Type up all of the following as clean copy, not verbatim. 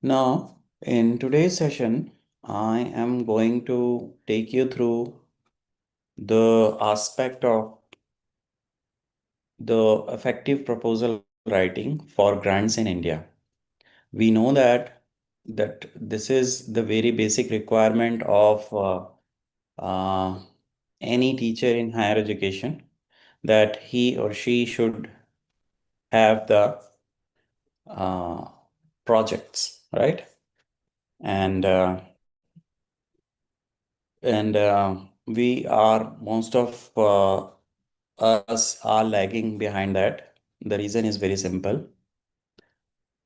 Now, in today's session, I am going to take you through the aspect of the effective proposal writing for grants in India. We know that this is the very basic requirement of uh, any teacher in higher education, that he or she should have the uh, projects, right? And we are most of us are lagging behind that. The reason is very simple.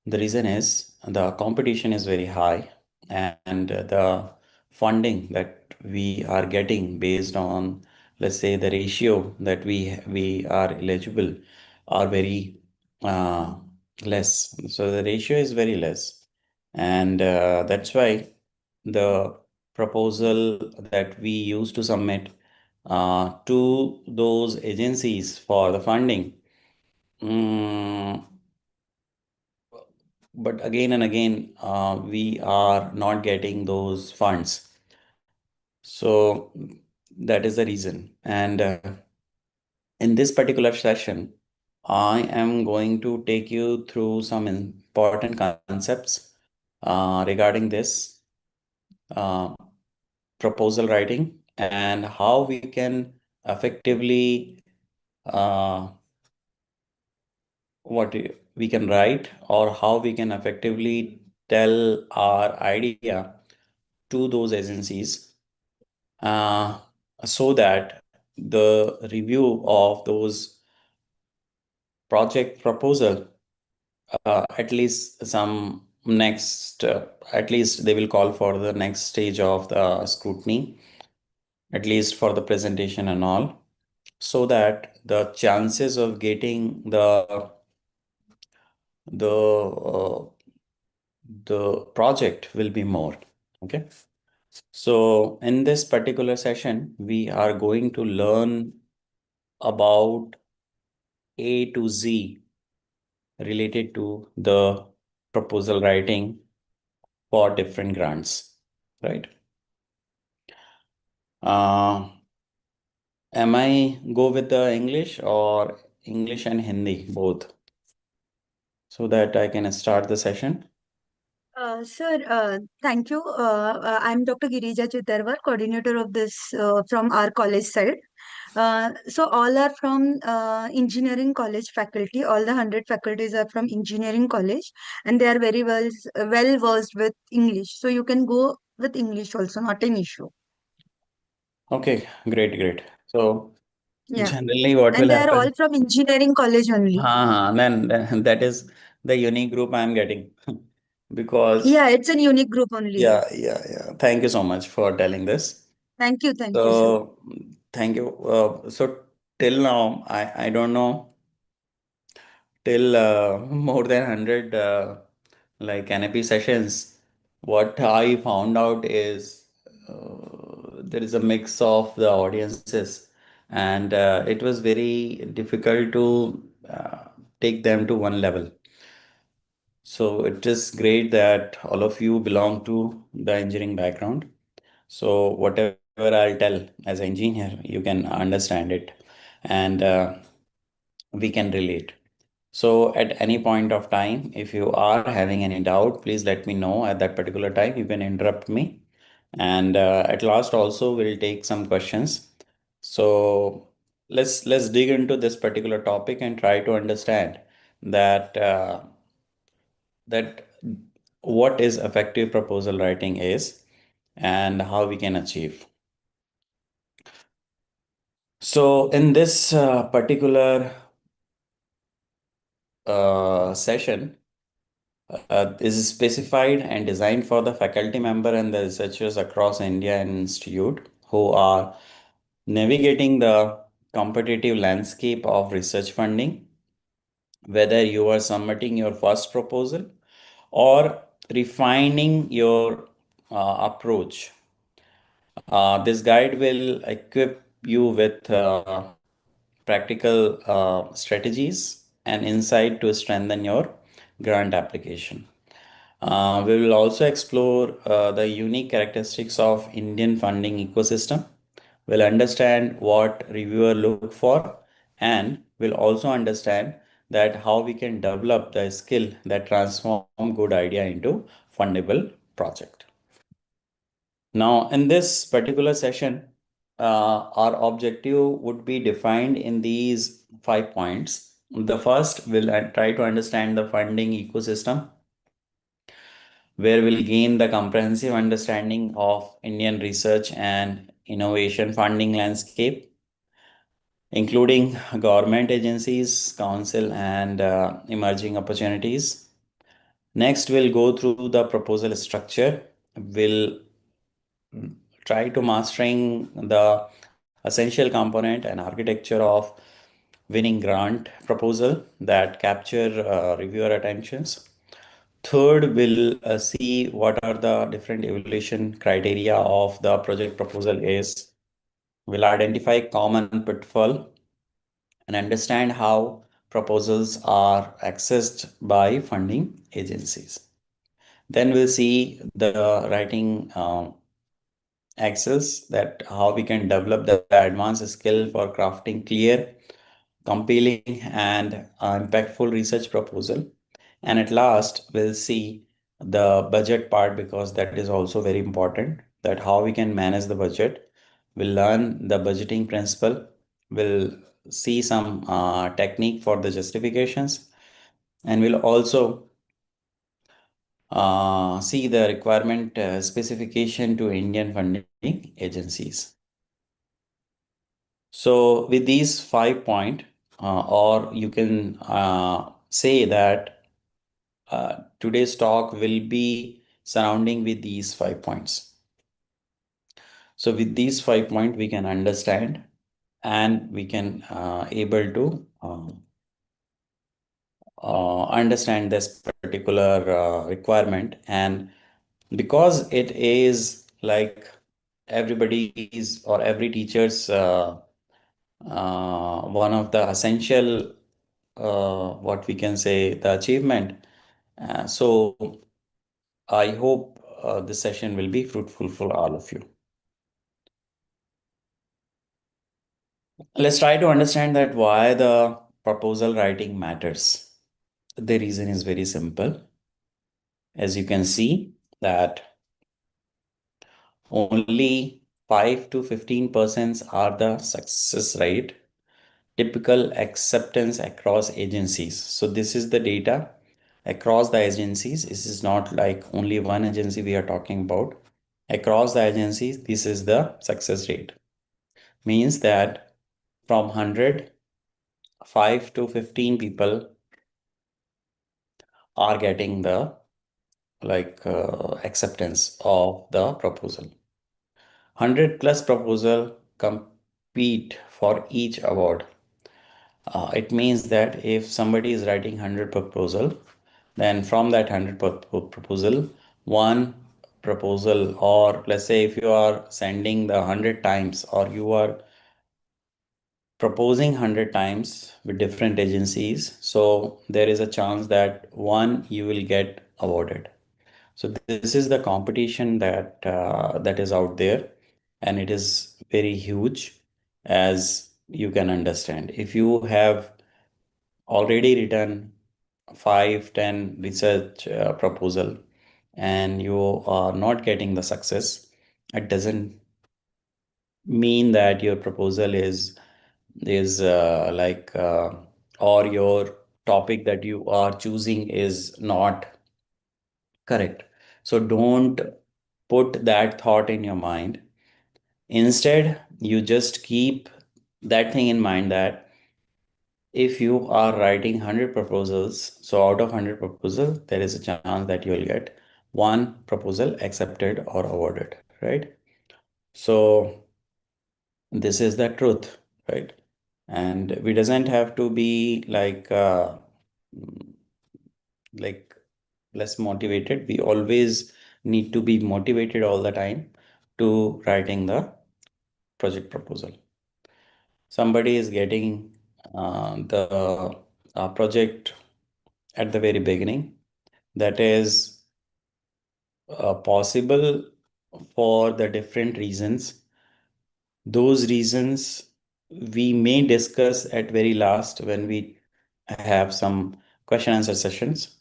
The reason is the competition is very high, and the funding that we are getting based on, let's say, the ratio that we are eligible are very uh, less. So the ratio is very less, and that's why the proposal that we used to submit to those agencies for the funding. mm, but again and again, we are not getting those funds. So that is the reason. And in this particular session, I am going to take you through some important concepts regarding this uh, proposal writing and how we can effectively uh, we can write, or how we can effectively tell our idea to those agencies, uh, so that the review of those project proposal, at least some next at least they will call for the next stage of the scrutiny, at least for the presentation and all, so that the chances of getting the project will be more. Okay. So in this particular session, we are going to learn about A to Z related to the proposal writing for different grants, right? Uh, am I go with the English or English and Hindi both, so that I can start the session? Sir, thank you. I'm Dr. Girija Chitarwar, coordinator of this from our college side. So all are from engineering college faculty. All the 100 faculties are from engineering college, and they are very well versed with English. So you can go with English also, not an issue. Okay, great, great. So Yeah, generally what and will they are all happen? from engineering college only. Then that is the unique group I'm getting. Because Yeah, it's a unique group only. yeah. Thank you so much for telling this. Thank you, sir. So thank you. So till now, I don't know, till more than 100 like NAP sessions, what I found out is there is a mix of the audiences, and it was very difficult to take them to one level. So it is great that all of you belong to the engineering background. So whatever I'll tell as an engineer, you can understand it, and we can relate. So at any point of time, if you are having any doubt, please let me know at that particular time. You can interrupt me. And at last also we'll take some questions. So let's dig into this particular topic and try to understand that that what is effective proposal writing is and how we can achieve. So in this particular session, is specified and designed for the faculty member and the researchers across India and institute who are navigating the competitive landscape of research funding, whether you are submitting your first proposal or refining your approach. This guide will equip you with practical strategies and insight to strengthen your grant application. We will also explore the unique characteristics of Indian funding ecosystem. We'll understand what reviewer look for, and we'll also understand that how we can develop the skill that transform good idea into fundable project. Now, in this particular session, our objective would be defined in these 5 points. The first, we'll try to understand the funding ecosystem, where we'll gain the comprehensive understanding of Indian research and innovation funding landscape, including government agencies, council, and emerging opportunities. Next, we'll go through the proposal structure. We'll try to mastering the essential component and architecture of winning grant proposal that capture reviewer attentions. Third, we'll see what are the different evaluation criteria of the project proposal is. We'll identify common pitfall and understand how proposals are accessed by funding agencies. Then we'll see the writing access, that how we can develop the advanced skill for crafting clear, compelling, and impactful research proposal. And at last, we'll see the budget part, because that is also very important, that how we can manage the budget. We'll learn the budgeting principle. We'll see some technique for the justifications, and we'll also see the requirement specification to Indian funding agencies. So with these 5 points, or you can say that today's talk will be surrounding with these 5 points. So with these 5 points, we can understand, and we can able to understand this particular requirement. And because it is like everybody's or every teacher's one of the essential, what we can say, the achievement. So I hope this session will be fruitful for all of you. Let's try to understand that why the proposal writing matters. The reason is very simple. As you can see that only 5 to 15% are the success rate, typical acceptance across agencies. So this is the data across the agencies. This is not like only one agency we are talking about. Across the agencies, this is the success rate. Means that from 100, 5 to 15 people are getting the acceptance of the proposal. 100 plus proposal compete for each award. It means that if somebody is writing 100 proposal, then from that 100 proposal, one proposal, or let's say if you are sending the 100 times, or you are proposing 100 times with different agencies, so there is a chance that one you will get awarded. So this is the competition that is out there, and it is very huge, as you can understand. If you have already written 5, 10 research proposal, and you are not getting the success, it doesn't mean that your proposal is or your topic that you are choosing is not correct. So don't put that thought in your mind. Instead, you just keep that thing in mind, that if you are writing 100 proposals, so out of 100 proposals, there is a chance that you will get one proposal accepted or awarded, right? So this is the truth, right? And we doesn't have to be like less motivated. We always need to be motivated all the time to writing the project proposal. Somebody is getting the project at the very beginning. That is possible for the different reasons. Those reasons we may discuss at very last when we have some question answer sessions.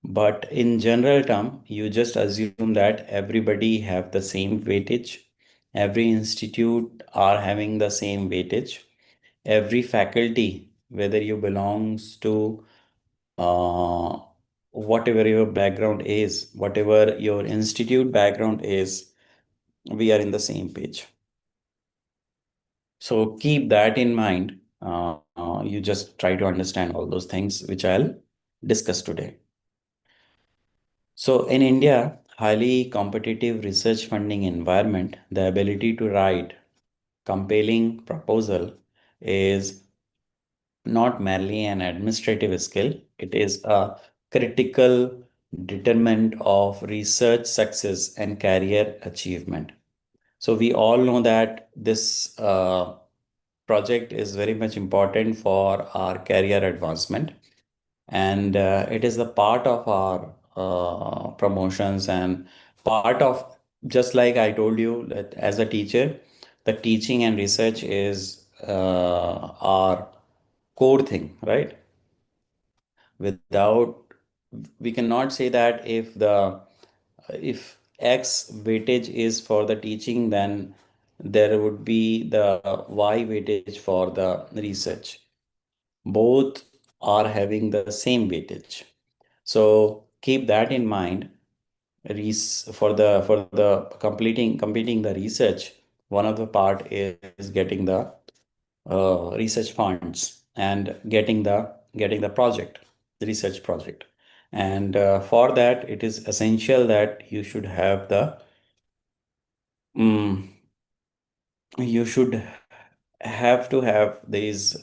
But in general term, you just assume that everybody have the same weightage. Every institute are having the same weightage. Every faculty, whether you belongs to uh, whatever your background is, whatever your institute background is, we are in the same page. So keep that in mind. You just try to understand all those things which I'll discuss today. So in India, highly competitive research funding environment, the ability to write compelling proposal is not merely an administrative skill, it is a critical determinant of research success and career achievement. So we all know that this project is very much important for our career advancement, and it is the part of our promotions and part of, just like I told you that as a teacher, the teaching and research is our core thing, right? Without, we cannot say that if X weightage is for the teaching, then there would be the Y weightage for the research. Both are having the same weightage. So keep that in mind. For the completing the research, one of the part is getting the research funds and getting the project, the research project. And for that, it is essential that you should have the mm, you should have to have this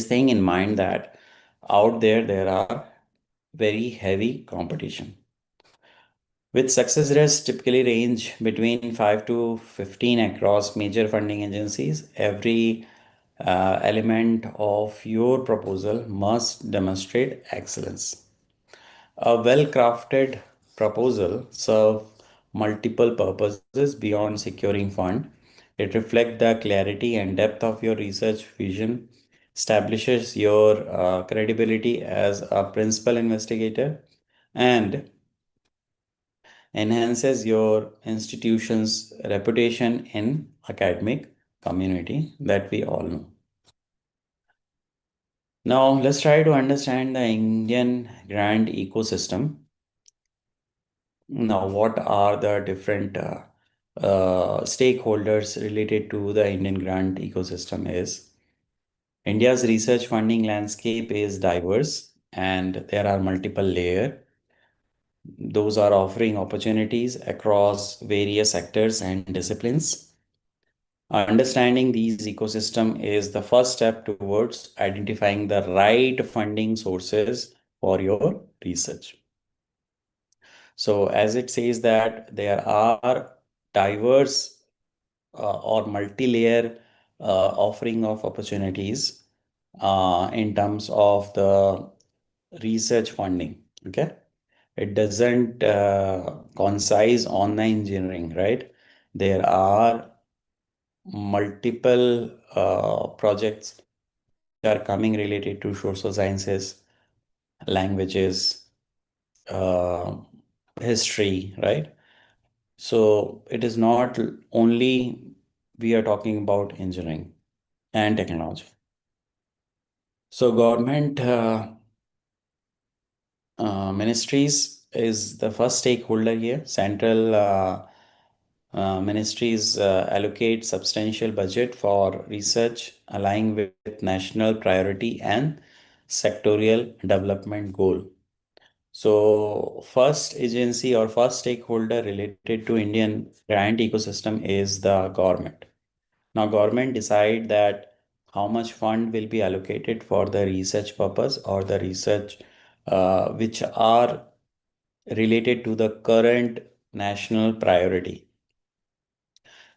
thing in mind that out there are very heavy competition, with success rates typically range between 5 to 15 across major funding agencies. Every element of your proposal must demonstrate excellence. A well-crafted proposal serves multiple purposes beyond securing fund. It reflects the clarity and depth of your research vision, establishes your credibility as a principal investigator, and enhances your institution's reputation in academic community that we all know. Now, let's try to understand the Indian grant ecosystem. Now, what are the different stakeholders related to the Indian grant ecosystem is India's research funding landscape is diverse and there are multiple layers. Those are offering opportunities across various sectors and disciplines. Understanding these ecosystem is the first step towards identifying the right funding sources for your research. So as it says that there are diverse or multi-layer offering of opportunities in terms of the research funding. Okay. It doesn't concise on the engineering, right? There are multiple projects which are coming related to social sciences, languages, uh, history, right? So it is not only we are talking about engineering and technology. So government ministries is the first stakeholder here. Central ministries allocate substantial budget for research aligning with national priority and sectorial development goal. So first agency or first stakeholder related to Indian grant ecosystem is the government. Now government decide that how much fund will be allocated for the research purpose or the research which are related to the current national priority.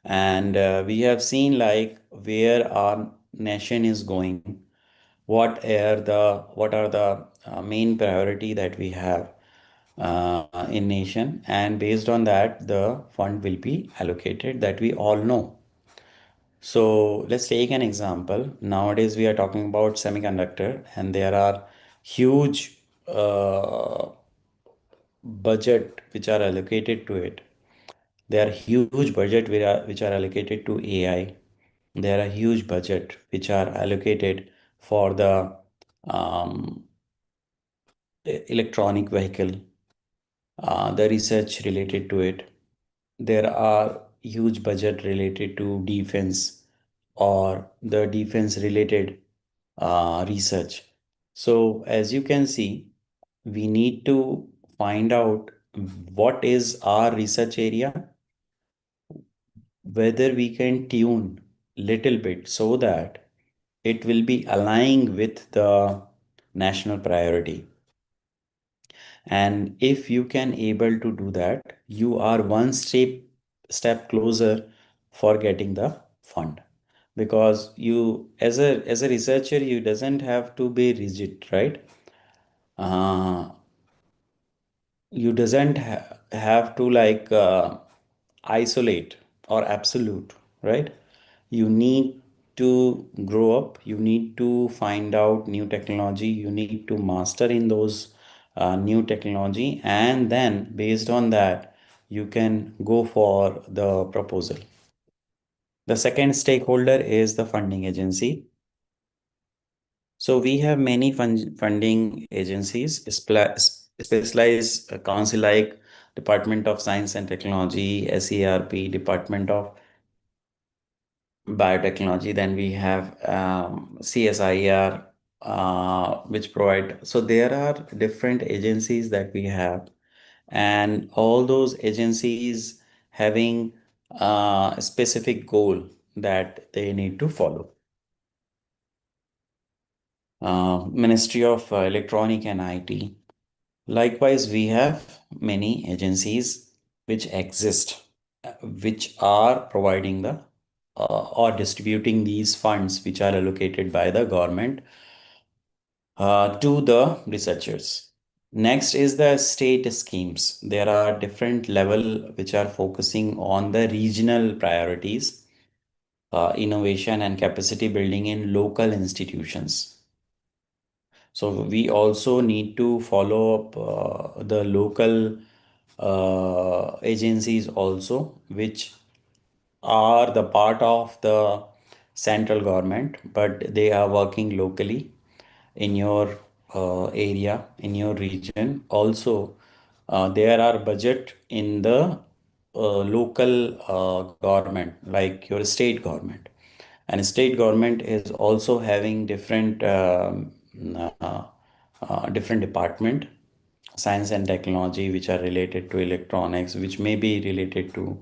And we have seen like where our nation is going. what are the main priority that we have in nation, and based on that the fund will be allocated, that we all know. So let's take an example. Nowadays we are talking about semiconductor, and there are huge budget which are allocated to it. There are huge budget which are allocated to AI. There are huge budget which are allocated for the um, electronic vehicle, the research related to it. There are huge budget related to defense or the defense related research. So as you can see, we need to find out what is our research area, whether we can tune little bit so that it will be aligned with the national priority. And if you can able to do that, you are one step closer for getting the fund, because you as a researcher you doesn't have to be rigid, right? uh, you doesn't have to like isolate or absolute, right? You need to grow up, you need to find out new technology, you need to master in those new technology, and then based on that you can go for the proposal. The second stakeholder is the funding agency. So we have many funding agencies, specialized council like Department of Science and Technology, SERP, Department of Biotechnology. Then we have CSIR, which provide. So there are different agencies that we have, and all those agencies having a specific goal that they need to follow. Ministry of Electronic and IT. Likewise, we have many agencies which exist, which are providing the or distributing these funds which are allocated by the government to the researchers. Next is the state schemes. There are different level which are focusing on the regional priorities, innovation and capacity building in local institutions. So we also need to follow up the local agencies also, which are the part of the central government, but they are working locally in your area, in your region. Also, there are budget in the local government, like your state government. And state government is also having uh, different department, science and technology, which are related to electronics, which may be related to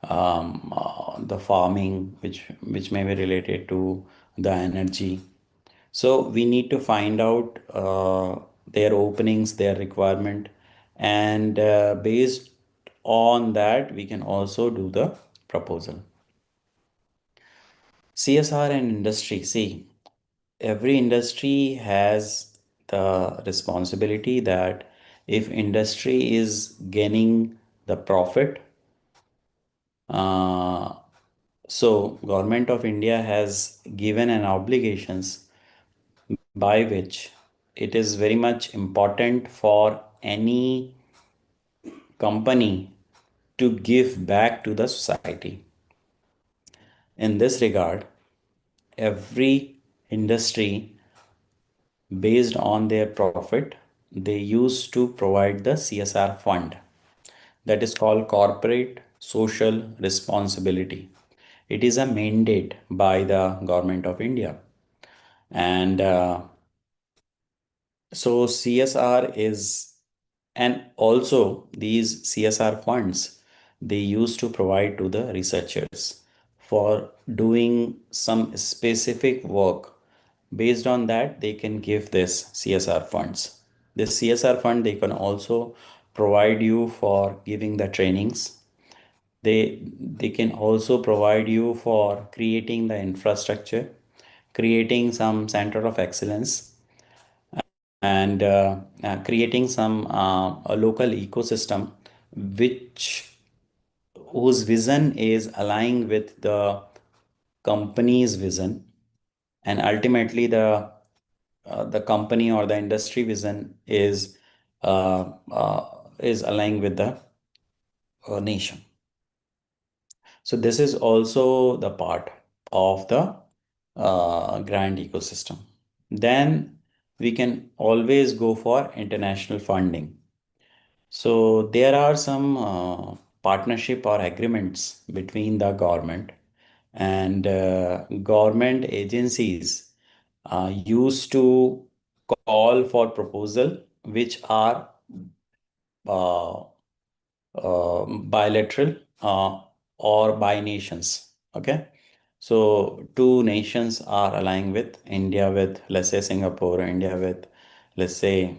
the farming, which may be related to the energy. So we need to find out their openings, their requirement, and based on that, we can also do the proposal. CSR and industry. See, every industry has the responsibility that if industry is gaining the profit, uh, so government of India has given an obligations by which it is very much important for any company to give back to the society. In this regard, every industry, based on their profit, they used to provide the CSR fund, that is called corporate social responsibility. It is a mandate by the government of India. And so CSR is, and also these CSR funds, they used to provide to the researchers for doing some specific work. Based on that, they can give this CSR funds. This CSR fund, they can also provide you for giving the trainings. They can also provide you for creating the infrastructure. creating some center of excellence, and creating some a local ecosystem which whose vision is aligned with the company's vision, and ultimately the company or the industry vision is aligned with the nation. So this is also the part of the grand ecosystem. Then we can always go for international funding. So there are some partnership or agreements between the government and government agencies used to call for proposal which are uh, bilateral or by nations. Okay. So two nations are aligning with India with, let's say, Singapore, India with, let's say,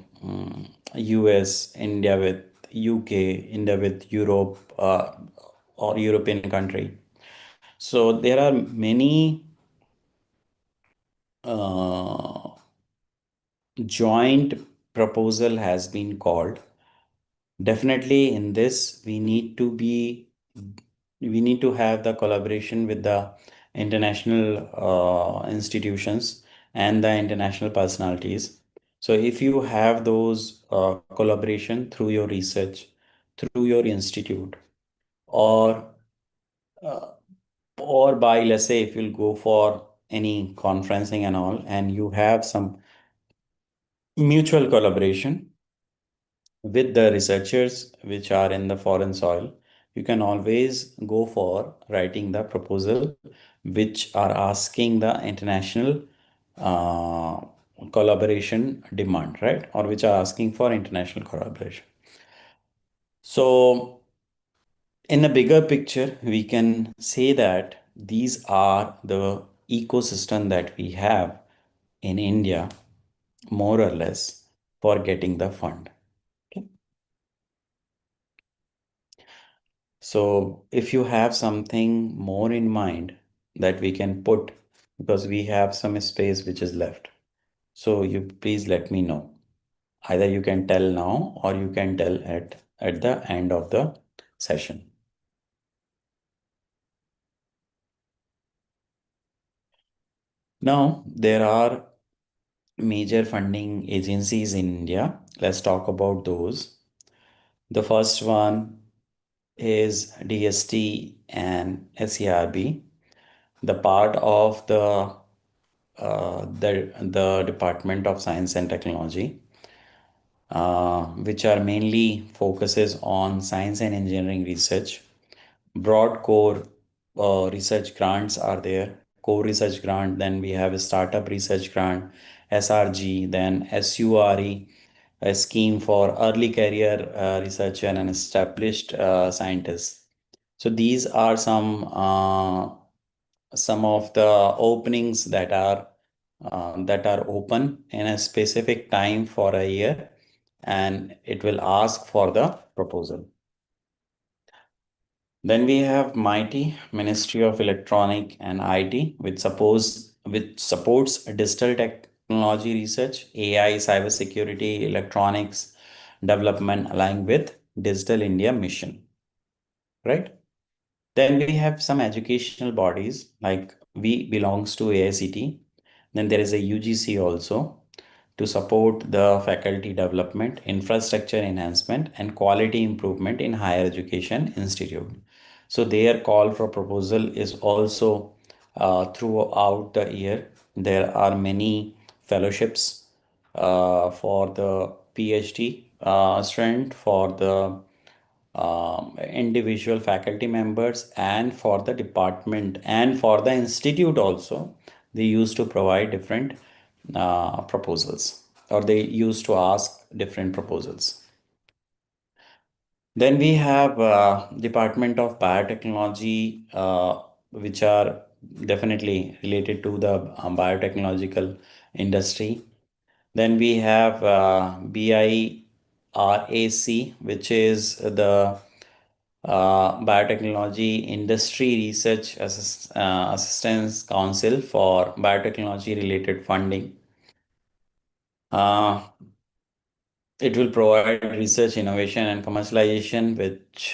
US, India with UK, India with Europe, or European country. So there are many uh, joint proposal has been called. Definitely in this, we need to have the collaboration with the international institutions and the international personalities. So if you have those collaboration through your research, through your institute, or uh, or by, let's say, if you'll go for any conferencing and all, and you have some mutual collaboration with the researchers which are in the foreign soil, you can always go for writing the proposal which are asking the international uh, collaboration demand, right? Or which are asking for international collaboration. So in a bigger picture, we can say that these are the ecosystem that we have in India, more or less, for getting the fund. Okay. So if you have something more in mind that we can put, because we have some space which is left. So you please let me know. Either you can tell now or you can tell at the end of the session. Now, there are major funding agencies in India. Let's talk about those. The first one is DST and SERB, the part of the Department of Science and Technology, which are mainly focuses on science and engineering research. Broad core research grants are there. Core research grant, then we have a startup research grant, SRG, then SURE, a scheme for early career researcher and established scientists. So these are some of the openings that are open in a specific time for a year, and it will ask for the proposal. Then we have MIghty, Ministry of Electronic and IT, which supports digital technology research, AI, cybersecurity, electronics development aligned with Digital India mission, right? Then we have some educational bodies like we belongs to AICT. Then there is a UGC also to support the faculty development, infrastructure enhancement, and quality improvement in higher education institute. So their call for proposal is also throughout the year. There are many fellowships for the PhD student, for the individual faculty members, and for the department and for the institute also. They used to provide different proposals, or they used to ask different proposals. Then we have Department of Biotechnology, which are definitely related to the biotechnological industry. Then we have BIRAC, which is the Biotechnology Industry Research Assistance Council for biotechnology related funding. Uh, it will provide research, innovation, and commercialization, which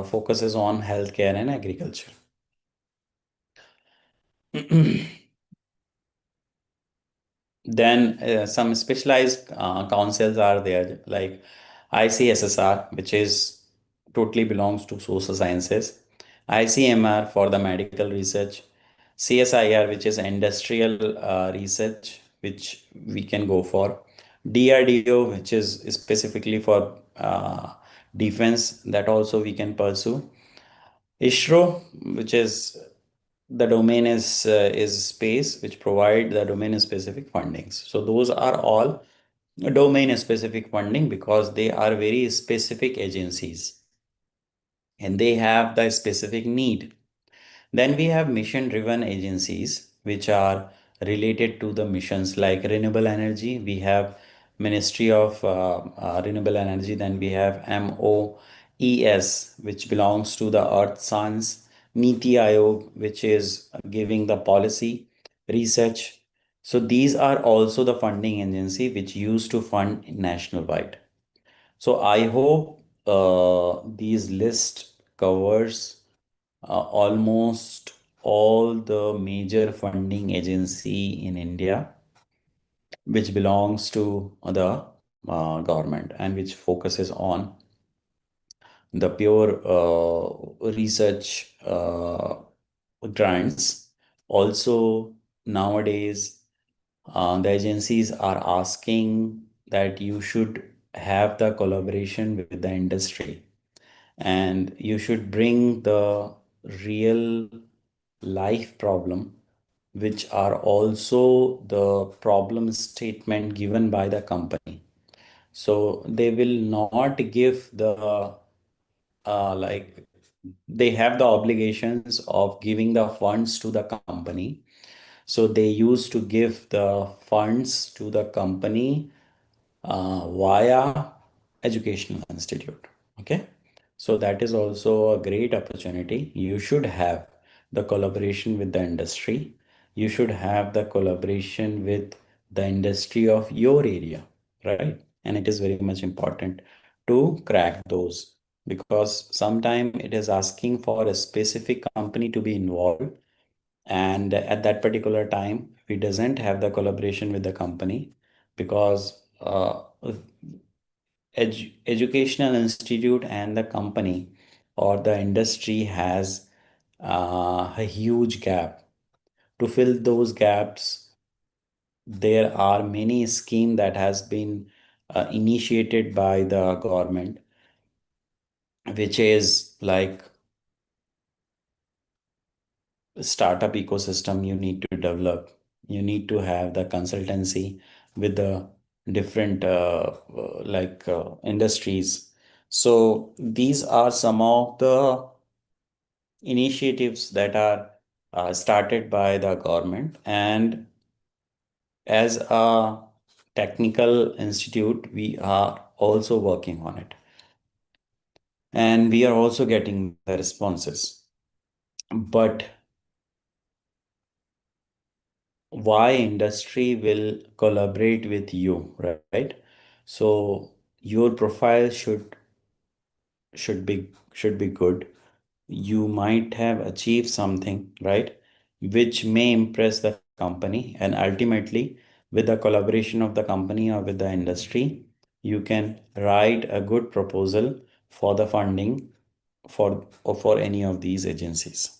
focuses on healthcare and agriculture. Then some specialized councils are there, like ICSSR, which is totally belongs to social sciences, ICMR for the medical research, CSIR, which is industrial research, which we can go for, DRDO, which is specifically for defense, that also we can pursue, ISRO, which is the domain is space, which provide the domain specific fundings. So those are all domain specific funding because they are very specific agencies and they have the specific need. Then we have mission driven agencies which are related to the missions like renewable energy. We have Ministry of Renewable Energy. Then we have MOES, which belongs to the Earth Science. Niti Aayog, which is giving the policy research. So these are also the funding agency which used to fund national wide. So I hope these list covers almost all the major funding agency in India, which belongs to the government and which focuses on the pure research grants. Also, nowadays, the agencies are asking that you should have the collaboration with the industry and you should bring the real life problem which are also the problem statement given by the company. So they will not give the like they have the obligations of giving the funds to the company. So they used to give the funds to the company via educational institute. Okay, so that is also a great opportunity. You should have the collaboration with the industry. You should have the collaboration with the industry of your area, right? And it is very much important to crack those because sometimes it is asking for a specific company to be involved, and at that particular time we doesn't have the collaboration with the company because educational institute and the company or the industry has a huge gap. To fill those gaps, there are many schemes that has been initiated by the government, which is like startup ecosystem you need to develop. You need to have the consultancy with the different industries. So these are some of the initiatives that are started by the government, and as a technical institute we are also working on it and we are also getting the responses. But why industry will collaborate with you, right? So your profile should be good. You might have achieved something, right, which may impress the company, and ultimately with the collaboration of the company or with the industry, you can write a good proposal for the funding for any of these agencies.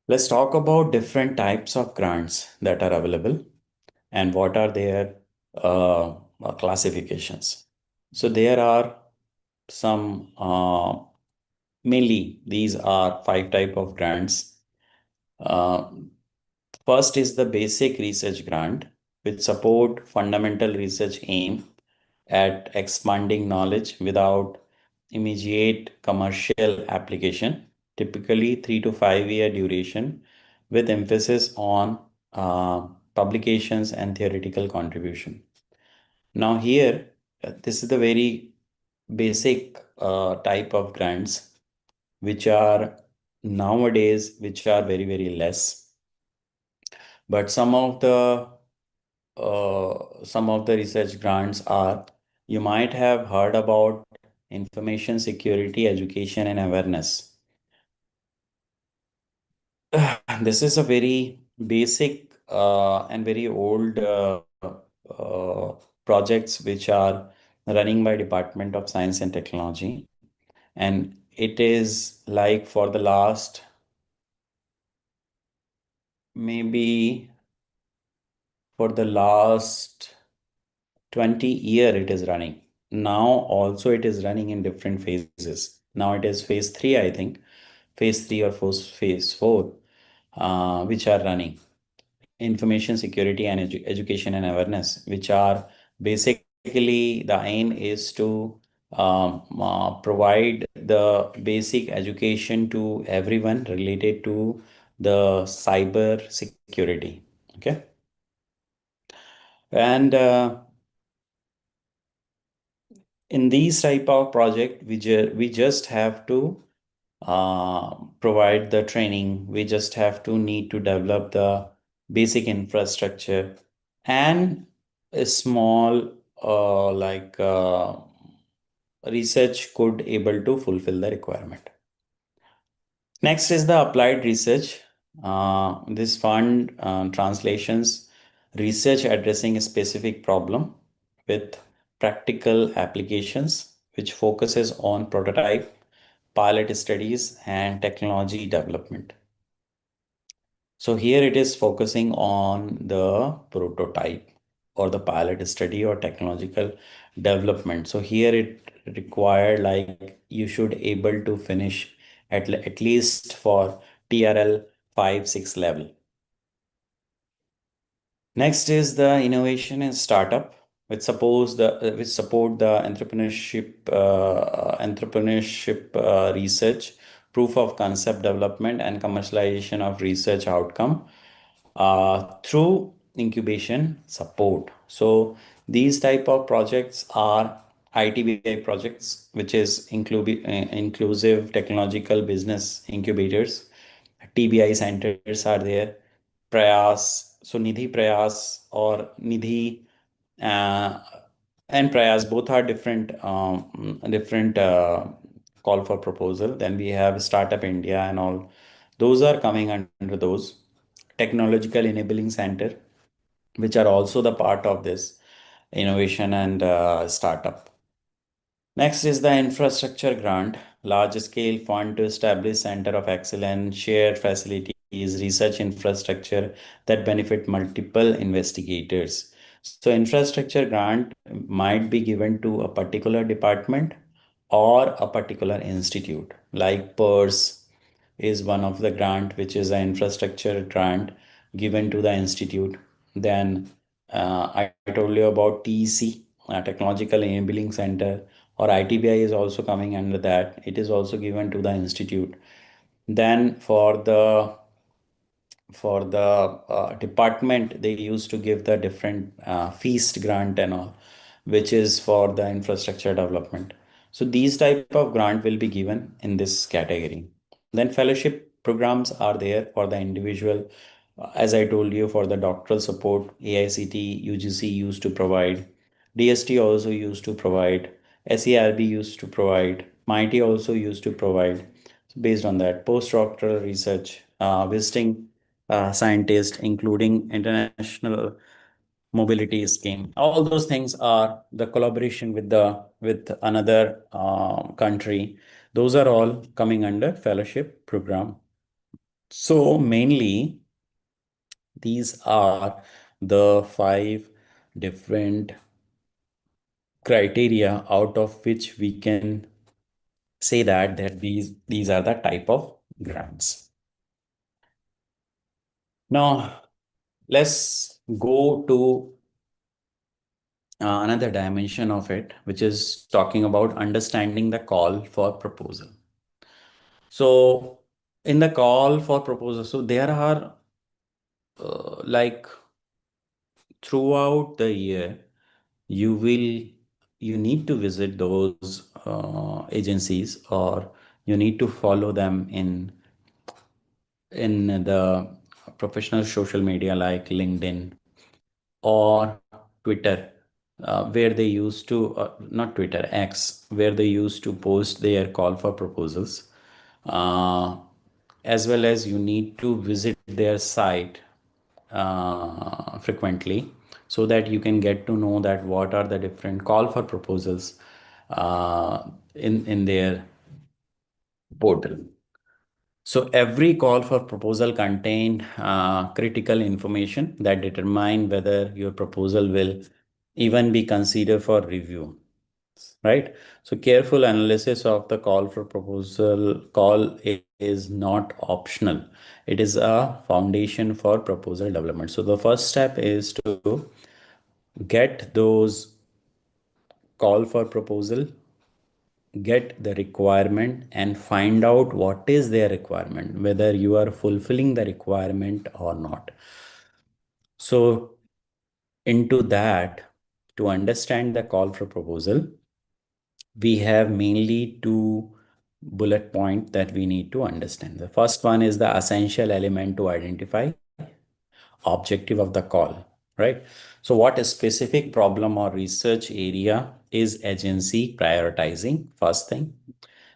Let's talk about different types of grants that are available and what are their classifications. So there are some mainly these are five type of grants. Uh, First is the basic research grant, which support fundamental research aim at expanding knowledge without immediate commercial application, typically 3 to 5 year duration, with emphasis on publications and theoretical contribution. Now here, this is the very basic type of grants, which are nowadays, which are very, very less. But some of the research grants are, you might have heard about information security, education, and awareness. This is a very basic and very old projects which are running by Department of Science and Technology. And it is like for the last maybe for the last 20 year it is running. Now also it is running in different phases. Now it is phase 3, I think, phase 3 or phase 4, which are running. Information security and education and awareness, which are basically the aim is to provide the basic education to everyone related to the cyber security. Okay. And in these type of project, we just have to provide the training. We just have to need to develop the basic infrastructure and a small research could able to fulfill the requirement. Next is the applied research. This fund translations research addressing a specific problem with practical applications, which focuses on prototype, pilot studies, and technology development. So here it is focusing on the prototype or the pilot study or technological development. So here it required like you should able to finish at least for TRL 5-6 level. Next is the innovation and startup, which support the entrepreneurship research, proof of concept development, and commercialization of research outcome through incubation support. So these type of projects are ITBI projects, which is inclusive technological business incubators. TBI centers are there. Prayas, so Nidhi Prayas or Nidhi uh, and Prayas, both are different call for proposal. Then we have Startup India and all. Those are coming under those technological enabling center, which are also the part of this innovation and startup. Next is the infrastructure grant, large scale fund to establish center of excellence, shared facilities, research infrastructure that benefit multiple investigators. So infrastructure grant might be given to a particular department or a particular institute, like PERS is one of the grant, which is an infrastructure grant given to the institute. Then I told you about TEC, Technological Enabling Center, or ITBI is also coming under that. It is also given to the institute. Then for the department, they used to give the different feast grant and all, which is for the infrastructure development. So these type of grant will be given in this category. Then fellowship programs are there for the individual. As I told you, for the doctoral support, AICT, UGC used to provide, DST also used to provide, SERB used to provide, MIT also used to provide. So based on that, postdoctoral research, visiting scientists, including international mobility scheme. All those things are the collaboration with another country. Those are all coming under fellowship program. So mainly these are the 5 different criteria out of which we can say that these are the type of grants. Now let's go to another dimension of it, which is talking about understanding the call for proposal. So in the call for proposal, so there are like throughout the year, you will you need to visit those agencies, or you need to follow them in the professional social media like LinkedIn or Twitter, where they used to, not Twitter, X, where they used to post their call for proposals. Uh, as well as you need to visit their site frequently, so that you can get to know that what are the different call for proposals in their portal. So every call for proposal contain critical information that determine whether your proposal will even be considered for review, right? So careful analysis of the call for proposal call is not optional. It is a foundation for proposal development. So the first step is to get those call for proposal, get the requirement and find out what is their requirement, whether you are fulfilling the requirement or not. So into that, to understand the call for proposal, we have mainly two bullet point that we need to understand. The first one is the essential element to identify objective of the call, right? So what a specific problem or research area is agency prioritizing? First thing.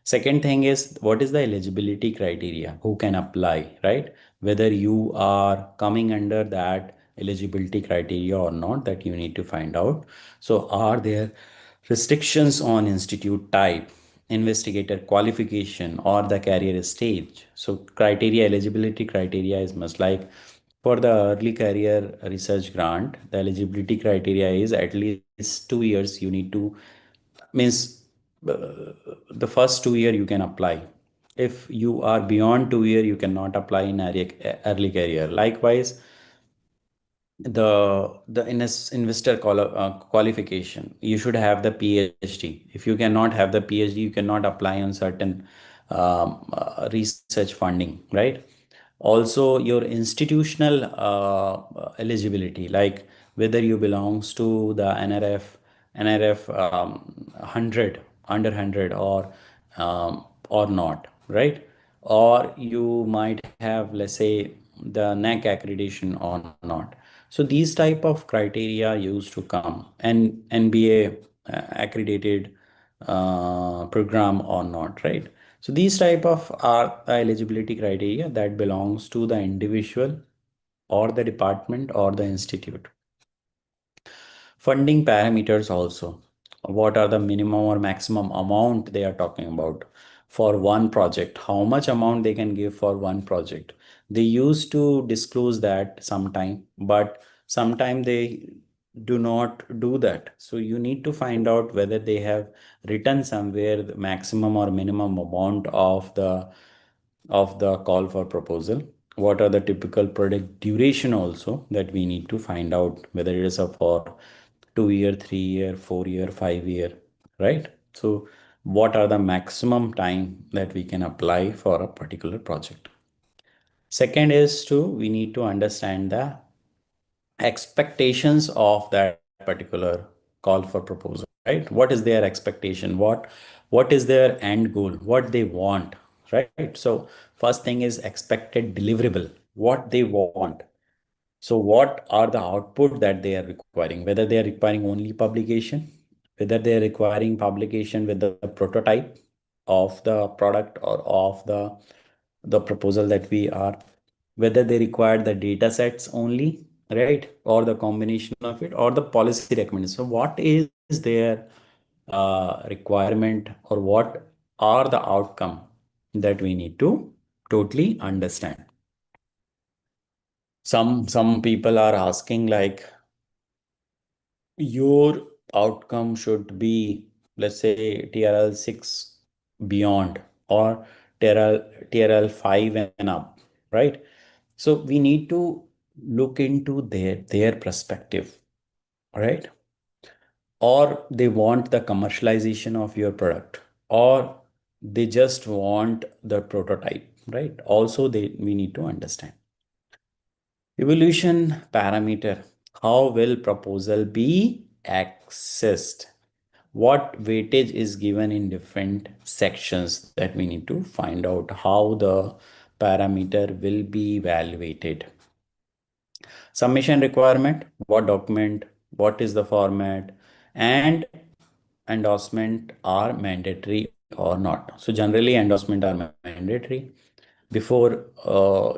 Second thing is, what is the eligibility criteria? Who can apply, right? Whether you are coming under that eligibility criteria or not, that you need to find out. So are there restrictions on institute type, investigator qualification, or the career stage? So criteria, eligibility criteria is must, like for the early career research grant, the eligibility criteria is at least 2 years you need to, means the first 2 year you can apply. If you are beyond 2 year, you cannot apply in early career. Likewise, the investor qualification, you should have the PhD. If you cannot have the PhD, you cannot apply on certain research funding, right? Also your institutional eligibility, like whether you belongs to the NRF 100, under 100, or not, right? Or you might have, let's say, the NEC accreditation or not. So these type of criteria used to come, and NBA accredited program or not, right? So these type of are the eligibility criteria that belongs to the individual or the department or the institute. Funding parameters also. What are the minimum or maximum amount they are talking about for one project? How much amount they can give for one project? They used to disclose that sometime, but sometime they do not do that. So you need to find out whether they have written somewhere the maximum or minimum amount of the call for proposal. What are the typical product duration also, that we need to find out, whether it is a for 2 year, 3 year, 4 year, 5 year, right? So what are the maximum time that we can apply for a particular project? Second is to, we need to understand the expectations of that particular call for proposal, right? What is their expectation? What is their end goal? What they want, right? So first thing is expected deliverable, what they want. So what are the output that they are requiring? Whether they are requiring only publication, whether they are requiring publication with the prototype of the product or of the proposal that we are, whether they require the data sets only, right? Or the combination of it, or the policy recommendation. So what is their requirement, or what are the outcome that we need to totally understand. Some people are asking like, your outcome should be, let's say, TRL 6 beyond, or TRL 5 and up, right? So we need to look into their perspective, right? Or they want the commercialization of your product, or they just want the prototype, right? Also they, we need to understand evolution parameter. How will proposal be accessed? what weightage is given in different sections, that we need to find out how the parameter will be evaluated. Submission requirement, what document, what is the format, and endorsement are mandatory or not. So generally endorsement are mandatory. Before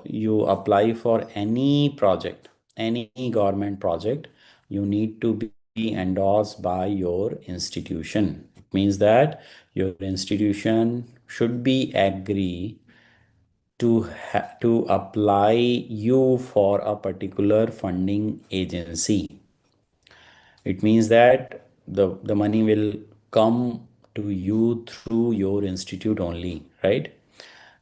you apply for any project, any government project, you need to be endorsed by your institution. It means that your institution should be agree to apply you for a particular funding agency. It means that the money will come to you through your institute only, right?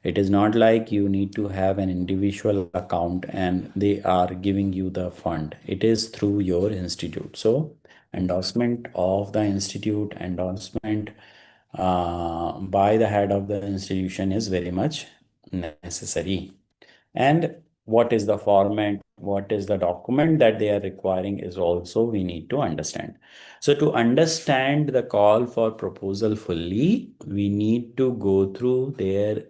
It is not like you need to have an individual account and they are giving you the fund. It is through your institute. So endorsement of the institute, endorsement by the head of the institution is very much necessary. And what is the format, what is the document that they are requiring is also we need to understand. So to understand the call for proposal fully, we need to go through their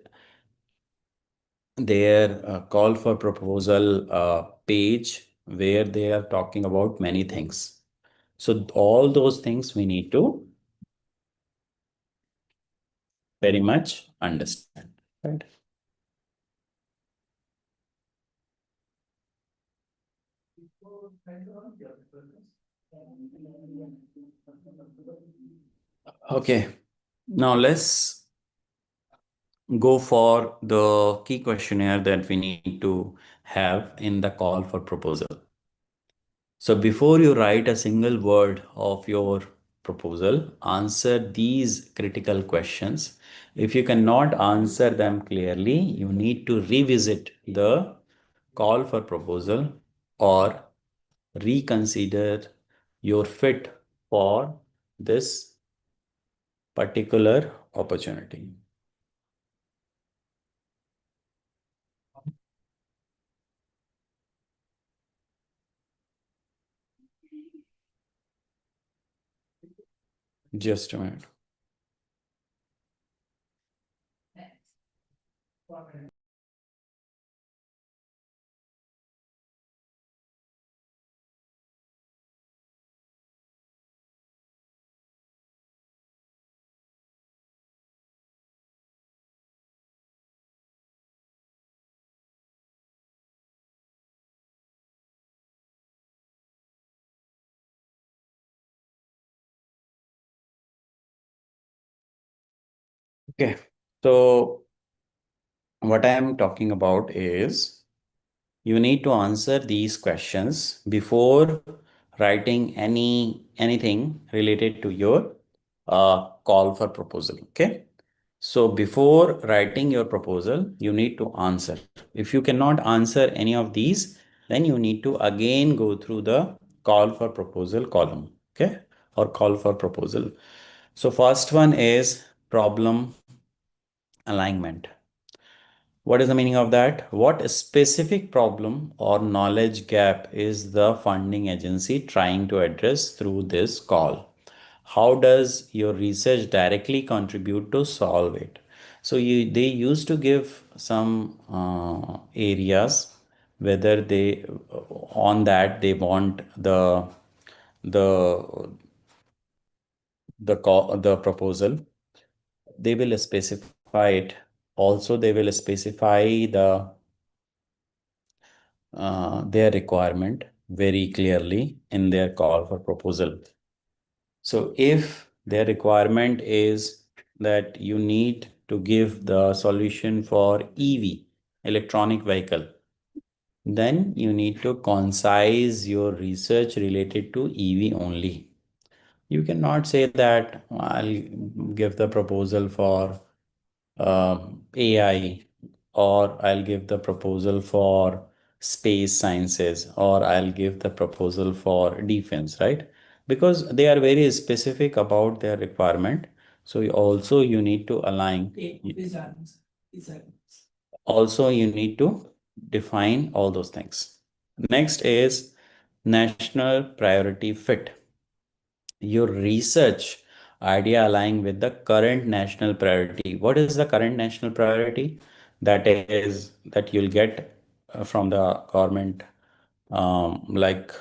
call for proposal page where they are talking about many things. So all those things we need to very much understand, right? Okay, now let's go for the key questionnaire that we need to have in the call for proposal. So before you write a single word of your proposal, answer these critical questions. If you cannot answer them clearly, you need to revisit the call for proposal or reconsider your fit for this particular opportunity. Just a minute. Okay, so what I am talking about is you need to answer these questions before writing anything related to your call for proposal. Okay, so before writing your proposal, you need to answer. If you cannot answer any of these, then you need to again go through the call for proposal column. Okay, or call for proposal. So first one is problem alignment. What is the meaning of that? What specific problem or knowledge gap is the funding agency trying to address through this call? How does your research directly contribute to solve it? So they used to give some areas whether they on that they want the the proposal. They will specify it. Also, they will specify their requirement very clearly in their call for proposal. So if their requirement is that you need to give the solution for EV, electronic vehicle, then you need to concise your research related to EV only. You cannot say that I'll give the proposal for AI, or I'll give the proposal for space sciences, or I'll give the proposal for defense, right? Because they are very specific about their requirement. So you need to align. Also, you need to define all those things. Next is national priority fit. Your research idea aligning with the current national priority. What is the current national priority? That is that you'll get from the government, like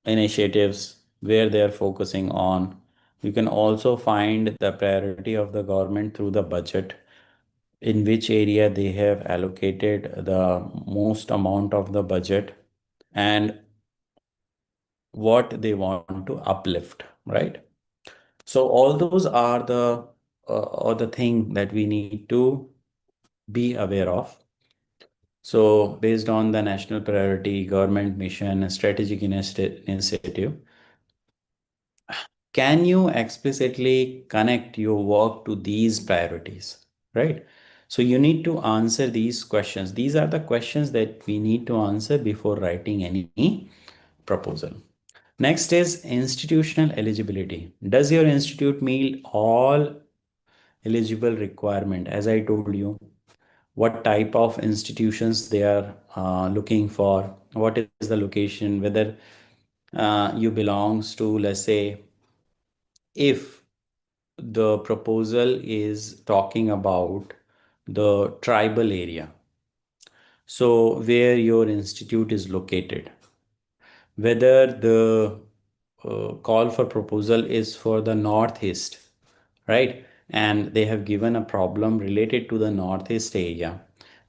initiatives where they are focusing on. You can also find the priority of the government through the budget, in which area they have allocated the most amount of the budget and what they want to uplift, right? So all those are the thing that we need to be aware of. So based on the national priority, government mission, strategic initiative, can you explicitly connect your work to these priorities, right? So you need to answer these questions. These are the questions that we need to answer before writing any proposal. Next is institutional eligibility. Does your institute meet all eligible requirement? As I told you, what type of institutions they are looking for, what is the location, whether you belongs to, let's say, if the proposal is talking about the tribal area, so where your institute is located, whether the call for proposal is for the northeast, right, and they have given a problem related to the northeast area,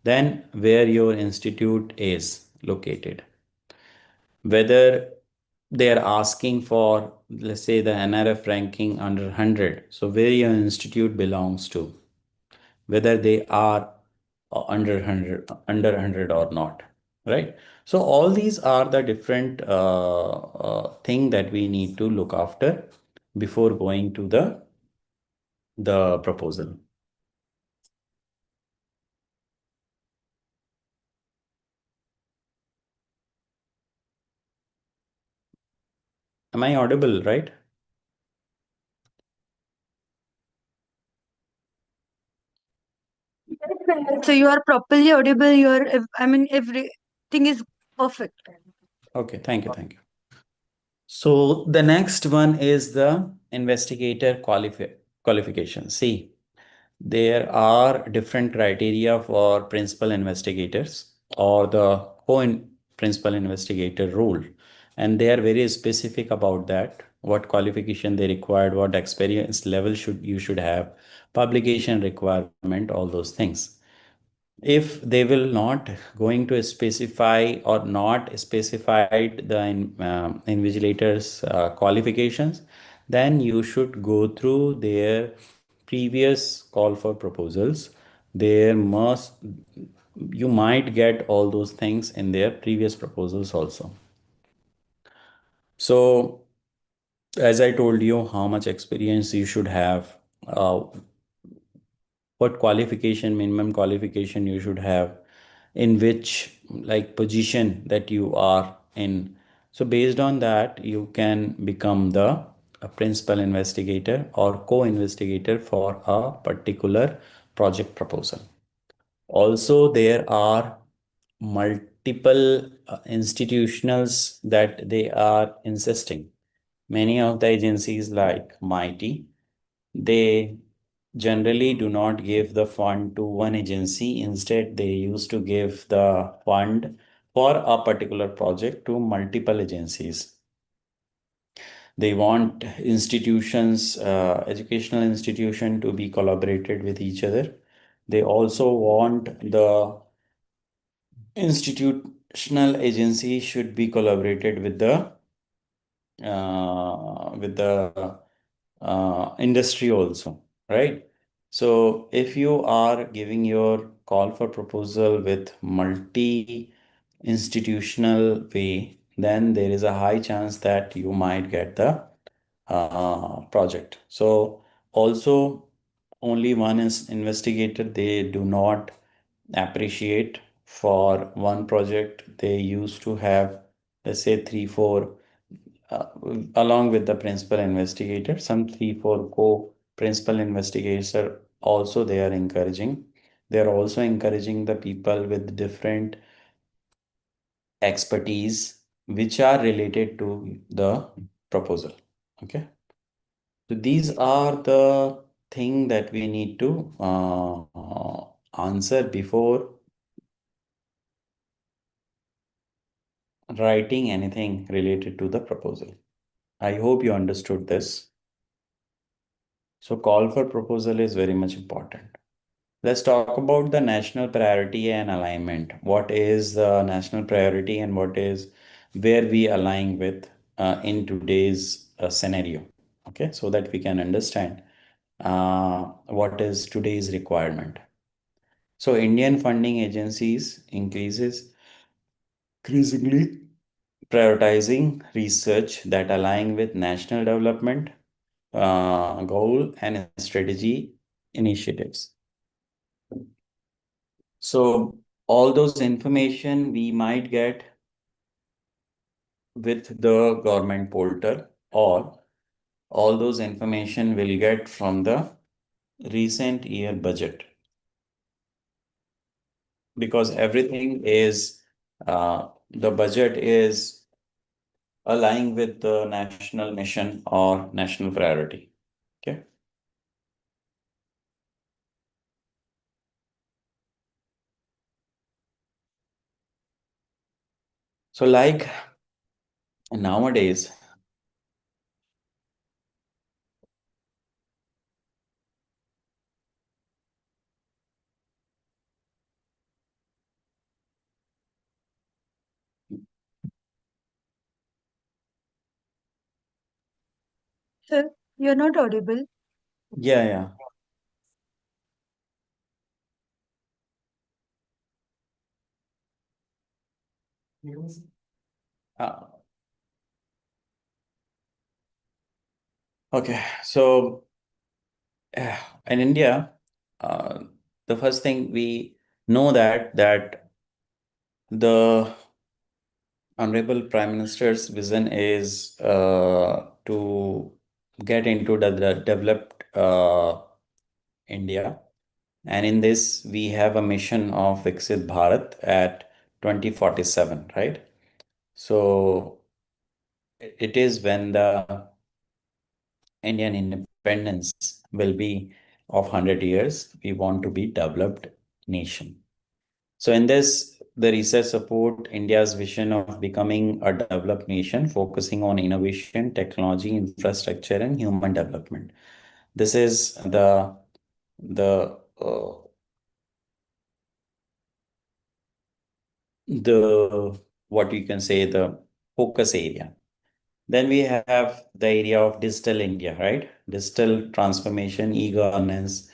then where your institute is located, whether they are asking for, let's say, the NRF ranking under 100, so where your institute belongs to, whether they are under 100 or not, right? So all these are the different thing that we need to look after before going to the proposal. Am I audible, right? So you are properly audible. I mean, everything is perfect. Okay, thank you. So the next one is the investigator qualification. See, there are different criteria for principal investigators or the principal investigator role, and they are very specific about that. What qualification they required, what experience level should have, publication requirement, all those things. If they will not going to specify or not specified the invigilators qualifications, then you should go through their previous call for proposals. There must You might get all those things in their previous proposals also. So as I told you, how much experience you should have, what qualification, minimum qualification you should have, in which like position that you are in. So based on that, you can become the a principal investigator or co-investigator for a particular project proposal. Also, there are multiple institutionals that they are insisting. Many of the agencies like MIT, they generally do not give the fund to one agency. Instead, they used to give the fund for a particular project to multiple agencies. They want institutions, educational institution to be collaborated with each other. They also want the institutional agency should be collaborated with the industry also, right? So if you are giving your call for proposal with multi institutional way, then there is a high chance that you might get the project. So also only one is investigator, they do not appreciate. For one project they used to have, let's say, three four uh, along with the principal investigator, some three four co principal investigators also they are encouraging. They are also encouraging the people with different expertise which are related to the proposal. Okay. So these are the thing that we need to answer before writing anything related to the proposal. I hope you understood this. So call for proposal is very much important. Let's talk about the national priority and alignment. What is the national priority and what is where we align with in today's scenario? Okay, so that we can understand what is today's requirement. So Indian funding agencies increasingly prioritizing research that align with national development goal and strategy initiatives. So all those information we might get with the government portal, or all those information will get from the recent year budget, because everything is the budget is aligned with the national mission or national priority. Okay. So like nowadays, Sir, you're not audible. yeah, yeah. Uh, okay, so in India, uh, the first thing we know that the Honorable Prime Minister's vision is to get into the developed India. And in this, we have a mission of Viksit Bharat at 2047, right? So it is when the Indian independence will be of 100 years. We want to be developed nation. So in this, the research support India's vision of becoming a developed nation, focusing on innovation, technology, infrastructure, and human development. This is the what you can say the focus area. Then we have the area of digital India, right? Digital transformation, e-governance,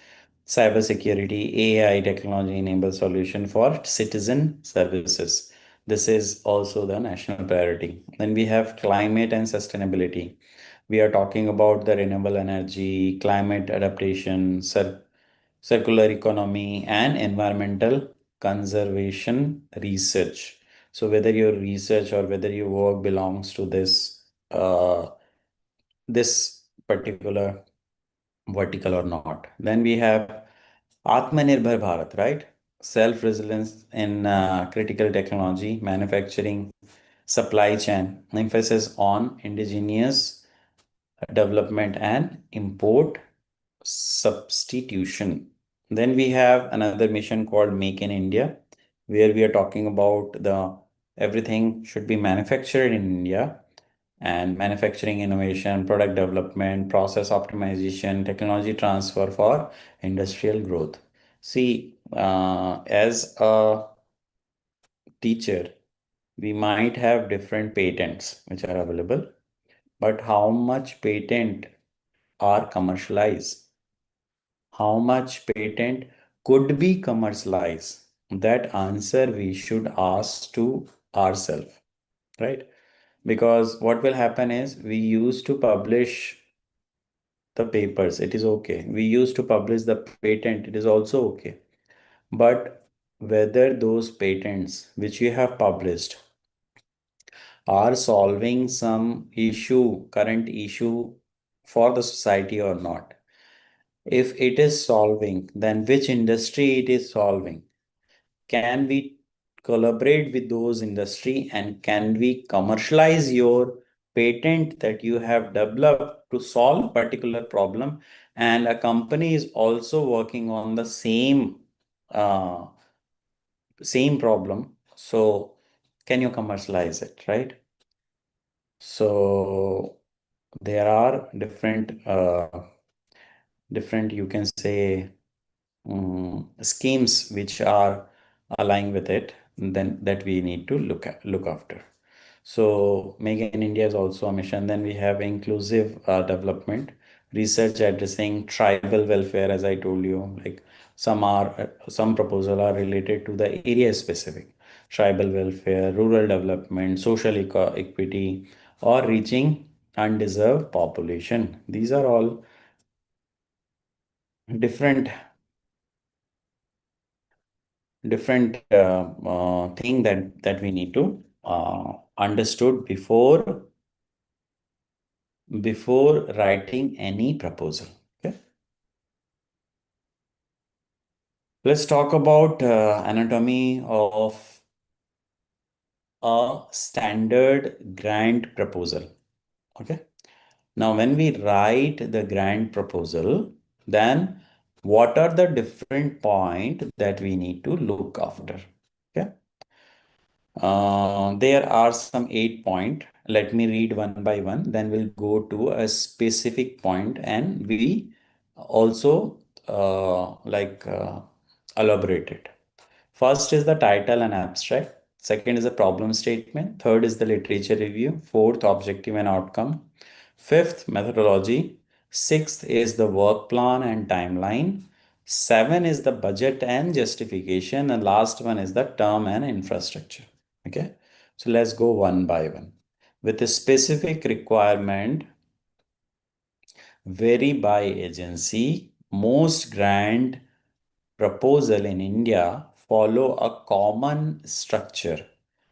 cybersecurity, AI technology enabled solution for citizen services. This is also the national priority. Then we have climate and sustainability. We are talking about the renewable energy, climate adaptation, circular economy, and environmental conservation research. So whether your research or whether your work belongs to this particular vertical or not. Then we have Atmanirbhar Bharat, right? Self-resilience in critical technology, manufacturing, supply chain, emphasis on indigenous development and import substitution. Then we have another mission called Make in India, where we are talking about the everything should be manufactured in India, and manufacturing innovation, product development, process optimization, technology transfer for industrial growth. See, as a teacher, we might have different patents which are available, but how much patent are commercialized? How much patent could be commercialized? That answer we should ask to ourselves, right? Because what will happen is we used to publish the papers, it is okay. We used to publish the patent, it is also okay. But whether those patents which you have published are solving some issue, current issue for the society or not. If it is solving, then which industry it is solving? Can we collaborate with those industry and can we commercialize your patent that you have developed to solve a particular problem, and a company is also working on the uh, same problem. So can you commercialize it, right? So there are different, you can say, schemes which are aligning with it, then that we need to look after. So Make in India is also a mission. Then we have inclusive development, research addressing tribal welfare, as I told you. Like some proposal are related to the area specific, tribal welfare, rural development, social equity, or reaching undeserved population. These are all different thing that we need to understood before writing any proposal. Okay, let's talk about anatomy of a standard grant proposal. Okay, now when we write the grant proposal, then what are the different point that we need to look after? Okay, there are some 8 point. Let me read one by one. Then we'll go to a specific point and we also elaborate it. First is the title and abstract. Second is the problem statement. Third is the literature review. Fourth, objective and outcome. Fifth, methodology. Sixth is the work plan and timeline. Seven is the budget and justification. And last one is the term and infrastructure. Okay. So let's go one by one. With a specific requirement vary by agency, most grant proposal in India follow a common structure.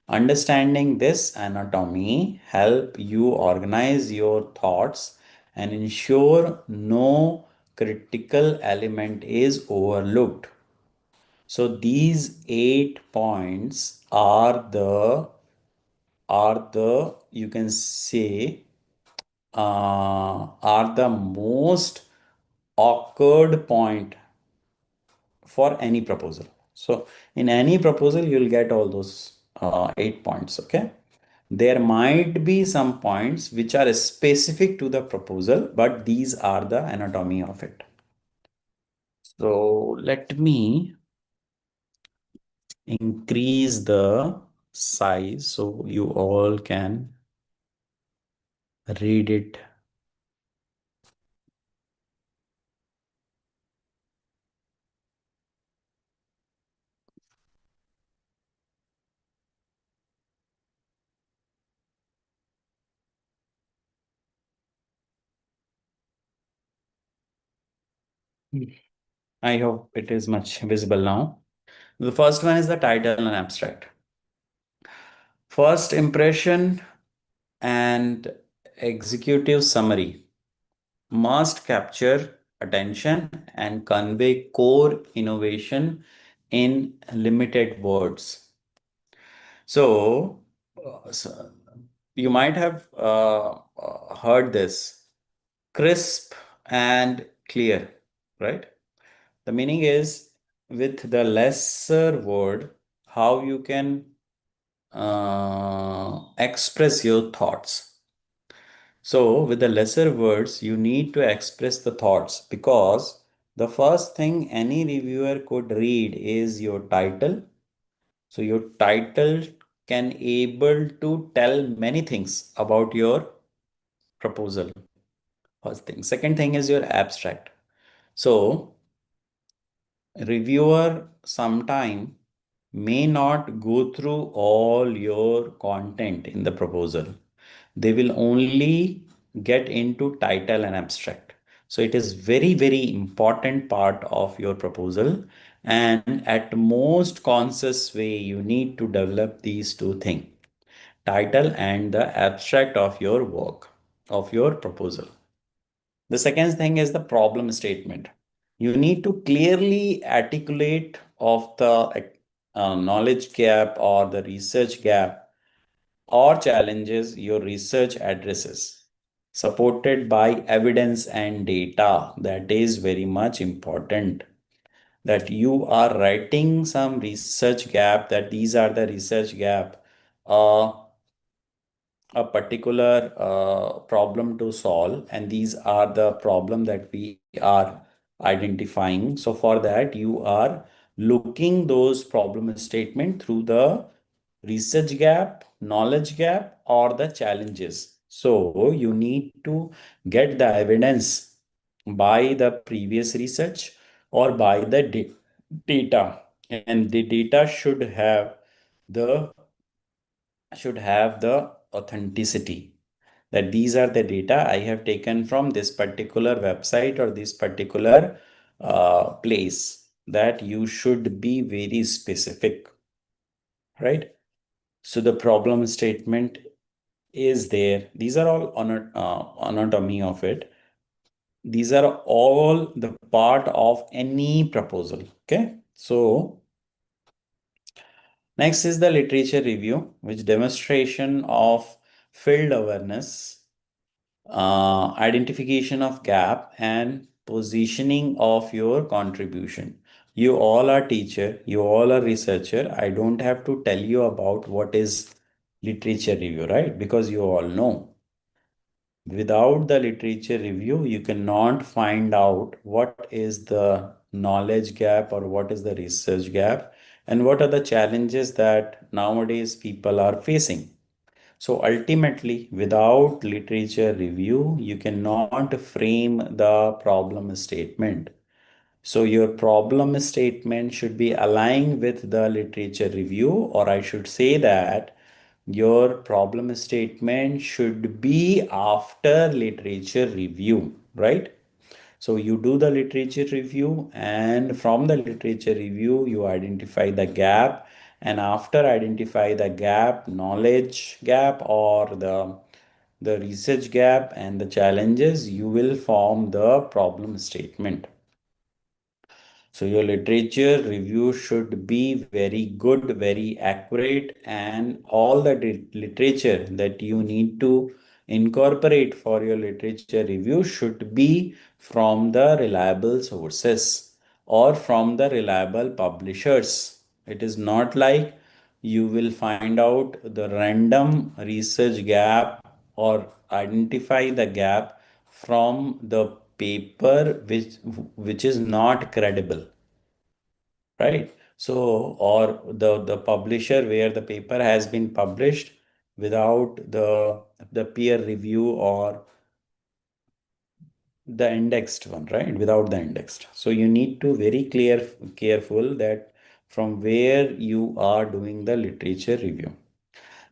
Understanding this anatomy help you organize your thoughts and ensure no critical element is overlooked. So these 8 points are the you can say are the most awkward point for any proposal. So in any proposal, you'll get all those 8 points. Okay. There might be some points which are specific to the proposal, but these are the anatomy of it. So let me increase the size so you all can read it. I hope it is much visible now. The first one is the title and abstract. First impression and executive summary must capture attention and convey core innovation in limited words. So, so you might have heard this crisp and clear, right? The meaning is with the lesser word, how you can express your thoughts. So, with the lesser words, you need to express the thoughts because the first thing any reviewer could read is your title. So, your title can able to tell many things about your proposal. First thing. Second thing is your abstract. So, reviewer sometime may not go through all your content in the proposal. They will only get into title and abstract. So it is very important part of your proposal, and at most conscious way you need to develop these two things, title and the abstract of your work, of your proposal. The second thing is the problem statement. You need to clearly articulate of the knowledge gap or the research gap or challenges your research addresses, supported by evidence and data. That is very much important, that you are writing some research gap, that these are the research gap, uh, a particular problem to solve, and these are the problem that we are identifying. So for that, you are looking those problem statement through the research gap, knowledge gap, or the challenges. So you need to get the evidence by the previous research or by the data, and the data the should have the authenticity, that these are the data I have taken from this particular website or this particular place, that you should be very specific, right? So the problem statement is there. These are all anatomy of it. These are all the part of any proposal. Okay. So next is the literature review, which demonstration of field awareness, identification of gap, and positioning of your contribution. You all are teacher, you all are researcher. I don't have to tell you about what is literature review, right? Because you all know. Without the literature review, you cannot find out what is the knowledge gap or what is the research gap and what are the challenges that nowadays people are facing. So ultimately, without literature review, you cannot frame the problem statement. So your problem statement should be aligned with the literature review, or I should say that your problem statement should be after literature review, right? So you do the literature review, and from the literature review, you identify the gap. And after identify the gap, knowledge gap or the research gap and the challenges, you will form the problem statement. So your literature review should be very good, very accurate, and all the literature that you need to incorporate for your literature review should be from the reliable sources or from the reliable publishers. It is not like you will find out the random research gap or identify the gap from the paper which is not credible, right? So or the publisher where the paper has been published without the peer review or the indexed one, right? Without the indexed. So you need to very careful that from where you are doing the literature review.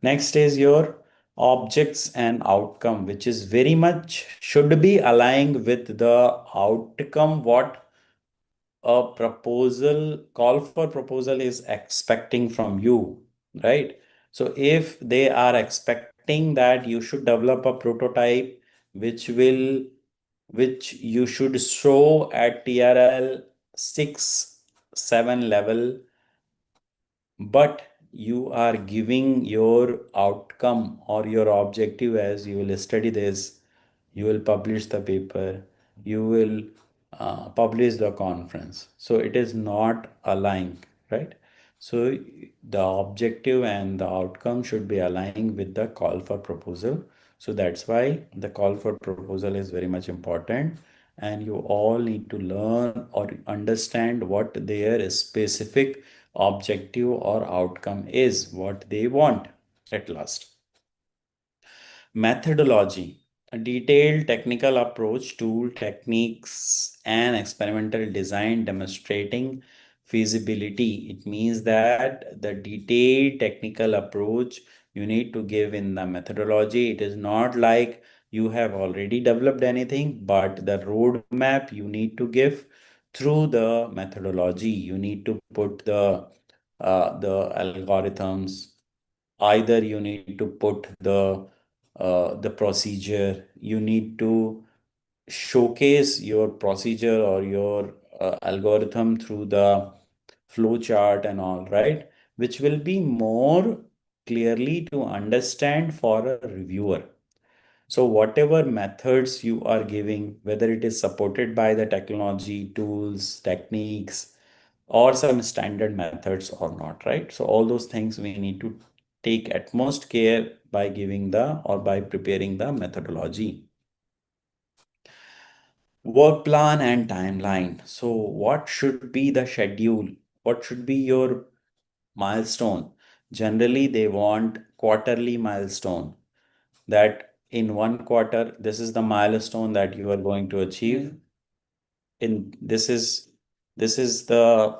Next is your objects and outcome, which is very much should be aligned with the outcome what a proposal call for proposal is expecting from you, right? So if they are expecting that you should develop a prototype which you should show at TRL 6 7 level, but you are giving your outcome or your objective as you will study this, you will publish the paper, you will publish the conference. So it is not aligned, right? So the objective and the outcome should be aligned with the call for proposal. So that's why the call for proposal is very much important, and you all need to learn or understand what their specific objective or outcome is, what they want at last. Methodology, a detailed technical approach, tool, techniques, and experimental design demonstrating feasibility. It means that the detailed technical approach you need to give in the methodology. It is not like you have already developed anything, but the roadmap you need to give through the methodology. You need to put the algorithms. Either you need to put the procedure, you need to showcase your procedure or your algorithm through the flow chart and all, right? Which will be more clearly to understand for a reviewer. So whatever methods you are giving, whether it is supported by the technology, tools, techniques, or some standard methods or not, right? So all those things we need to take utmost care by giving the or by preparing the methodology. Work plan and timeline. So what should be the schedule? What should be your milestone? Generally, they want quarterly milestone, that in one quarter, this is the milestone that you are going to achieve. In this is the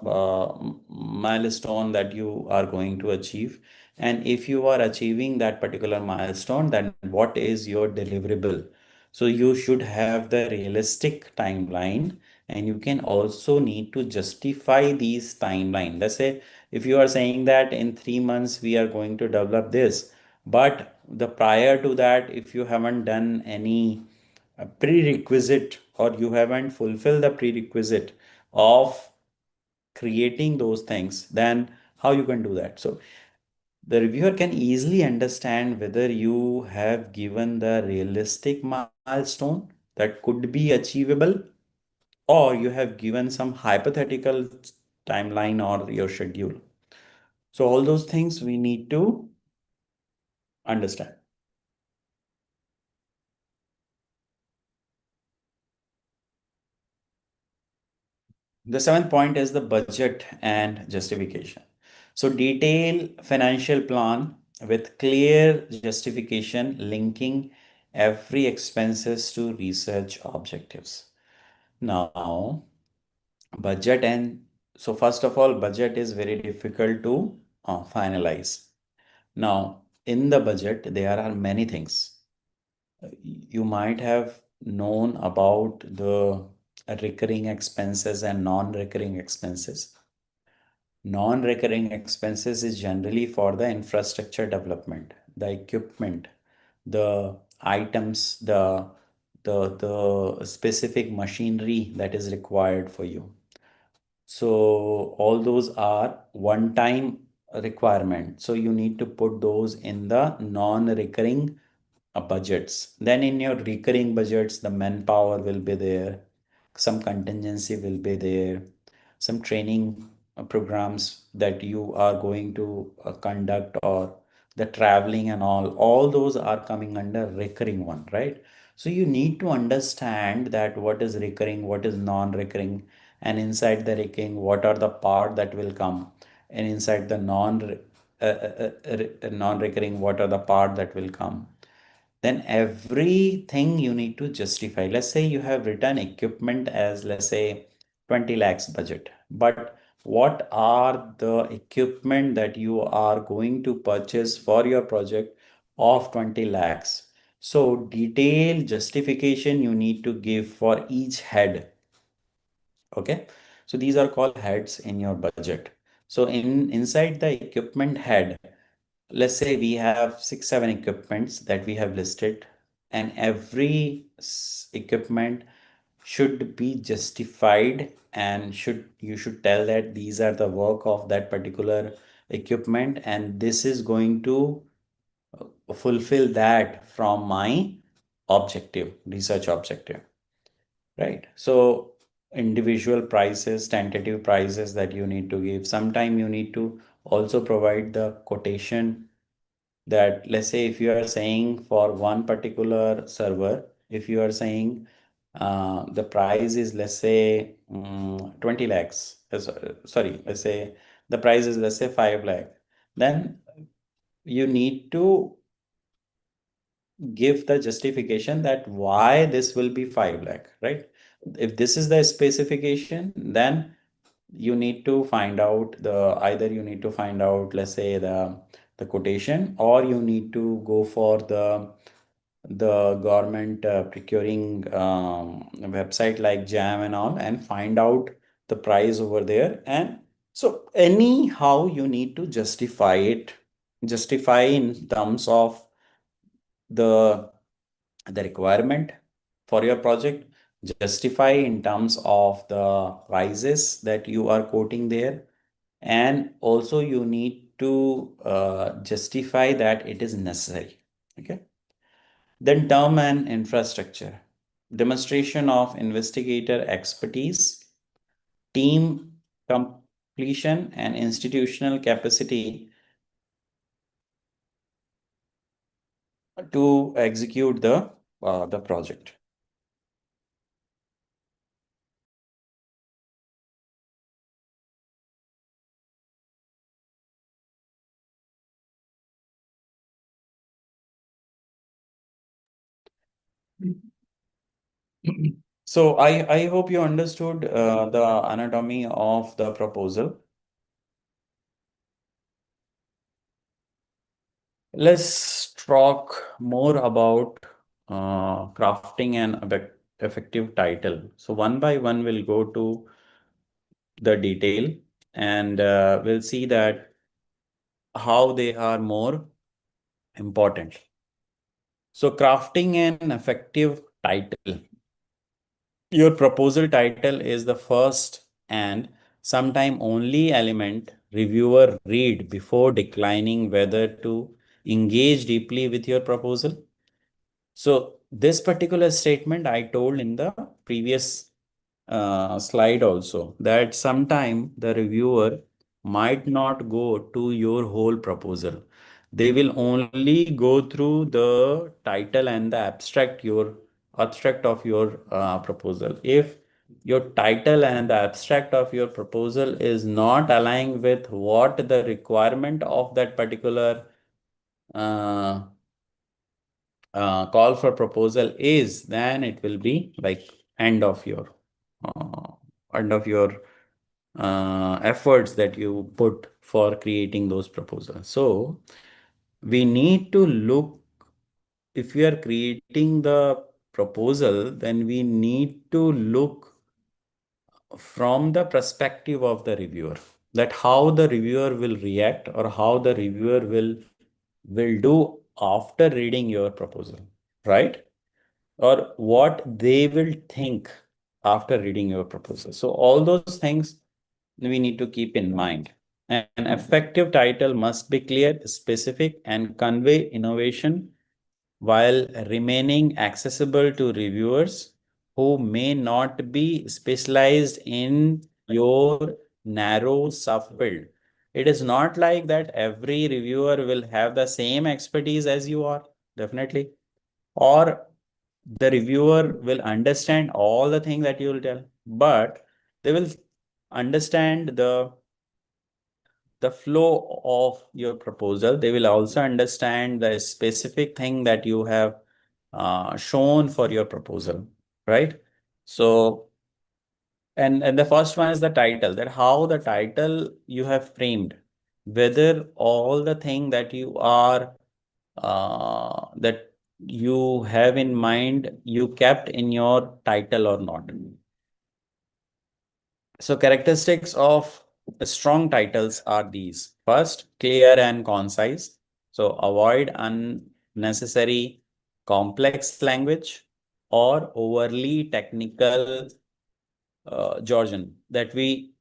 milestone that you are going to achieve. And if you are achieving that particular milestone, then what is your deliverable? So you should have the realistic timeline, and you can also need to justify these timeline. Let's say if you are saying that in 3 months we are going to develop this, but the prior to that, if you haven't done any a prerequisite, or you haven't fulfilled the prerequisite of creating those things, then how you can do that? So the reviewer can easily understand whether you have given the realistic milestone that could be achievable, or you have given some hypothetical timeline or your schedule. So all those things we need to understand. The seventh point is the budget and justification. So detail financial plan with clear justification linking every expenses to research objectives. Now, budget and so first of all, budget is very difficult to finalize. Now, in the budget, there are many things. You might have known about the recurring expenses and non-recurring expenses. Non-recurring expenses is generally for the infrastructure development, the equipment, the items, the specific machinery that is required for you. So all those are one-time requirement. So you need to put those in the non-recurring budgets. Then in your recurring budgets, the manpower will be there, some contingency will be there, some training programs that you are going to conduct, or the traveling and all those are coming under recurring one, right? So you need to understand that what is recurring, what is non-recurring, and inside the recurring, what are the part that will come, and inside the non-recurring, what are the part that will come. Then everything you need to justify. Let's say you have written equipment as, let's say, 20 lakhs budget, but what are the equipment that you are going to purchase for your project of 20 lakhs? So detailed justification you need to give for each head. Okay, so these are called heads in your budget. So inside the equipment head, let's say we have 6 7 equipments that we have listed, and every equipment should be justified, and you should tell that these are the work of that particular equipment, and this is going to fulfill that from my objective, research objective, right? So individual prices, tentative prices that you need to give. Sometime you need to also provide the quotation, that let's say if you are saying for one particular server, if you are saying the price is, let's say, 20 lakhs, sorry, let's say the price is, let's say, 5 lakh, then you need to give the justification that why this will be 5 lakh, right? If this is the specification, then you need to find out either you need to find out, let's say, the quotation, or you need to go for the government procuring website like jam and all, and find out the price over there. And so anyhow you need to justify it, justify in terms of the the requirement for your project, justify in terms of the prices that you are quoting there, and also you need to justify that it is necessary. Okay. Then term and infrastructure. Demonstration of investigator expertise, team completion, and institutional capacity to execute the project. So I hope you understood the anatomy of the proposal. Let's talk more about crafting an effective title. So one by one, we'll go to the detail, and we'll see that how they are more important. So crafting an effective title. Your proposal title is the first and sometime only element reviewer read before declining whether to engage deeply with your proposal. So this particular statement I told in the previous slide also, that sometime the reviewer might not go to your whole proposal. They will only go through the title and the abstract of your proposal. If your title and the abstract of your proposal is not aligned with what the requirement of that particular uh, call for proposal is, then it will be like end of your uh, efforts that you put for creating those proposals. So we need to look, if we are creating the proposal, then we need to look from the perspective of the reviewer, that how the reviewer will react or how the reviewer will do after reading your proposal, right? Or what they will think after reading your proposal. So all those things we need to keep in mind. An effective title must be clear, specific, and convey innovation while remaining accessible to reviewers who may not be specialized in your narrow subfield. It is not like that every reviewer will have the same expertise as you are, definitely. Or the reviewer will understand all the things that you will tell, but they will understand the flow of your proposal. They will also understand the specific thing that you have shown for your proposal, right? So, and the first one is the title, that how the title you have framed, whether all the thing that you are that you have in mind you kept in your title or not. So characteristics of strong titles are these. First, clear and concise. So avoid unnecessary complex language or overly technical jargon that we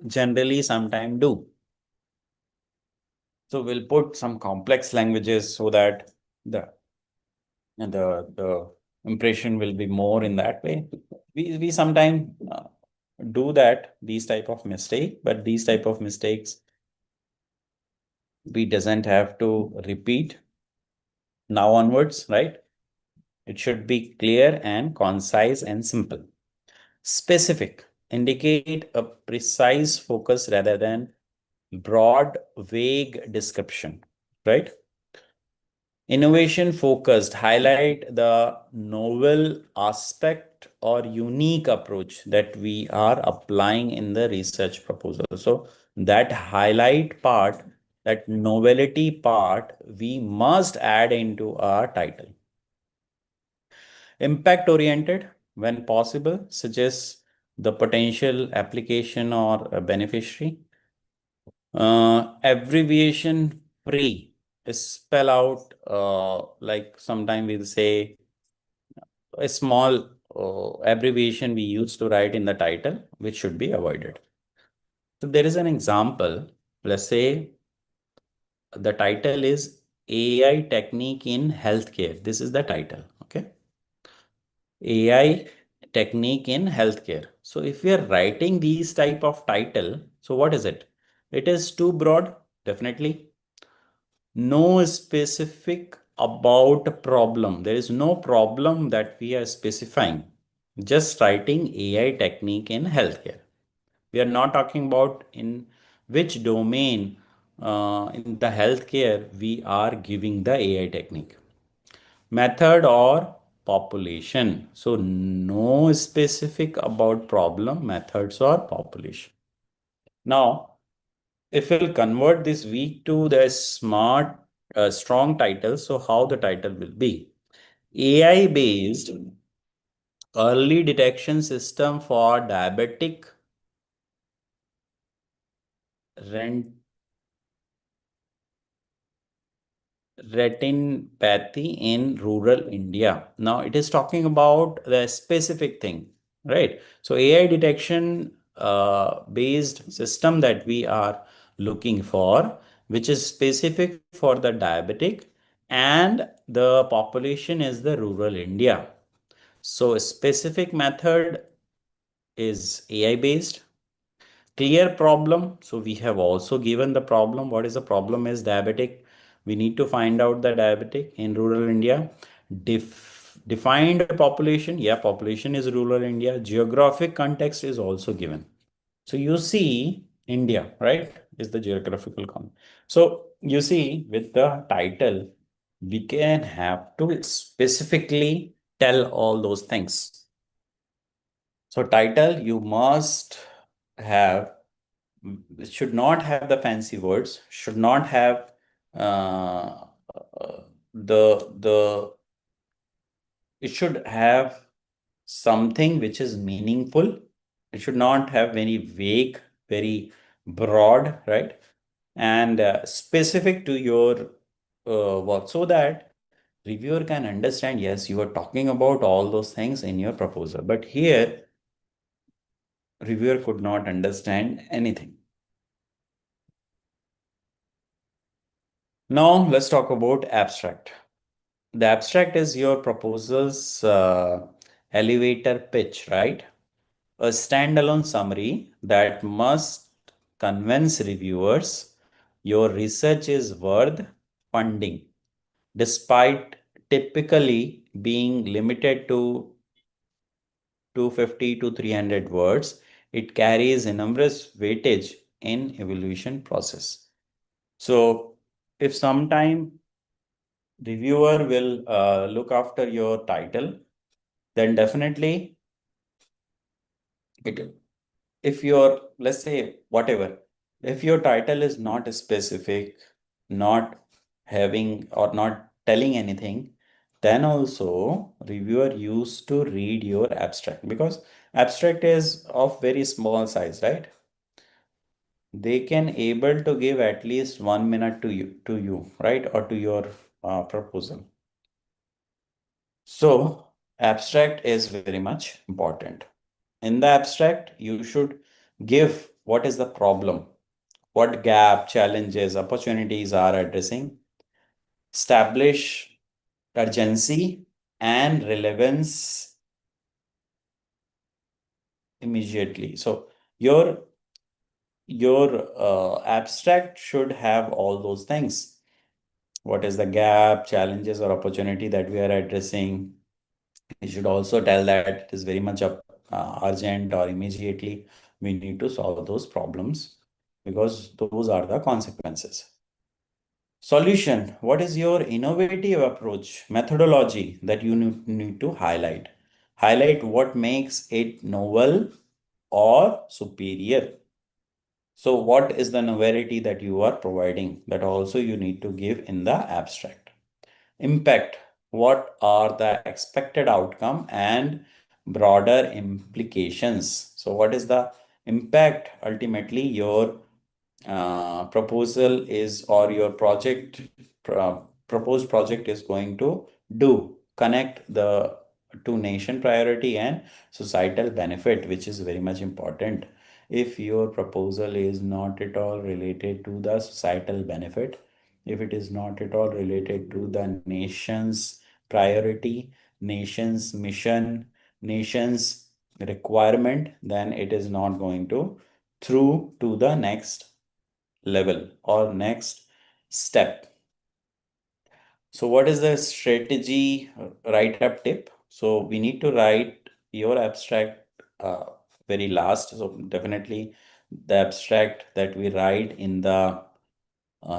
generally sometimes do. So we'll put some complex languages so that the the impression will be more in that way. We sometimes do that, these type of mistake, but these type of mistakes we doesn't have to repeat now onwards, right? It should be clear and concise and simple. Specific, indicate a precise focus rather than broad, vague description, right? Innovation focused, highlight the novel aspect or unique approach that we are applying in the research proposal. So that highlight part, that novelty part, we must add into our title. Impact oriented, when possible, suggests the potential application or a beneficiary. Abbreviation free is spell out, like sometime we'll say a small abbreviation we used to write in the title, which should be avoided. So there is an example. Let's say the title is AI technique in healthcare. This is the title. Okay. AI technique in healthcare. So if we are writing these type of title, so what is it? It is too broad, definitely. No specific about a problem. There is no problem that we are specifying. Just writing AI technique in healthcare. We are not talking about in which domain in the healthcare we are giving the AI technique. Method or population. So no specific about problem, methods or population. Now, if we'll convert this weak to the smart, strong title, so how the title will be? AI based early detection system for diabetic rent retinopathy in rural India. Now it is talking about the specific thing, right? So AI detection based system that we are looking for, which is specific for the diabetic, and the population is the rural India. So a specific method is AI based. Clear problem. So we have also given the problem. What is the problem is diabetic. We need to find out the diabetic in rural India. Defined population. Yeah, population is rural India. Geographic context is also given. So you see India, right, is the geographical context. So you see with the title, we can have to specifically tell all those things. So title, you must have, should not have the fancy words, should not have uh, the it should have something which is meaningful. It should not have very vague, very broad, right? And specific to your work, so that reviewer can understand, yes, you are talking about all those things in your proposal. But here, reviewer could not understand anything. Now let's talk about abstract. The abstract is your proposal's elevator pitch, right? A standalone summary that must convince reviewers your research is worth funding, despite typically being limited to 250 to 300 words. It carries enormous weightage in evaluation process. So if sometime reviewer will look after your title, then definitely it, if your, let's say whatever, if your title is not specific, not having or not telling anything, then also reviewer used to read your abstract, because abstract is of very small size, right? They can able to give at least 1 minute to you, right, or to your proposal. So abstract is very much important. In the abstract, you should give what is the problem, what gap, challenges, opportunities are addressing, establish urgency and relevance immediately. So your abstract should have all those things. What is the gap, challenges, or opportunity that we are addressing? You should also tell that it is very much urgent, or immediately we need to solve those problems, because those are the consequences. Solution. What is your innovative approach, methodology that you need to highlight? Highlight what makes it novel or superior. So what is the novelty that you are providing? That also you need to give in the abstract. Impact. What are the expected outcome and broader implications? So what is the impact ultimately your proposal is, or your proposed project is going to do? Connect the to nation priority and societal benefit, which is very much important. If your proposal is not at all related to the societal benefit, if it is not at all related to the nation's priority, nation's mission, nation's requirement, then it is not going to through to the next level or next step. So what is the strategy write-up tip? So we need to write your abstract very last. So definitely the abstract that we write in the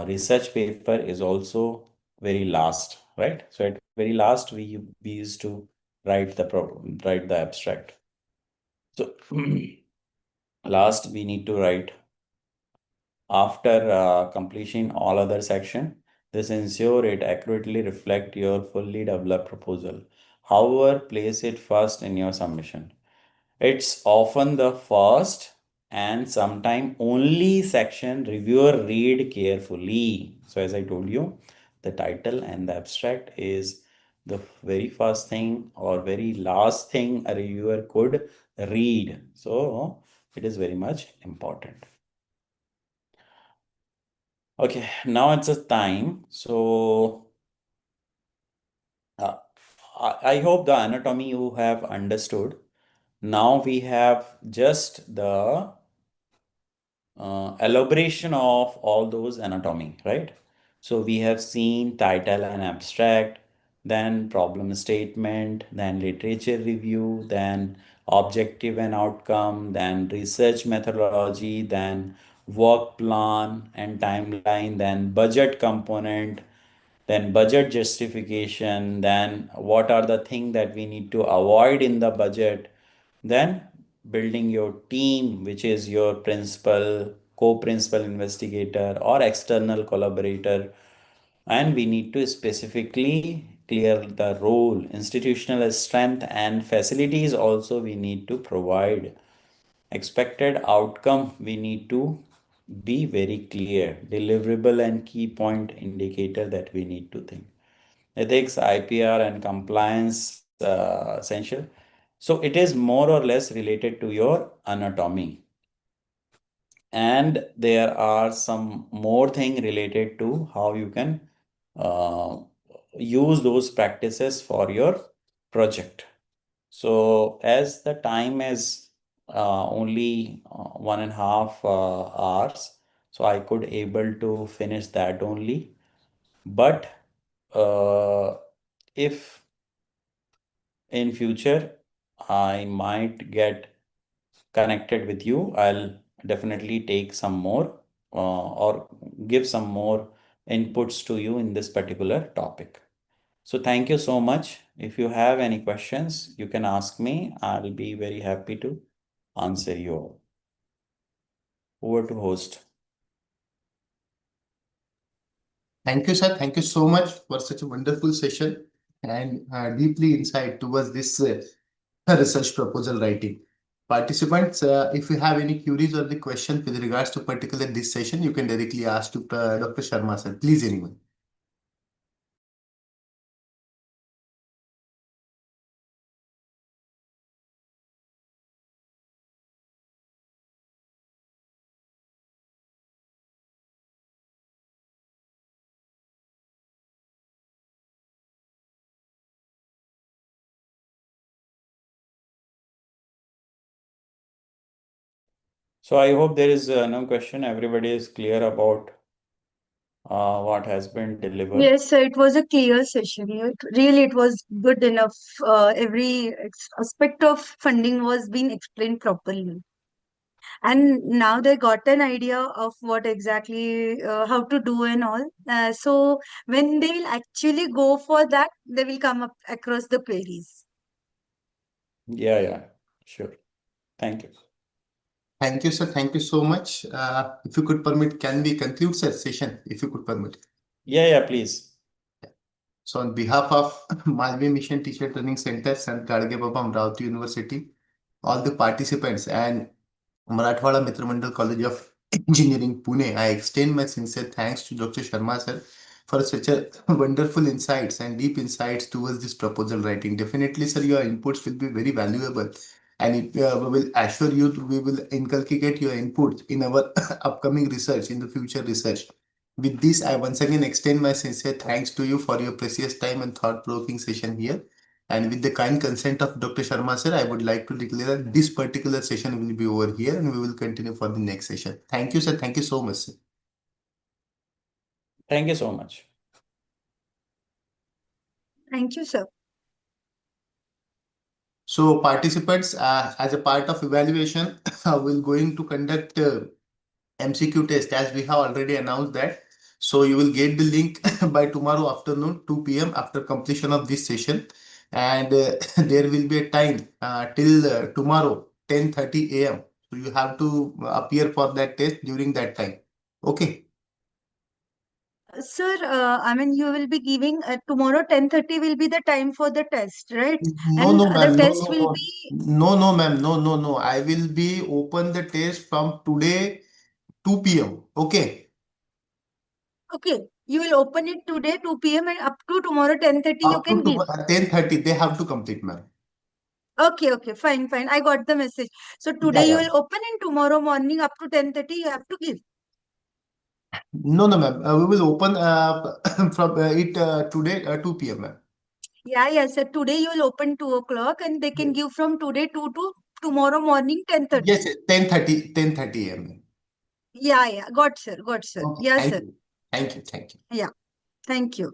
research paper is also very last, right? So at very last we used to write the abstract. So last we need to write after completing all other section. This ensure it accurately reflect your fully developed proposal. However, place it first in your submission. It's often the first and sometime only section reviewer read carefully. So as I told you, the title and the abstract is the very first thing or very last thing a reviewer could read. So it is very much important. Okay, now it's a time. So uh, I hope the anatomy you have understood. Now we have just the elaboration of all those anatomy, right? So we have seen title and abstract, then problem statement, then literature review, then objective and outcome, then research methodology, then work plan and timeline, then budget component, then budget justification, then what are the things that we need to avoid in the budget, then building your team, which is your principal, co-principal investigator or external collaborator. And we need to specifically clear the role, institutional strength and facilities also we need to provide. Expected outcome, we need to be very clear, deliverable and key point indicator that we need to think. Ethics, IPR, and compliance essential. So it is more or less related to your anatomy. And there are some more thing related to how you can uh, use those practices for your project. So as the time is only 1.5 hours, so I could able to finish that only. But uh, if in future I might get connected with you, I'll definitely take some more or give some more inputs to you in this particular topic. So thank you so much. If you have any questions, you can ask me. I'll be very happy to answer you all. Over to host. Thank you, sir. Thank you so much for such a wonderful session and deeply insight towards this research proposal writing. Participants, if you have any queries or the questions with regards to particular this session, you can directly ask to Dr. Sharma, sir. Please, anyone. So I hope there is no question. Everybody is clear about what has been delivered. Yes, sir, it was a clear session. Really, it was good enough. Every aspect of funding was being explained properly. And now they got an idea of what exactly how to do and all. So when they will actually go for that, they will come up across the queries. Yeah, yeah, sure. Thank you. Thank you, sir. Thank you so much. If you could permit, can we conclude, sir, session, if you could permit? Yeah, yeah, please. So on behalf of Malvi Mission Teacher Training Center, Sant Gadge Baba, Amravati University, all the participants and Marathwada Mitra Mandal College of Engineering, Pune, I extend my sincere thanks to Dr. Sharma sir for such a wonderful insights and deep insights towards this proposal writing. Definitely, sir, your inputs will be very valuable, and we will assure you we will inculcate your inputs in our upcoming research, in the future research. With this, I once again extend my sincere thanks to you for your precious time and thought-provoking session here. And with the kind consent of Dr. Sharma sir, I would like to declare that this particular session will be over here and we will continue for the next session. Thank you, sir. Thank you so much, sir. Thank you so much. Thank you, sir. So participants, as a part of evaluation, we're going to conduct MCQ test as we have already announced that. So you will get the link by tomorrow afternoon, 2 p.m. after completion of this session. And there will be a time till tomorrow, 10:30 a.m. So you have to appear for that test during that time. Okay. Sir, I mean, you will be giving tomorrow 10:30 will be the time for the test, right? No, And no, the ma'am. No, test no, will no. be No, no, ma'am. No, no, no. I will be open the test from today 2 p.m. Okay. okay. You will open it today 2 p.m. and up to tomorrow 10:30 you Up can give. to 10:30, they have to complete, ma'am. Okay, okay, fine, fine. I got the message. So Yeah, today you yeah. will open and tomorrow morning up to 10:30 you have to give. No, no, ma'am. We will open from it today 2 p.m., ma'am. Yeah, yeah, sir. Today you will open 2 o'clock and they can Yes, give from today 2 to tomorrow morning 10:30. yes, 10:30 a.m. Yeah, yeah. Got, sir. Got, sir. Okay, Yeah, thank sir. you. Thank you. Thank you. Yeah. Thank you.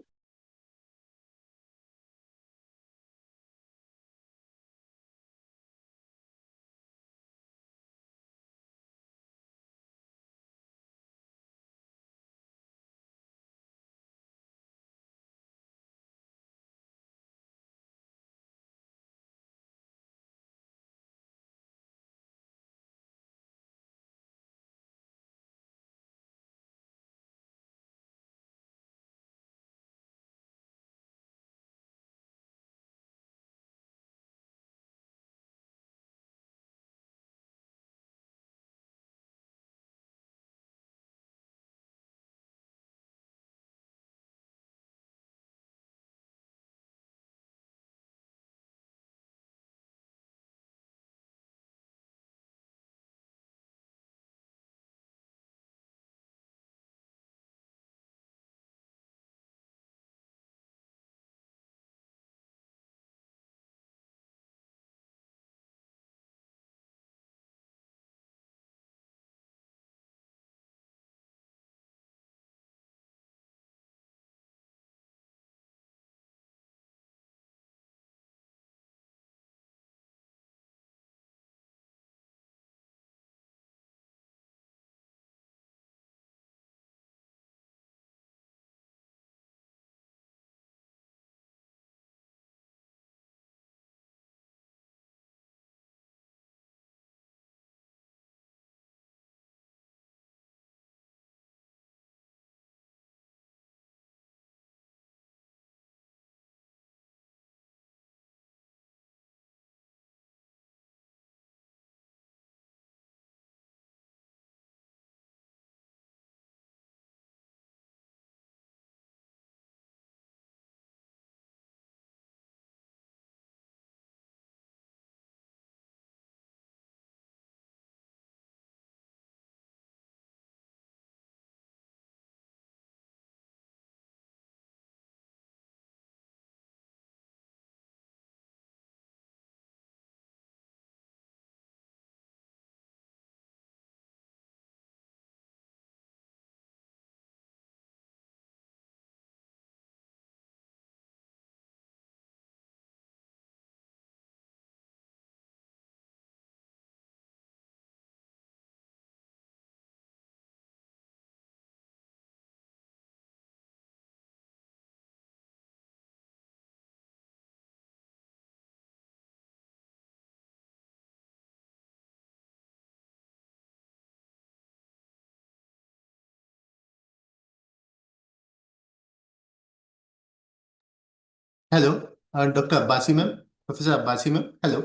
Hello, Dr. Abbasi, ma'am. Professor Abbasi, ma'am. Hello.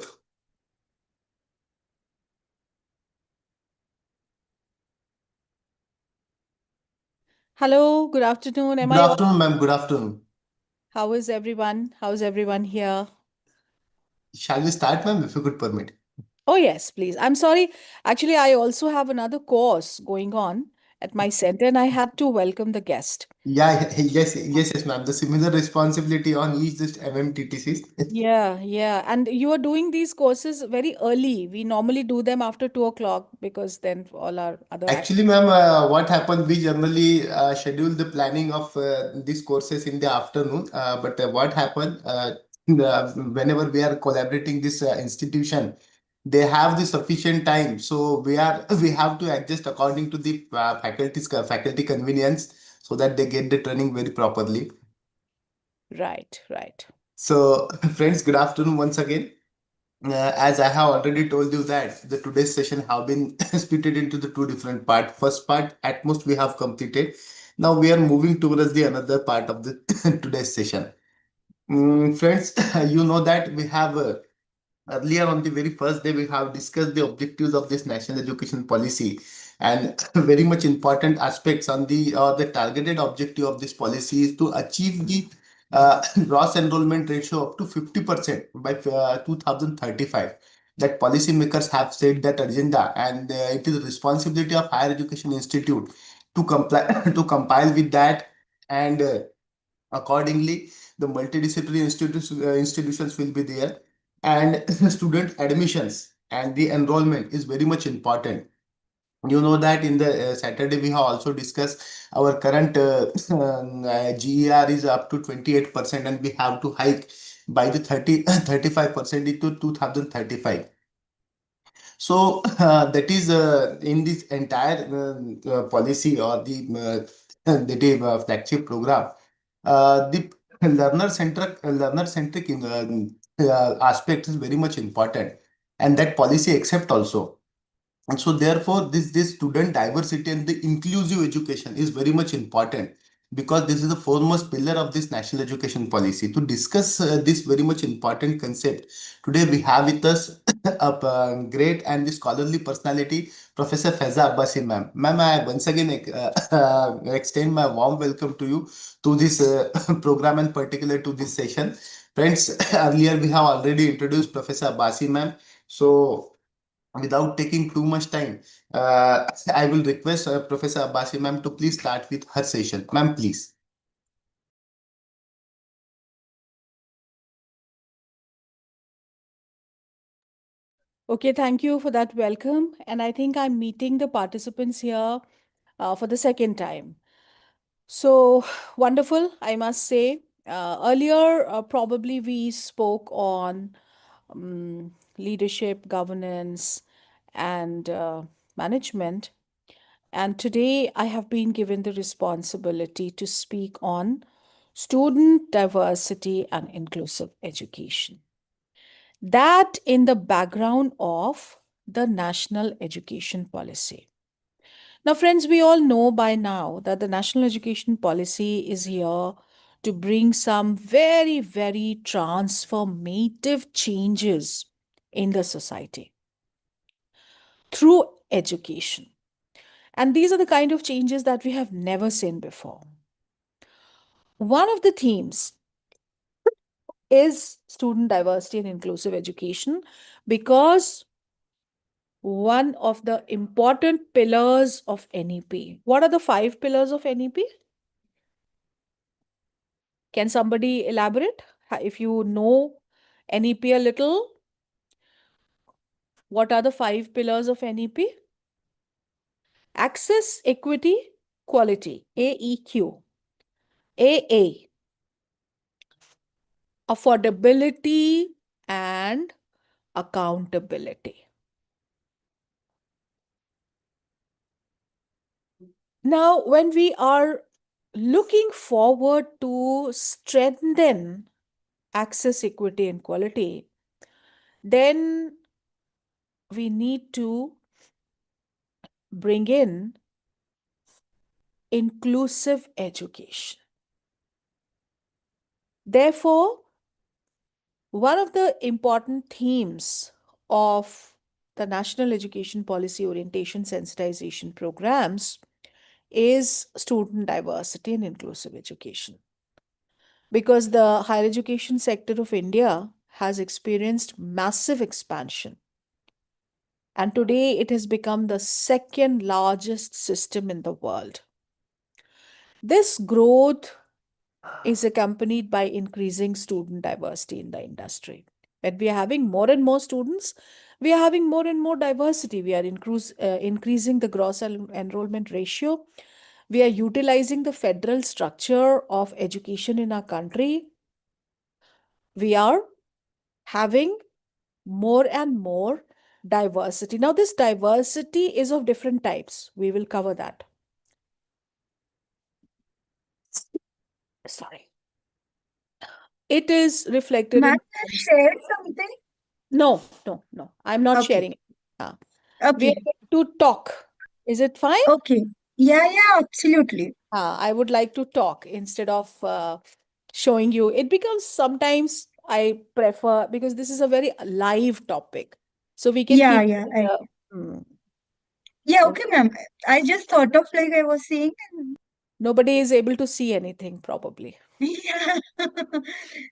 Hello, good afternoon. Am Good I afternoon, ma'am. Good afternoon. How is everyone? How's everyone here? Shall we start, ma'am, if you could permit? Oh, yes, please. I'm sorry. Actually, I also have another course going on, at my center, and I had to welcome the guest. Yeah, yes, ma'am. The similar responsibility on each this MMTTCs. Yeah. And you are doing these courses very early. We normally do them after 2 o'clock because then all our other Actually, ma'am, what happened? We generally schedule the planning of these courses in the afternoon. But what happened? Whenever we are collaborating this institution, they have the sufficient time. So we have to adjust according to the faculty convenience so that they get the training very properly. Right. So, friends, good afternoon once again. As I have already told you that the today's session have been split into the two different part. First part, at most we have completed. Now we are moving towards the another part of the today's session. Friends, you know that we have earlier on the very first day we have discussed the objectives of this national education policy and very much important aspects on the targeted objective of this policy is to achieve the gross enrollment ratio up to 50% by 2035. That policymakers have set that agenda, and it is the responsibility of higher education institute to comply to compile with that, and accordingly, the multidisciplinary institutions will be there, and student admissions and the enrollment is very much important. You know that in the Saturday we have also discussed our current GER is up to 28%, and we have to hike by the 35% into 2035. So that is in this entire policy or the flagship program. The learner centric in, aspect is very much important, and that policy accept also. And so therefore this student diversity and the inclusive education is very much important, because this is the foremost pillar of this national education policy. To discuss this very much important concept, today we have with us a great and the scholarly personality, Professor Faiza Abbasi ma'am. Ma'am, I once again extend my warm welcome to you to this program, and particular to this session. Friends, earlier we have already introduced Professor Abbasi ma'am. So without taking too much time, I will request Professor Abbasi ma'am to please start with her session. Ma'am, please. Okay, thank you for that welcome. And I think I'm meeting the participants here for the second time. So wonderful, I must say. Earlier, probably we spoke on leadership, governance, and management. And today I have been given the responsibility to speak on student diversity and inclusive education. That in the background of the national education policy. Now, friends, we all know by now that the national education policy is here to bring some very transformative changes in the society through education. And these are the kind of changes that we have never seen before. One of the themes is student diversity and inclusive education, because one of the important pillars of NEP. What are the 5 pillars of NEP? Can somebody elaborate? If you know NEP a little, what are the 5 pillars of NEP? Access, equity, quality, AEQ. AA, affordability and accountability. Now, when we are looking forward to strengthen access, equity, and quality, then we need to bring in inclusive education. Therefore, one of the important themes of the National Education Policy Orientation Sensitization programs is student diversity and inclusive education. Because the higher education sector of India has experienced massive expansion And today it has become the second largest system in the world. This growth is accompanied by increasing student diversity in the industry. When we are having more and more students, we are having more and more diversity. We are increasing the gross enrollment ratio. We are utilizing the federal structure of education in our country. We are having more and more diversity. Now, this diversity is of different types. We will cover that. Sorry. It is reflected Ma'am, in. you shared something? No, no, no. I'm not Okay. sharing it. We are Okay. going to talk. Is it fine? Okay. Yeah, absolutely. I would like to talk instead of showing you. It becomes sometimes I prefer because this is a very live topic. So we can keep Yeah, it, hmm, yeah, uh, okay, ma'am. I just thought of like I was saying. nobody is able to see anything probably. Yeah. Yeah.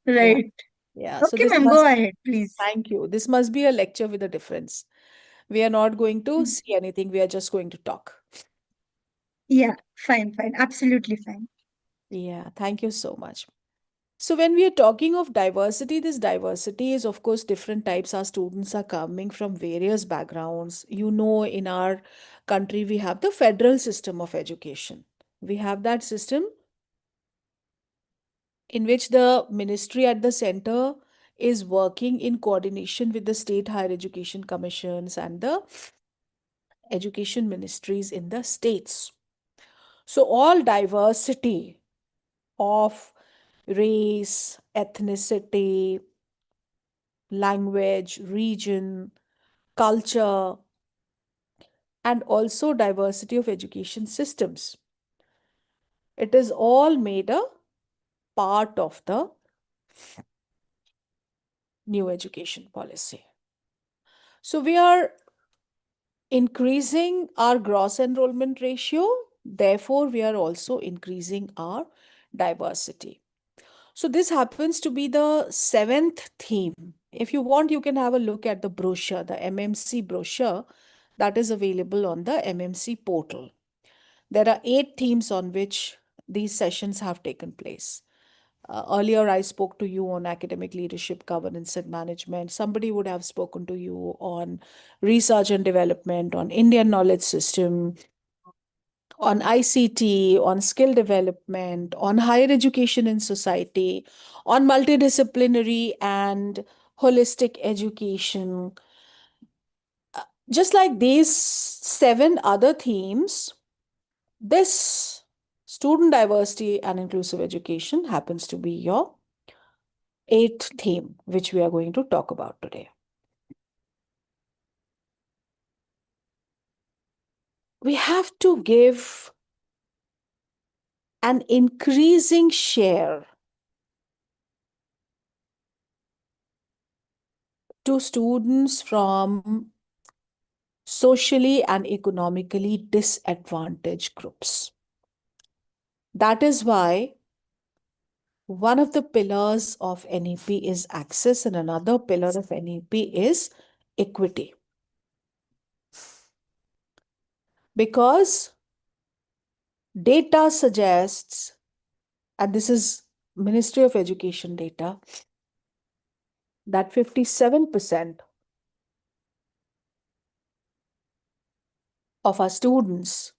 Right. Yeah. So Okay, this ma'am, go must, ahead, please. thank you. This must be a lecture with a difference. We are not going to Mm. see anything. We are just going to talk. Yeah, fine. Absolutely fine. Yeah. Thank you so much. So when we are talking of diversity, this diversity is of course different types. Our students are coming from various backgrounds. You know, in our country, we have the federal system of education. We have that system in which the ministry at the center is working in coordination with the state higher education commissions and the education ministries in the states. So all diversity of race, ethnicity, language, region, culture, and also diversity of education systems. It is all made a part of the new education policy. So we are increasing our gross enrollment ratio. Therefore, we are also increasing our diversity. So this happens to be the seventh theme. If you want, you can have a look at the brochure, the MMC brochure that is available on the MMC portal. There are 8 themes on which these sessions have taken place. Earlier, I spoke to you on academic leadership, governance, and management. Somebody would have spoken to you on research and development, on Indian knowledge system, on ICT, on skill development, on higher education in society, on multidisciplinary and holistic education. Just like these 7 other themes, this student diversity and inclusive education happens to be your 8th theme, which we are going to talk about today. We have to give an increasing share to students from socially and economically disadvantaged groups. That is why one of the pillars of NEP is access, and another pillar of NEP is equity. Because data suggests, and this is Ministry of Education data, that 57% of our students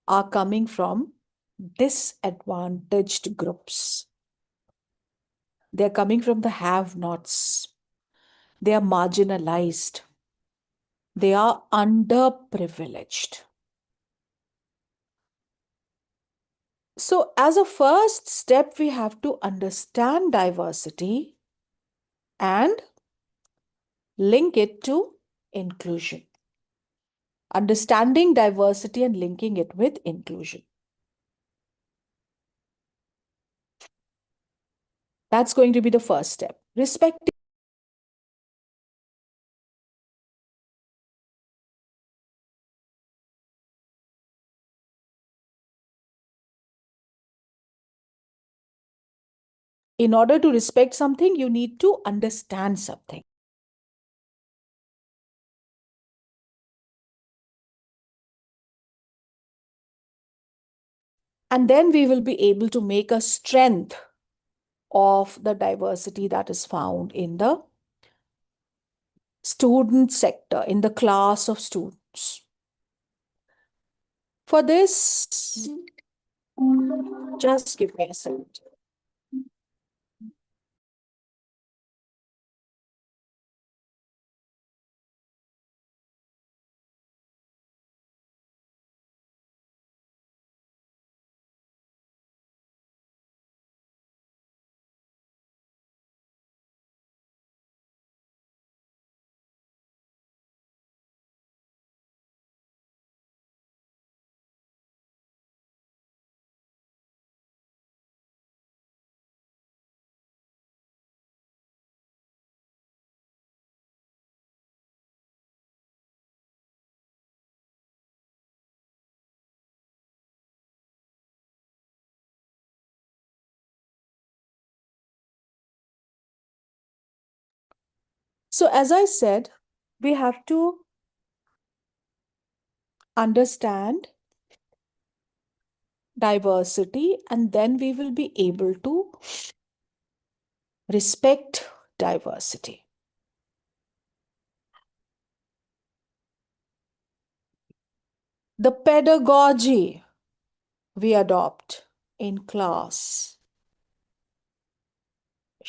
are coming from disadvantaged groups. They're coming from the have-nots. They are marginalized. They are underprivileged. So, as a first step, we have to understand diversity and link it to inclusion. Understanding diversity and linking it with inclusion. That's going to be the first step. Respecting in order to respect something, you need to understand something. And then we will be able to make a strength of the diversity that is found in the student sector, in the class of students. For this, just give me a second. So as I said, we have to understand diversity, and then we will be able to respect diversity. The pedagogy we adopt in class,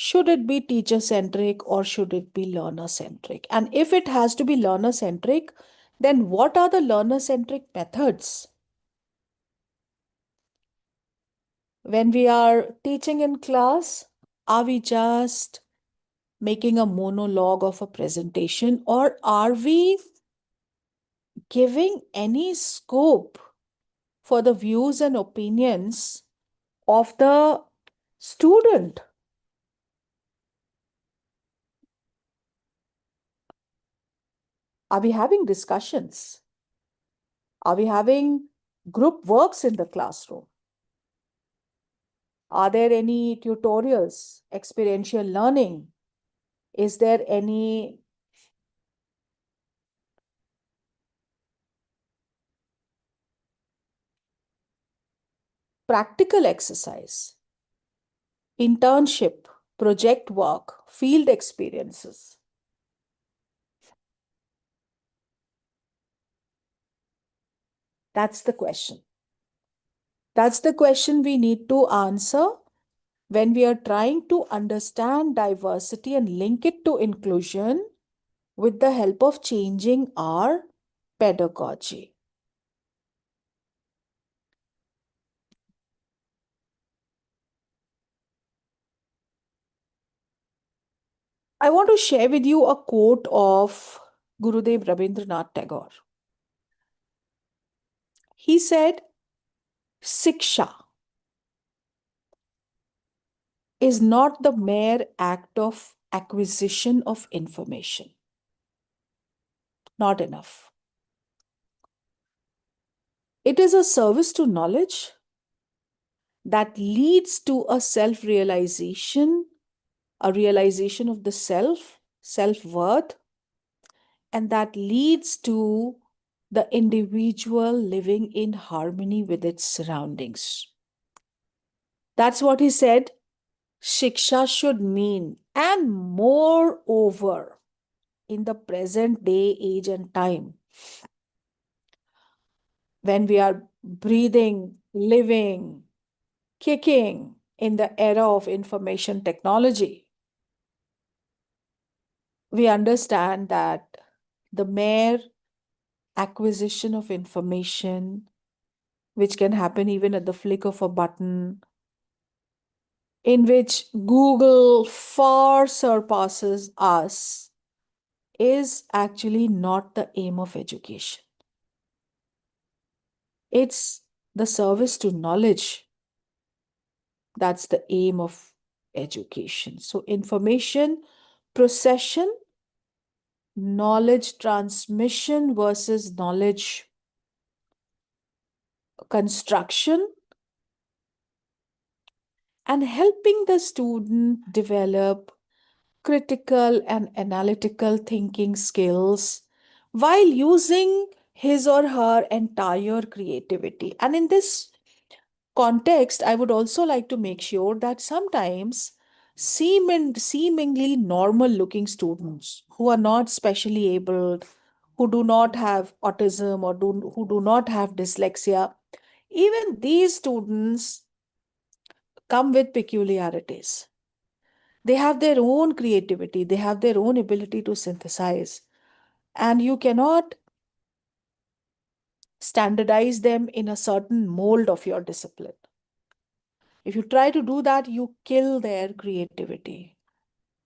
should it be teacher-centric or should it be learner-centric? And if it has to be learner-centric, then what are the learner-centric methods? When we are teaching in class, are we just making a monologue of a presentation, or are we giving any scope for the views and opinions of the student? Are we having discussions? Are we having group works in the classroom? Are there any tutorials, experiential learning? Is there any practical exercise, internship, project work, field experiences? That's the question. That's the question we need to answer when we are trying to understand diversity and link it to inclusion with the help of changing our pedagogy. I want to share with you a quote of Gurudev Rabindranath Tagore. He said, "Siksha is not the mere act of acquisition of information. Not enough. It is a service to knowledge that leads to a self-realization, a realization of the self, self-worth, and that leads to the individual living in harmony with its surroundings." That's what he said Shiksha should mean. And moreover, in the present day, age, and time, when we are breathing, living, kicking in the era of information technology, we understand that the mere acquisition of information, which can happen even at the flick of a button, in which Google far surpasses us, is actually not the aim of education. It's the service to knowledge. That's the aim of education. So information procession, knowledge transmission versus knowledge construction, and helping the student develop critical and analytical thinking skills while using his or her entire creativity. And in this context, I would also like to make sure that sometimes seemingly normal looking students who are not specially abled, who do not have autism or who do not have dyslexia, even these students come with peculiarities. They have their own creativity, they have their own ability to synthesize, and you cannot standardize them in a certain mold of your discipline. If you try to do that, you kill their creativity,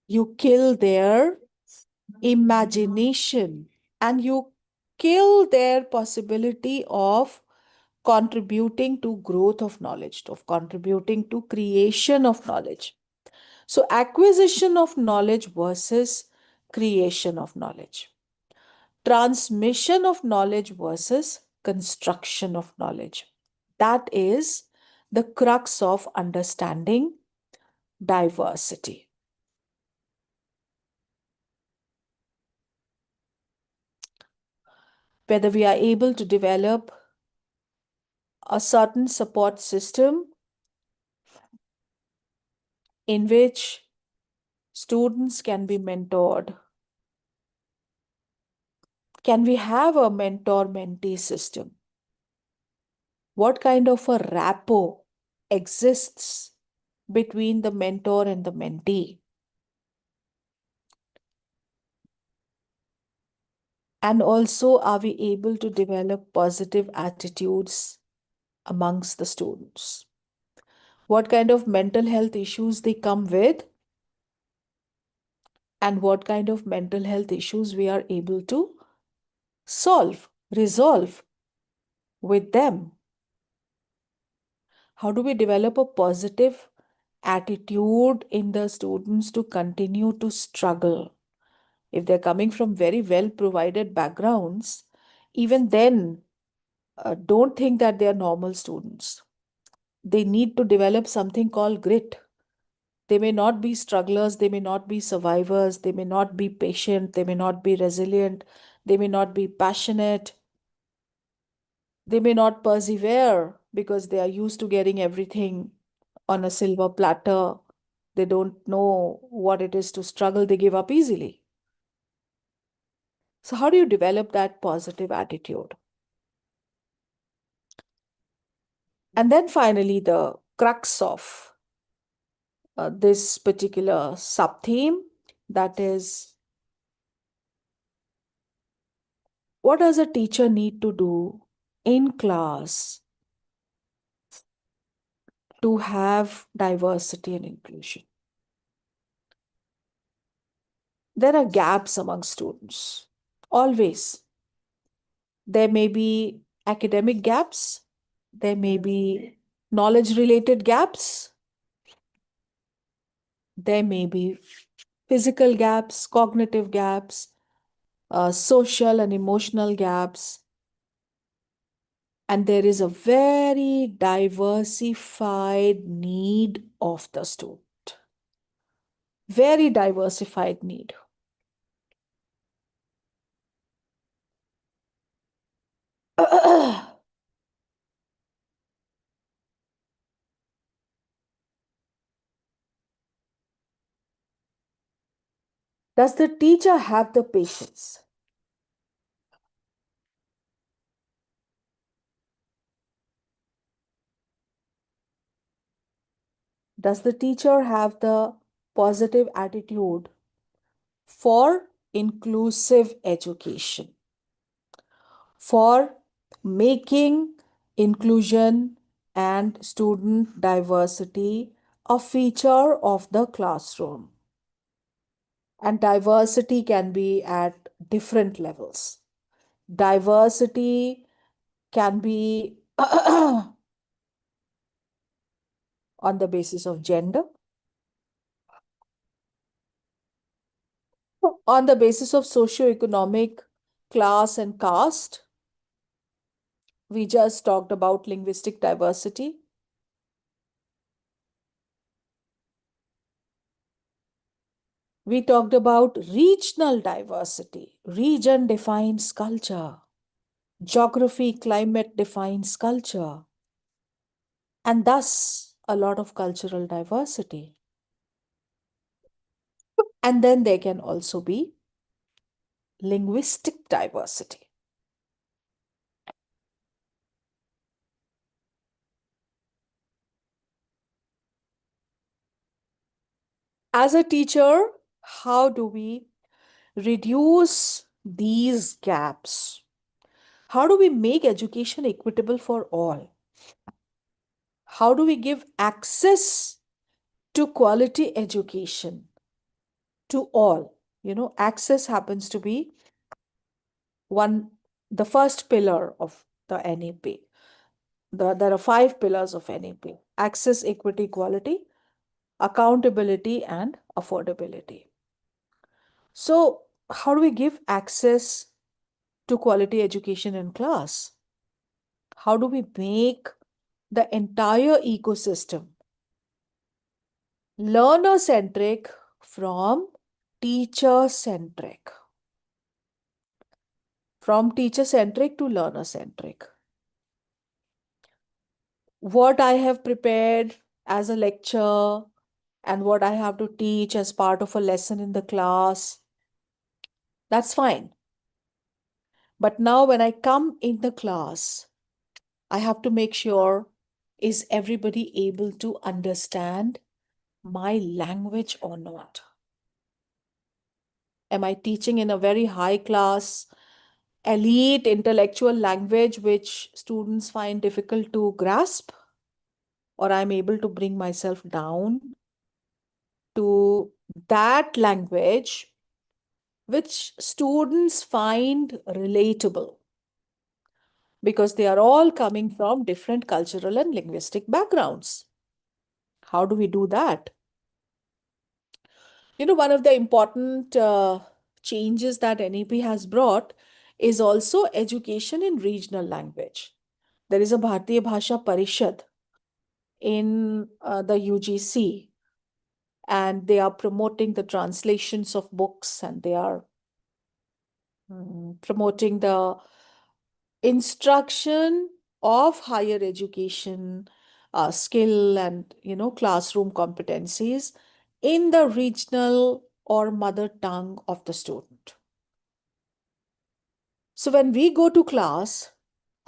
you kill their imagination, and you kill their possibility of contributing to growth of knowledge, of contributing to creation of knowledge. So, acquisition of knowledge versus creation of knowledge, transmission of knowledge versus construction of knowledge. That is the crux of understanding diversity. Whether we are able to develop a certain support system in which students can be mentored. Can we have a mentor-mentee system? What kind of a rapport exists between the mentor and the mentee? And also, are we able to develop positive attitudes amongst the students? What kind of mental health issues they come with, and what kind of mental health issues we are able to resolve with them? How do we develop a positive attitude in the students to continue to struggle? If they're coming from very well provided backgrounds, even then, don't think that they are normal students. They need to develop something called grit. They may not be strugglers, they may not be survivors, they may not be patient, they may not be resilient, they may not be passionate, they may not persevere because they are used to getting everything on a silver platter. They don't know what it is to struggle, they give up easily. So, how do you develop that positive attitude? And then finally, the crux of this particular sub theme, that is, what does a teacher need to do in class to have diversity and inclusion? There are gaps among students, always. There may be academic gaps, there may be knowledge related gaps, there may be physical gaps, cognitive gaps, social and emotional gaps. And there is a very diversified need of the student. Very diversified need. Does the teacher have the patience? Does the teacher have the positive attitude for inclusive education, for making inclusion and student diversity a feature of the classroom? And diversity can be at different levels. Diversity can be on the basis of gender, on the basis of socioeconomic class and caste. We just talked about linguistic diversity. We talked about regional diversity. Region defines culture. Geography, climate defines culture. and thus a lot of cultural diversity. And then there can also be linguistic diversity. As a teacher, how do we reduce these gaps? How do we make education equitable for all? How do we give access to quality education to all? Access happens to be the first pillar of the NEP. There are 5 pillars of NEP: access, equity, quality, accountability, and affordability. So, how do we give access to quality education in class? How do we make the entire ecosystem learner centric from teacher centric? From teacher centric to learner centric. What I have prepared as a lecture and what I have to teach as part of a lesson in the class, that's fine. But now when I come in the class, I have to make sure, is everybody able to understand my language or not? Am I teaching in a very high class, elite intellectual language which students find difficult to grasp? Or I'm able to bring myself down to that language which students find relatable, because they are all coming from different cultural and linguistic backgrounds. How do we do that? One of the important changes that NEP has brought is also education in regional language. There is a Bharatiya Bhasha Parishad in the UGC, and they are promoting the translations of books, and they are promoting the instruction of higher education skill and classroom competencies in the regional or mother tongue of the student. So when we go to class,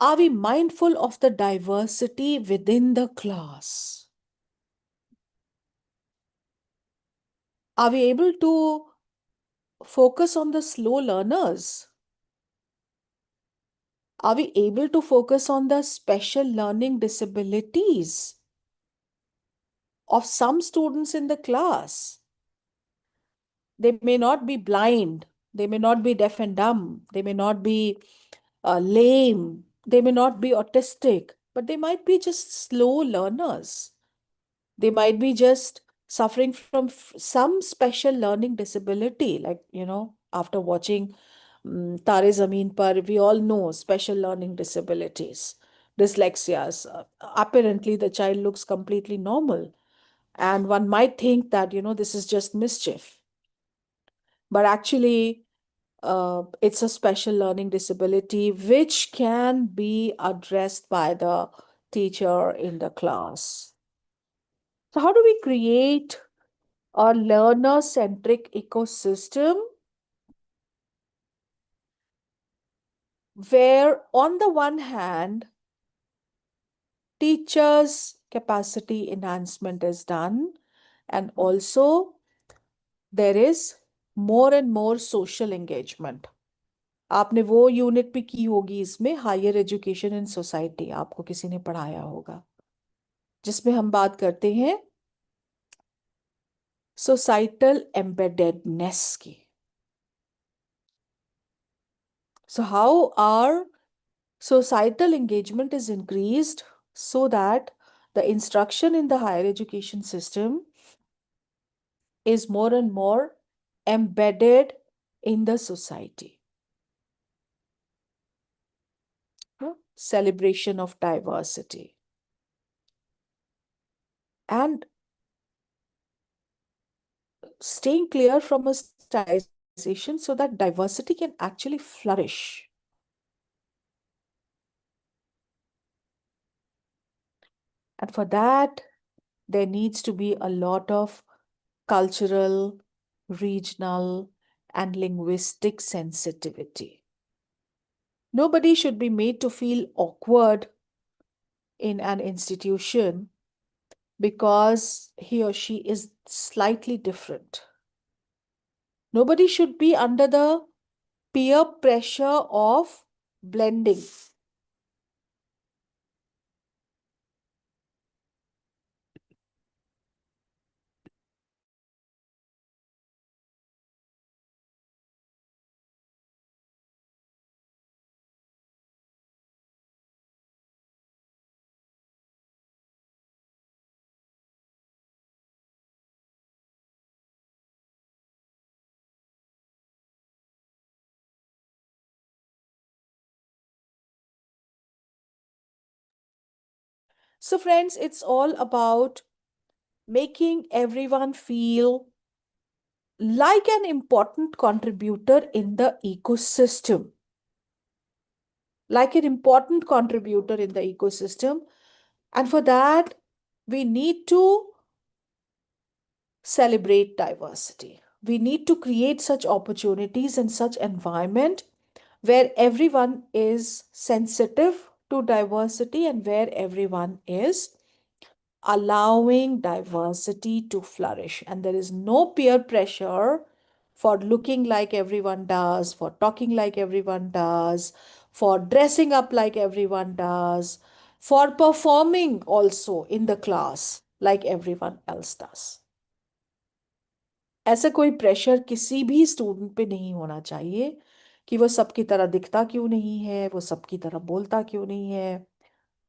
are we mindful of the diversity within the class? Are we able to focus on the slow learners? Are we able to focus on the special learning disabilities of some students in the class? They may not be blind, they may not be deaf and dumb, they may not be lame, they may not be autistic, but they might be just slow learners. They might be just suffering from some special learning disability, like, after watching Tare Zameen Par, we all know special learning disabilities, dyslexias. Apparently, the child looks completely normal, and one might think that, this is just mischief. But actually, it's a special learning disability which can be addressed by the teacher in the class. So, how do we create a learner centric ecosystem where, on the one hand, teachers' capacity enhancement is done, and also there is more and more social engagement? आपने वो unit भी की होगी इसमें, higher education in society, आपको किसी ने पढ़ाया होगा, जिसमें हम बात करते हैं सोसाइटल एम्बेडेडनेस की. So how our societal engagement is increased so that the instruction in the higher education system is more and more embedded in the society. Celebration of diversity. And staying clear from a standardization so that diversity can actually flourish. And for that, there needs to be a lot of cultural, regional, and linguistic sensitivity. Nobody should be made to feel awkward in an institution because he or she is slightly different. Nobody should be under the peer pressure of blending. So, friends, it's all about making everyone feel like an important contributor in the ecosystem. Like an important contributor in the ecosystem. And for that, we need to celebrate diversity. We need to create such opportunities and such environment where everyone is sensitive to diversity and where everyone is allowing diversity to flourish. And there is no peer pressure for looking like everyone does, for talking like everyone does, for dressing up like everyone does, for performing also in the class like everyone else does. ऐसा कोई pressure किसी भी student पे नहीं होना चाहिए कि वो सबकी तरह दिखता क्यों नहीं है, वो सबकी तरह बोलता क्यों नहीं है,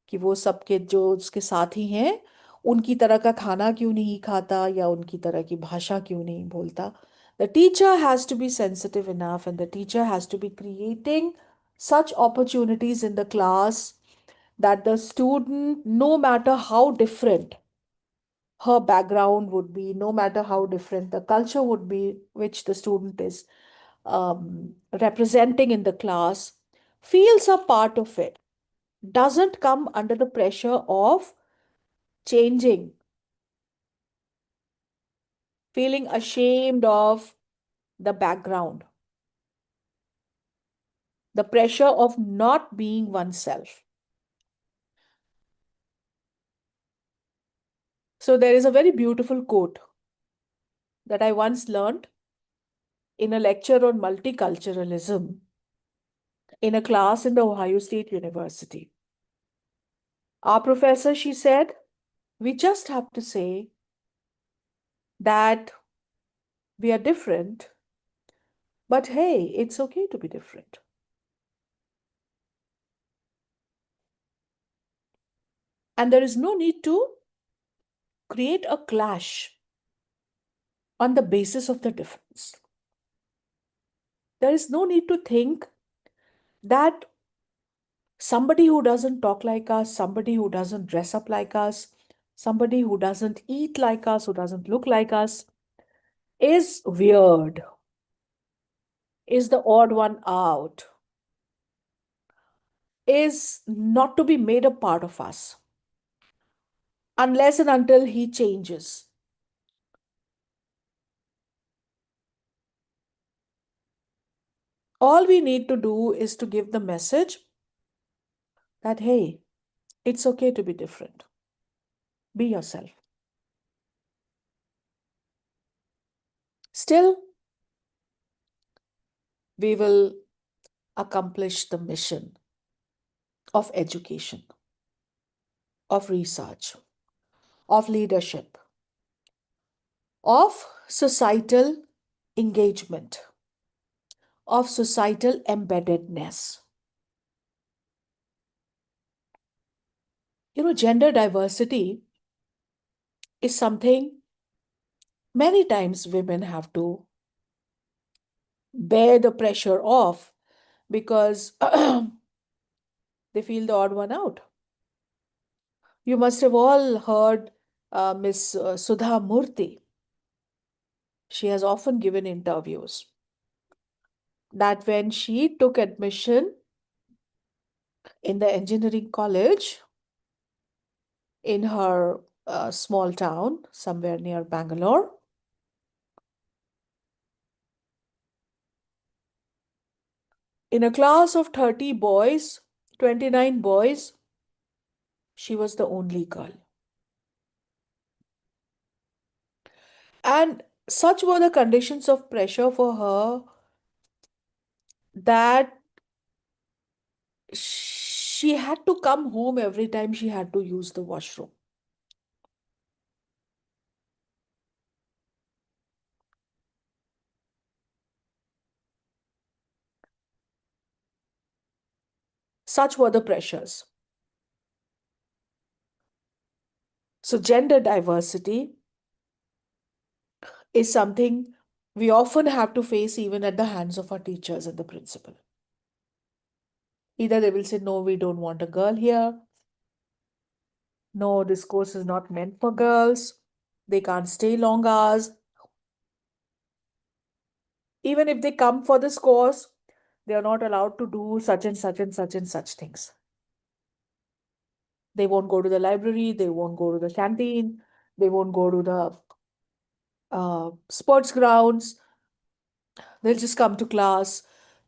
कि वो सबके जो उसके साथी हैं उनकी तरह का खाना क्यों नहीं खाता या उनकी तरह की भाषा क्यों नहीं बोलता. The teacher has to be sensitive enough and the teacher has to be creating such opportunities in the class that the student, no matter how different her background would be, no matter how different the culture would be, which the student is representing in the class, feels a part of it, doesn't come under the pressure of changing, feeling ashamed of the background, the pressure of not being oneself. So, there is a very beautiful quote that I once learned in a lecture on multiculturalism in a class in the Ohio State University. Our professor, she said, we just have to say that we are different, but hey, it's okay to be different. And there is no need to create a clash on the basis of the difference. There is no need to think that somebody who doesn't talk like us, somebody who doesn't dress up like us, somebody who doesn't eat like us, who doesn't look like us, is weird, is the odd one out, is not to be made a part of us unless and until he changes. All we need to do is to give the message that, hey, it's okay to be different. Be yourself. Still, we will accomplish the mission of education, of research, of leadership, of societal engagement, of societal embeddedness. Gender diversity is something many times women have to bear the pressure of because they feel the odd one out. You must have all heard Miss Sudha Murthy. She has often given interviews that when she took admission in the engineering college, in her small town somewhere near Bangalore. In a class of 30 boys, 29 boys, she was the only girl. And such were the conditions of pressure for her that she had to come home every time she had to use the washroom. Such were the pressures. So, gender diversity is something we often have to face even at the hands of our teachers and the principal. Either they will say, no, we don't want a girl here. No, this course is not meant for girls. They can't stay long hours. Even if they come for this course, they are not allowed to do such and such and such and such things. They won't go to the library. They won't go to the canteen. They won't go to the sports grounds. They'll just come to class,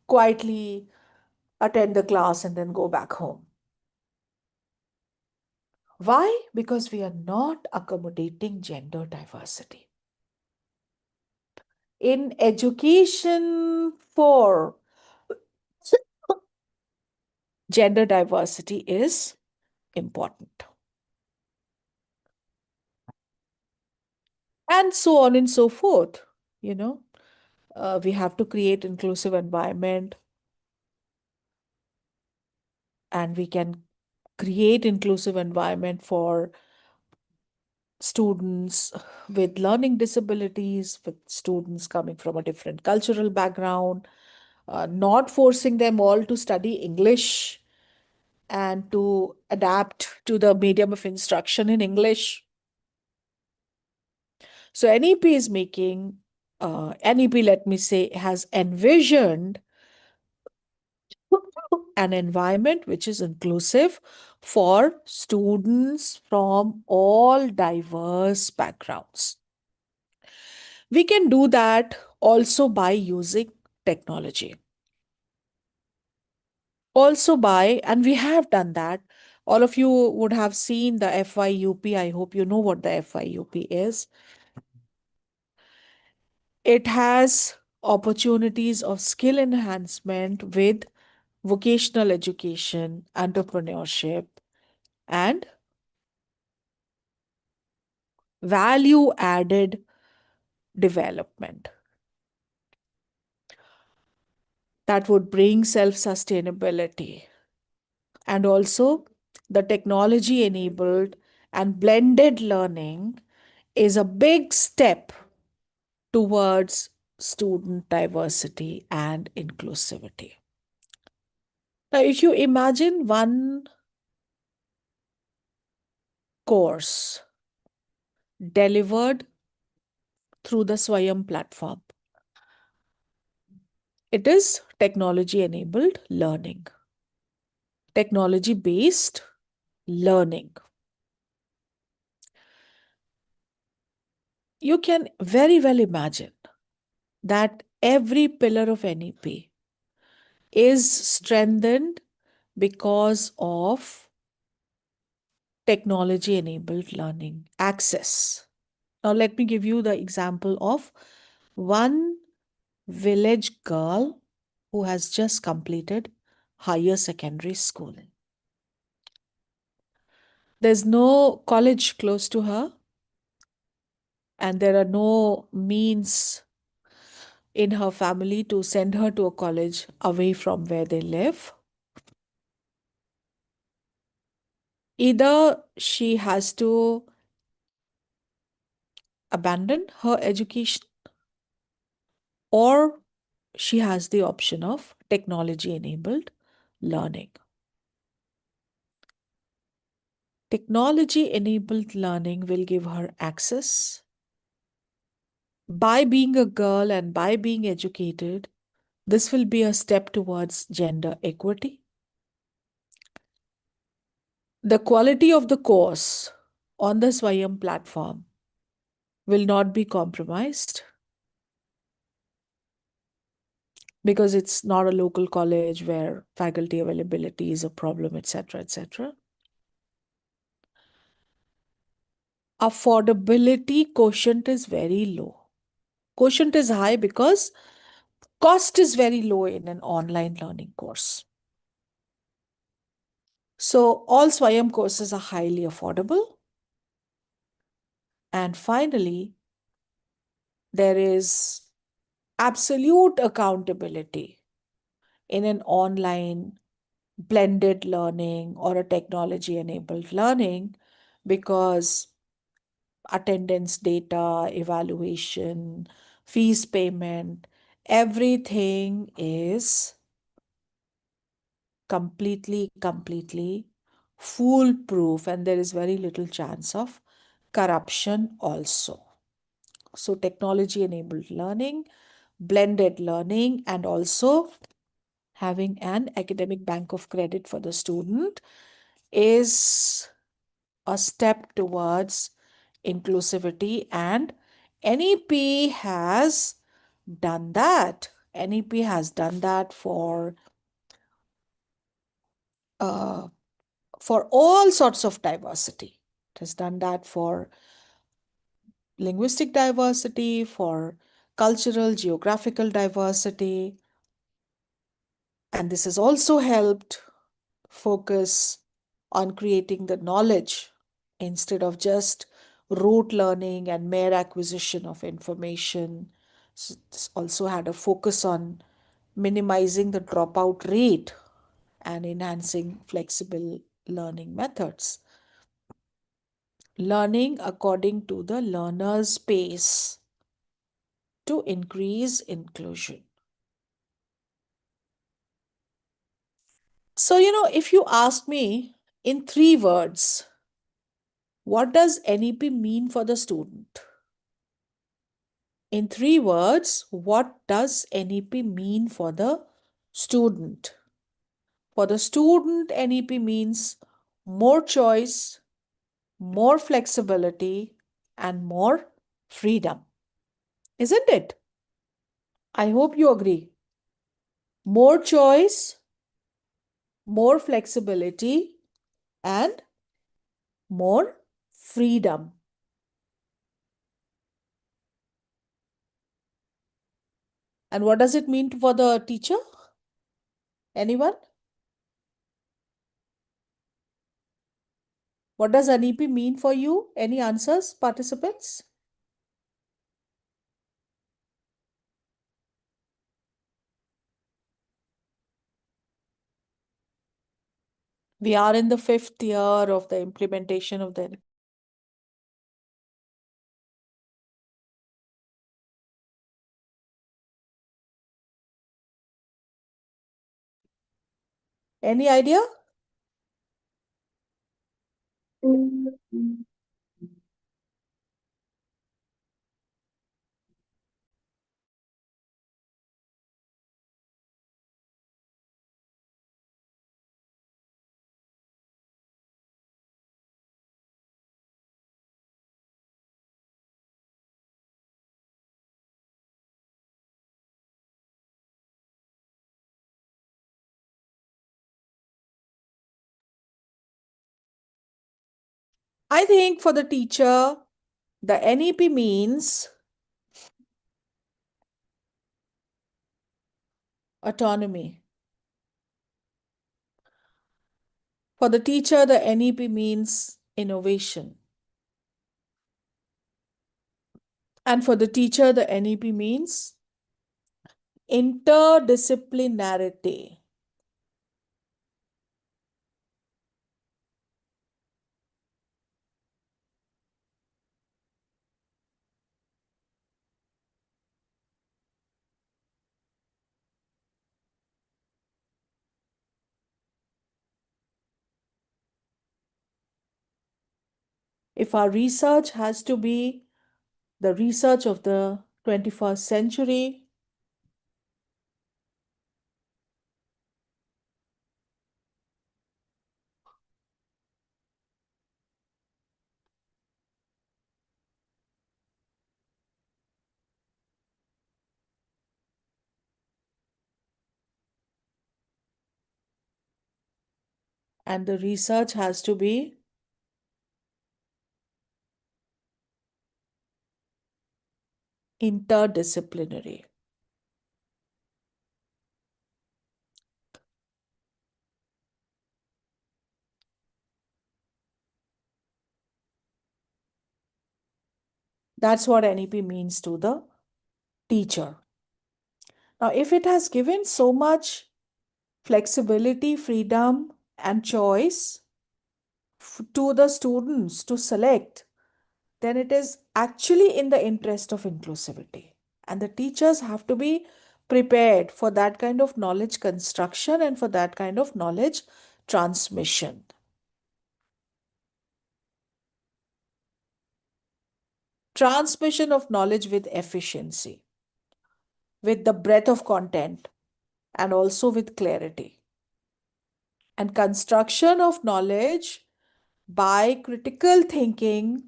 quietly attend the class, and then go back home. Why? Because we are not accommodating gender diversity. In education for gender diversity is important. And so on and so forth. We have to create inclusive environment, and we can create inclusive environment for students with learning disabilities, with students coming from a different cultural background, not forcing them all to study English and to adapt to the medium of instruction in English. So NEP is making, NEP, let me say, has envisioned an environment which is inclusive for students from all diverse backgrounds. We can do that also by using technology. Also by, and we have done that. All of you would have seen the FYUP. I hope you know what the FYUP is. It has opportunities of skill enhancement with vocational education, entrepreneurship, and value added development that would bring self sustainability. And also, the technology enabled and blended learning is a big step towards student diversity and inclusivity. Now, if you imagine one course delivered through the Swayam platform, it is technology enabled learning, technology based learning. You can very well imagine that every pillar of NEP is strengthened because of technology enabled learning access. Now, let me give you the example of one village girl who has just completed higher secondary school. There's no college close to her, and there are no means in her family to send her to a college away from where they live. Either she has to abandon her education, or she has the option of technology enabled learning. Technology enabled learning will give her access. By being a girl and by being educated, this will be a step towards gender equity. The quality of the course on the Swayam platform will not be compromised because it's not a local college where faculty availability is a problem, etc., etc. Affordability quotient is very low. Quotient is high because cost is very low in an online learning course. So all Swayam courses are highly affordable. And finally, there is absolute accountability in an online blended learning or a technology enabled learning because attendance data, evaluation, fees payment, everything is completely foolproof, and there is very little chance of corruption also. So technology enabled learning, blended learning, and also having an academic bank of credit for the student is a step towards inclusivity, and NEP has done that. NEP has done that uh, for all sorts of diversity. It has done that for linguistic diversity, for cultural, geographical diversity. And this has also helped focus on creating the knowledge instead of just rote learning and mere acquisition of information. So this also had a focus on minimizing the dropout rate and enhancing flexible learning methods. Learning according to the learner's pace to increase inclusion. So, if you ask me in 3 words, what does NEP mean for the student? In 3 words, what does NEP mean for the student? For the student, NEP means more choice, more flexibility, and more freedom. Isn't it? I hope you agree. More choice, more flexibility, and more freedom. And what does it mean for the teacher? Anyone? What does NEP mean for you? Any answers, participants? We are in the 5th year of the implementation of the. Any idea? I think for the teacher, the NEP means autonomy. For the teacher, the NEP means innovation. And for the teacher, the NEP means interdisciplinarity. If our research has to be the research of the 21st century, and the research has to be interdisciplinary. That's what NEP means to the teacher. Now, if it has given so much flexibility, freedom, and choice to the students to select, then it is actually in the interest of inclusivity. And the teachers have to be prepared for that kind of knowledge construction and for that kind of knowledge transmission. Transmission of knowledge with efficiency, with the breadth of content, and also with clarity. And construction of knowledge by critical thinking,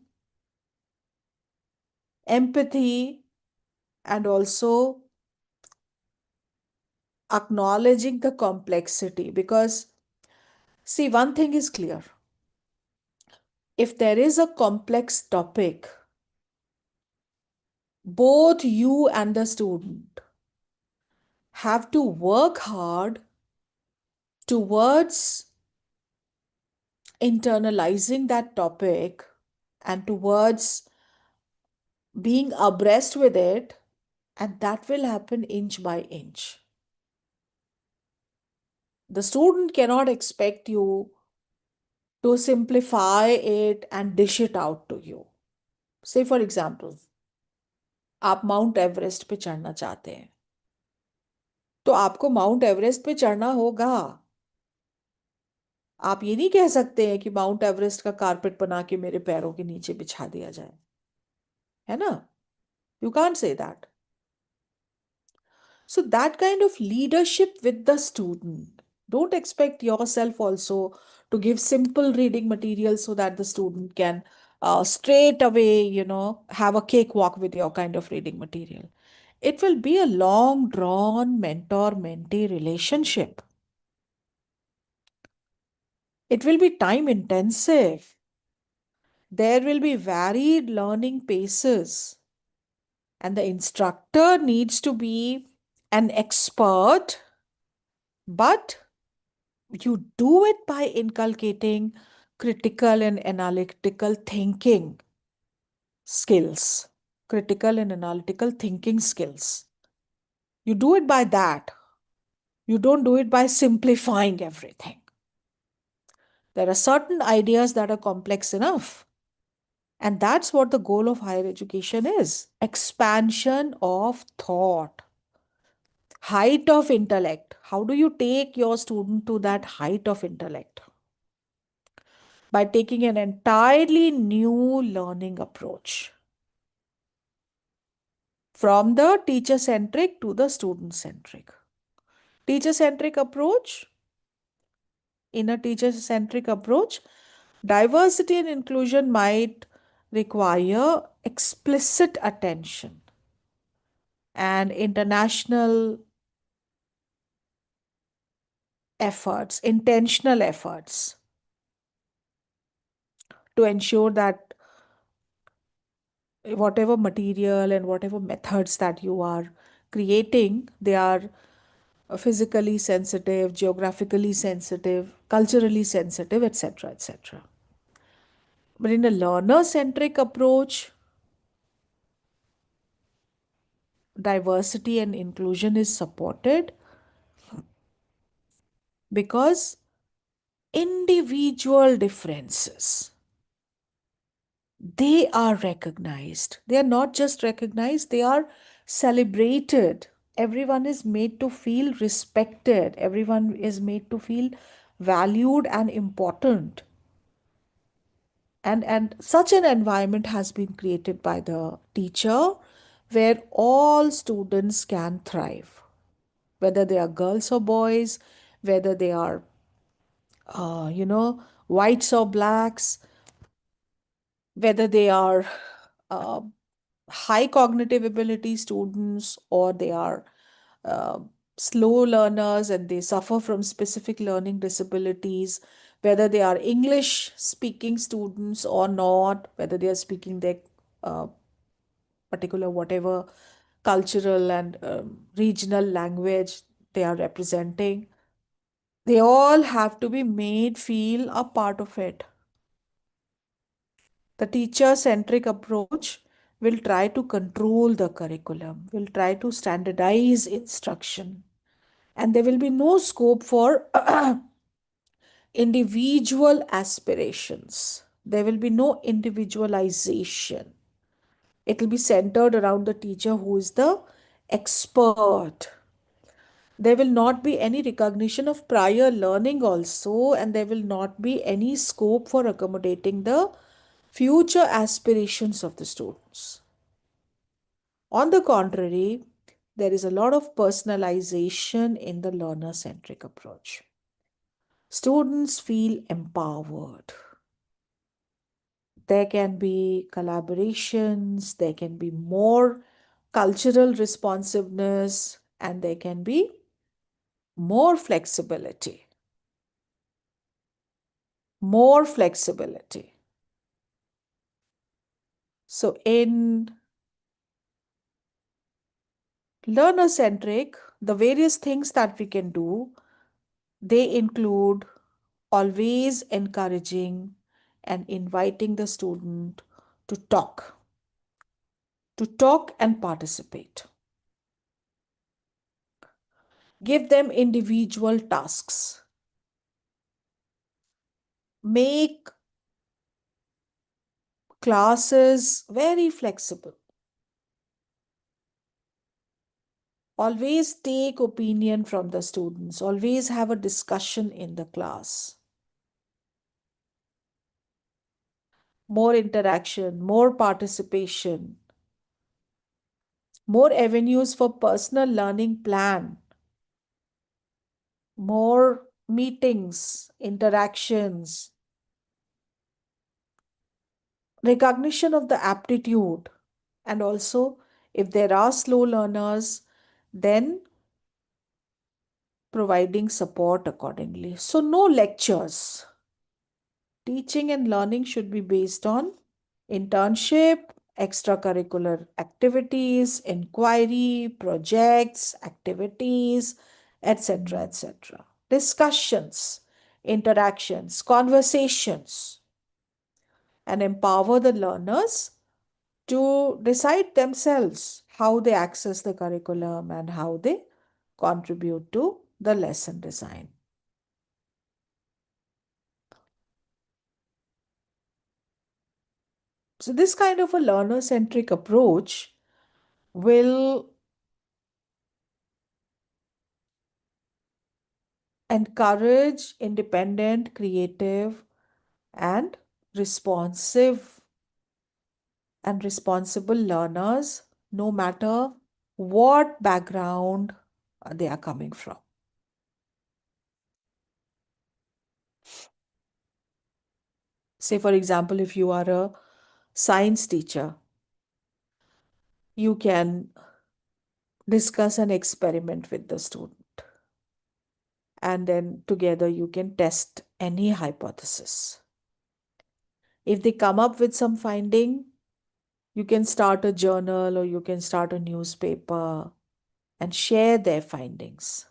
empathy, and also acknowledging the complexity. Because, see, one thing is clear. If there is a complex topic, both you and the student have to work hard towards internalizing that topic and towards being abreast with it, and that will happen inch by inch. The student cannot expect you to simplify it and dish it out to you. Say for example, आप mount Everest पे चढ़ना चाहते हैं, तो आपको mount Everest पे चढ़ना होगा. आप ये नहीं कह सकते हैं कि माउंट एवरेस्ट का कारपेट बना के मेरे पैरों के नीचे बिछा दिया जाए, है ना? You can't say that. So that kind of leadership with the student. Don't expect yourself also to give simple reading material so that the student can straight away, have a cakewalk with your kind of reading material. It will be a long drawn mentor-mentee relationship. It will be time intensive. There will be varied learning paces. And the instructor needs to be an expert, but you do it by inculcating critical and analytical thinking skills. Critical and analytical thinking skills. You do it by that. You don't do it by simplifying everything. There are certain ideas that are complex enough. And that's what the goal of higher education is. Expansion of thought. Height of intellect. How do you take your student to that height of intellect? By taking an entirely new learning approach. From the teacher-centric to the student-centric. Teacher-centric approach. In a teacher-centric approach, diversity and inclusion might require explicit attention and international efforts, intentional efforts to ensure that whatever material and whatever methods that you are creating, they are physically sensitive, geographically sensitive, culturally sensitive, etc., etc. But in a learner-centric approach, diversity and inclusion is supported because individual differences, they are recognized. They are not just recognized, they are celebrated. Everyone is made to feel respected. Everyone is made to feel valued and important. And such an environment has been created by the teacher where all students can thrive, whether they are girls or boys, whether they are, whites or blacks, whether they are uh, high cognitive ability students or they are uh, slow learners and they suffer from specific learning disabilities, whether they are English speaking students or not, whether they are speaking their uh, particular whatever cultural and regional language they are representing, they all have to be made feel a part of it. The teacher centric approach will try to control the curriculum, will try to standardize instruction, and there will be no scope for individual aspirations. There will be no individualization. It will be centered around the teacher who is the expert. There will not be any recognition of prior learning also, and there will not be any scope for accommodating the future aspirations of the students. On the contrary, there is a lot of personalization in the learner centric approach. Students feel empowered. There can be collaborations, there can be more cultural responsiveness, and there can be more flexibility. More flexibility. So, in learner centric, the various things that we can do, they include always encouraging and inviting the student to talk and participate. Give them individual tasks. Make classes very flexible. Always take opinion from the students. Always have a discussion in the class. More interaction, more participation, more avenues for personal learning plan, more meetings, interactions, recognition of the aptitude, and also if there are slow learners, then providing support accordingly. So, no lectures. Teaching and learning should be based on internship, extracurricular activities, inquiry, projects, activities, etc. etc. Discussions, interactions, conversations, and empower the learners to decide themselves how they access the curriculum and how they contribute to the lesson design. So, this kind of a learner centric approach will encourage independent, creative, and responsive and responsible learners no matter what background they are coming from. Say, for example, if you are a science teacher, you can discuss an experiment with the student, and then together you can test any hypothesis. If they come up with some finding, you can start a journal or you can start a newspaper and share their findings.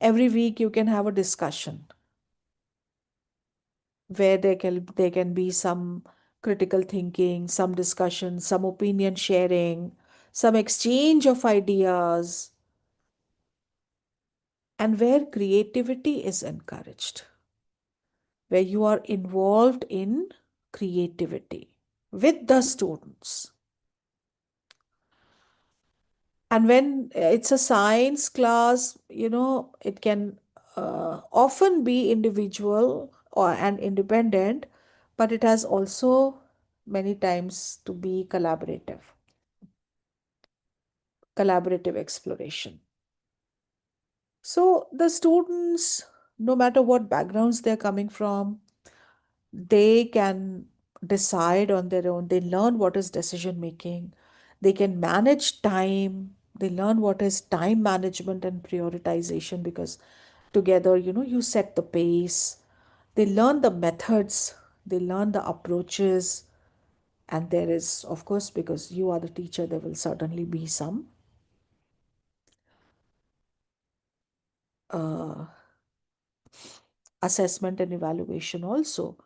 Every week you can have a discussion where there can be some critical thinking, some discussion, some opinion sharing, some exchange of ideas, and where creativity is encouraged, where you are involved in creativity with the students. And when it's a science class, it can often be individual and independent, but it has also many times to be collaborative exploration. So the students, no matter what backgrounds they're coming from, they can decide on their own. They learn what is decision making. They can manage time. They learn what is time management and prioritization, because together, you set the pace. They learn the methods, they learn the approaches, and there is, of course, because you are the teacher, there will certainly be some uh, assessment and evaluation also.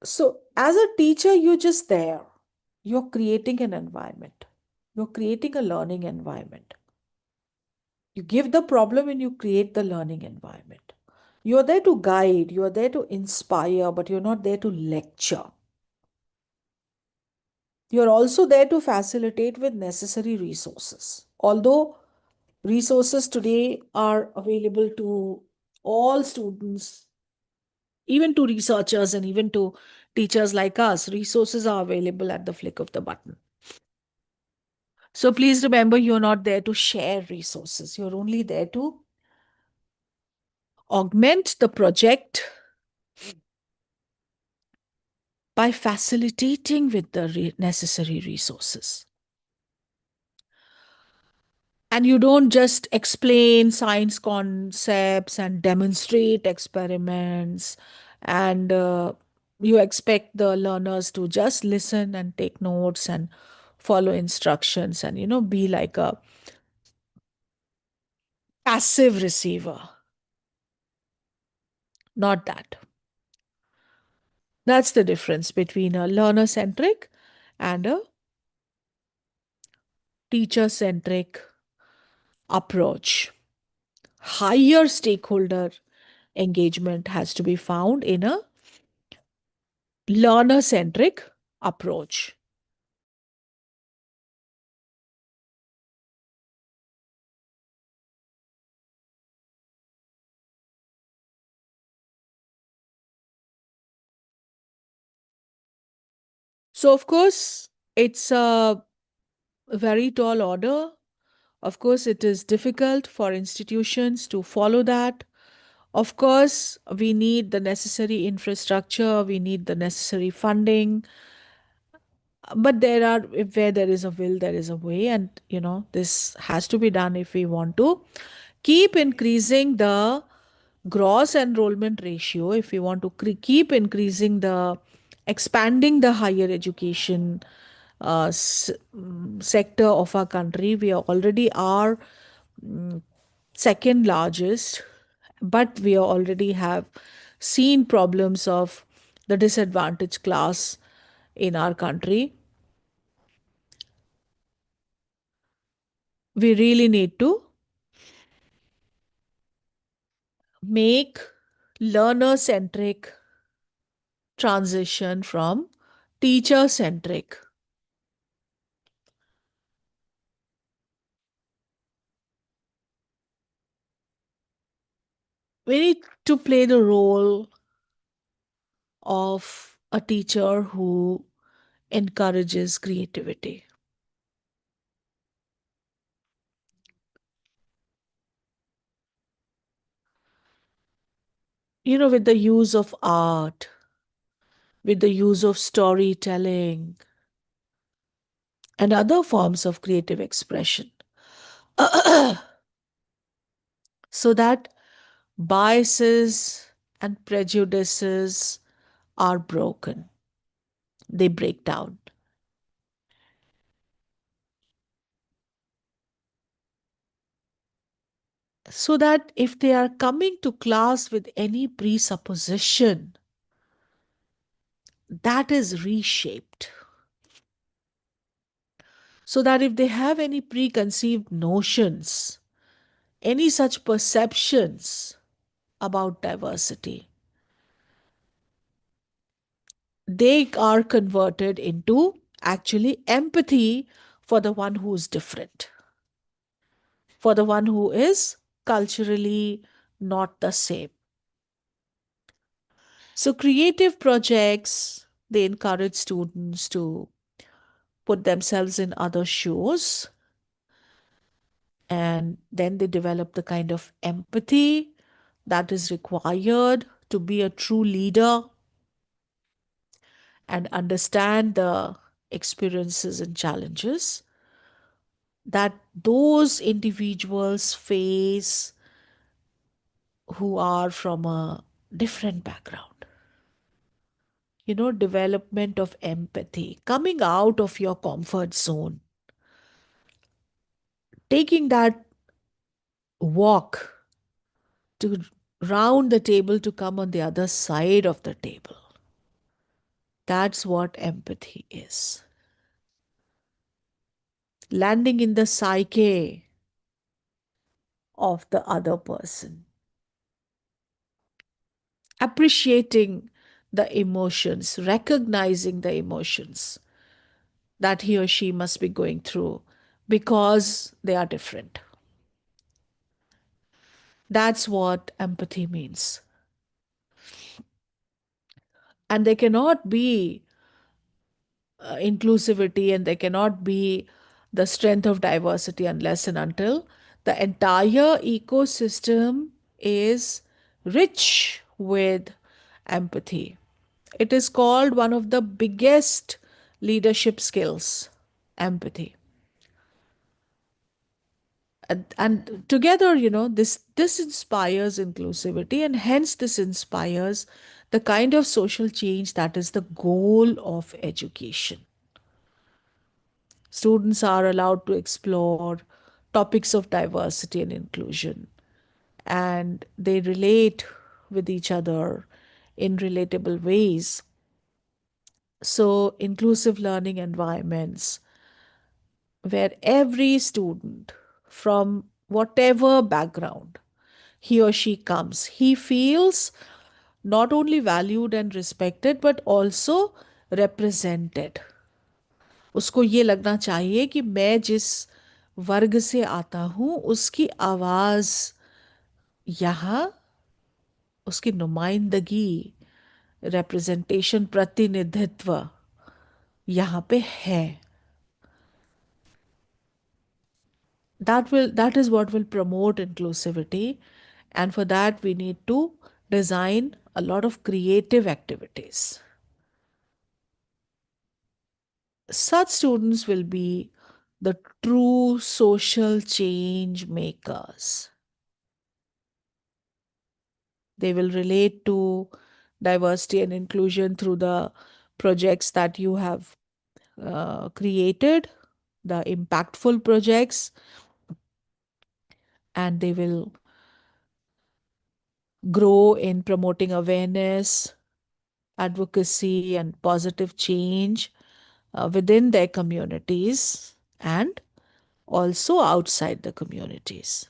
So, as a teacher, you're just there. You're creating an environment. You're creating a learning environment. You give the problem and you create the learning environment. You're there to guide, you're there to inspire, but you're not there to lecture. You're also there to facilitate with necessary resources. Although resources today are available to all students, even to researchers and even to teachers like us, resources are available at the flick of the button. So please remember, you're not there to share resources. You're only there to augment the project by facilitating with the necessary resources. And you don't just explain science concepts and demonstrate experiments, and you expect the learners to just listen and take notes and follow instructions and, be like a passive receiver. Not that. That's the difference between a learner centric and a teacher centric approach. Higher stakeholder engagement has to be found in a learner centric approach. So, of course, it's a very tall order. Of course, it is difficult for institutions to follow that. Of course, we need the necessary infrastructure, we need the necessary funding. But where there is a will, there is a way. And, this has to be done if we want to keep increasing the gross enrollment ratio, if we want to keep increasing expanding the higher education sector of our country. We already are second largest, but we already have seen problems of the disadvantaged class in our country. We really need to make learner centric transition from teacher centric. We need to play the role of a teacher who encourages creativity. With the use of art, with the use of storytelling, and other forms of creative expression, so that biases and prejudices are broken, they break down. So that if they are coming to class with any presupposition, that is reshaped. So that if they have any preconceived notions, any such perceptions about diversity, they are converted into actually empathy for the one who is different, for the one who is culturally not the same. So, creative projects, they encourage students to put themselves in other shoes, and then they develop the kind of empathy that is required to be a true leader and understand the experiences and challenges that those individuals face who are from a different background. Development of empathy, coming out of your comfort zone, taking that walk to round the table to come on the other side of the table. That's what empathy is. Landing in the psyche of the other person, appreciating the emotions, recognizing the emotions that he or she must be going through because they are different. That's what empathy means. And there cannot be inclusivity, and there cannot be the strength of diversity unless and until the entire ecosystem is rich with empathy. It is called one of the biggest leadership skills, empathy. And together, this inspires inclusivity, and hence this inspires the kind of social change that is the goal of education. Students are allowed to explore topics of diversity and inclusion, and they relate with each other in relatable ways. So, inclusive learning environments where every student, from whatever background he or she comes, he feels not only valued and respected but also represented. उसको ये लगना चाहिए कि मैं जिस वर्ग से आता हूँ उसकी आवाज़ यहाँ, उसकी नुमाइंदगी, representation, प्रतिनिधित्व यहाँ पे है. That is what will promote inclusivity, and for that we need to design a lot of creative activities. Such students will be the true social change makers. They will relate to diversity and inclusion through the projects that you have created, the impactful projects, and they will grow in promoting awareness, advocacy, and positive change within their communities and also outside the communities.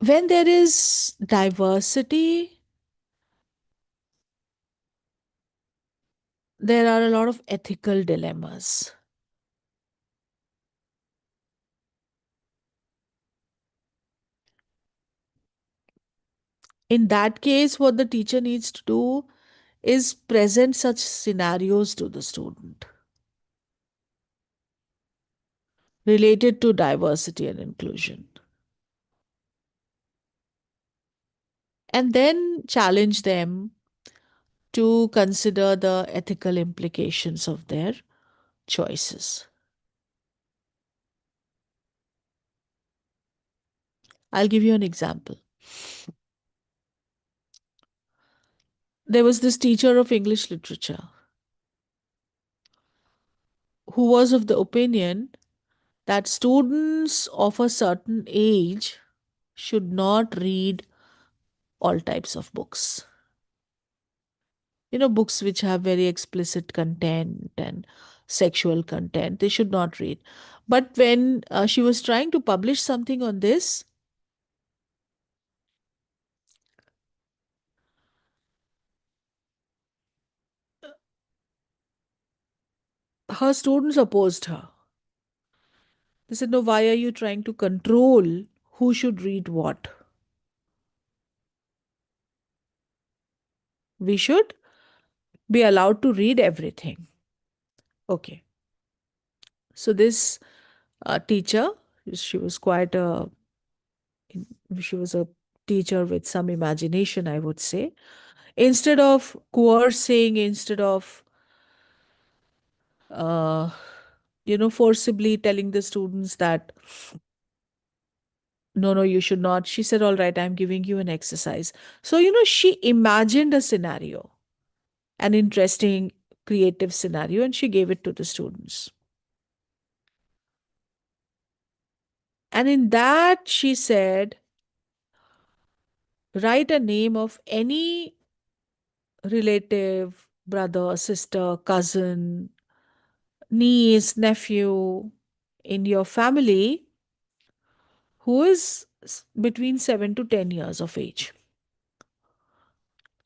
When there is diversity, there are a lot of ethical dilemmas. In that case, what the teacher needs to do is present such scenarios to the student related to diversity and inclusion, and then challenge them to consider the ethical implications of their choices. I'll give you an example. There was this teacher of English literature who was of the opinion that students of a certain age should not read all types of books. Books which have very explicit content and sexual content, they should not read. But when she was trying to publish something on this, her students opposed her. They said, no, why are you trying to control who should read what? We should be allowed to read everything. Okay. So this teacher, she was quite a, she was a teacher with some imagination, I would say. Instead of coercing, instead of forcibly telling the students that, no, no, you should not. She said, all right, I'm giving you an exercise. So, she imagined a scenario, an interesting, creative scenario, and she gave it to the students. And in that, she said, write a name of any relative, brother, sister, cousin, niece, nephew in your family who is between 7 to 10 years of age.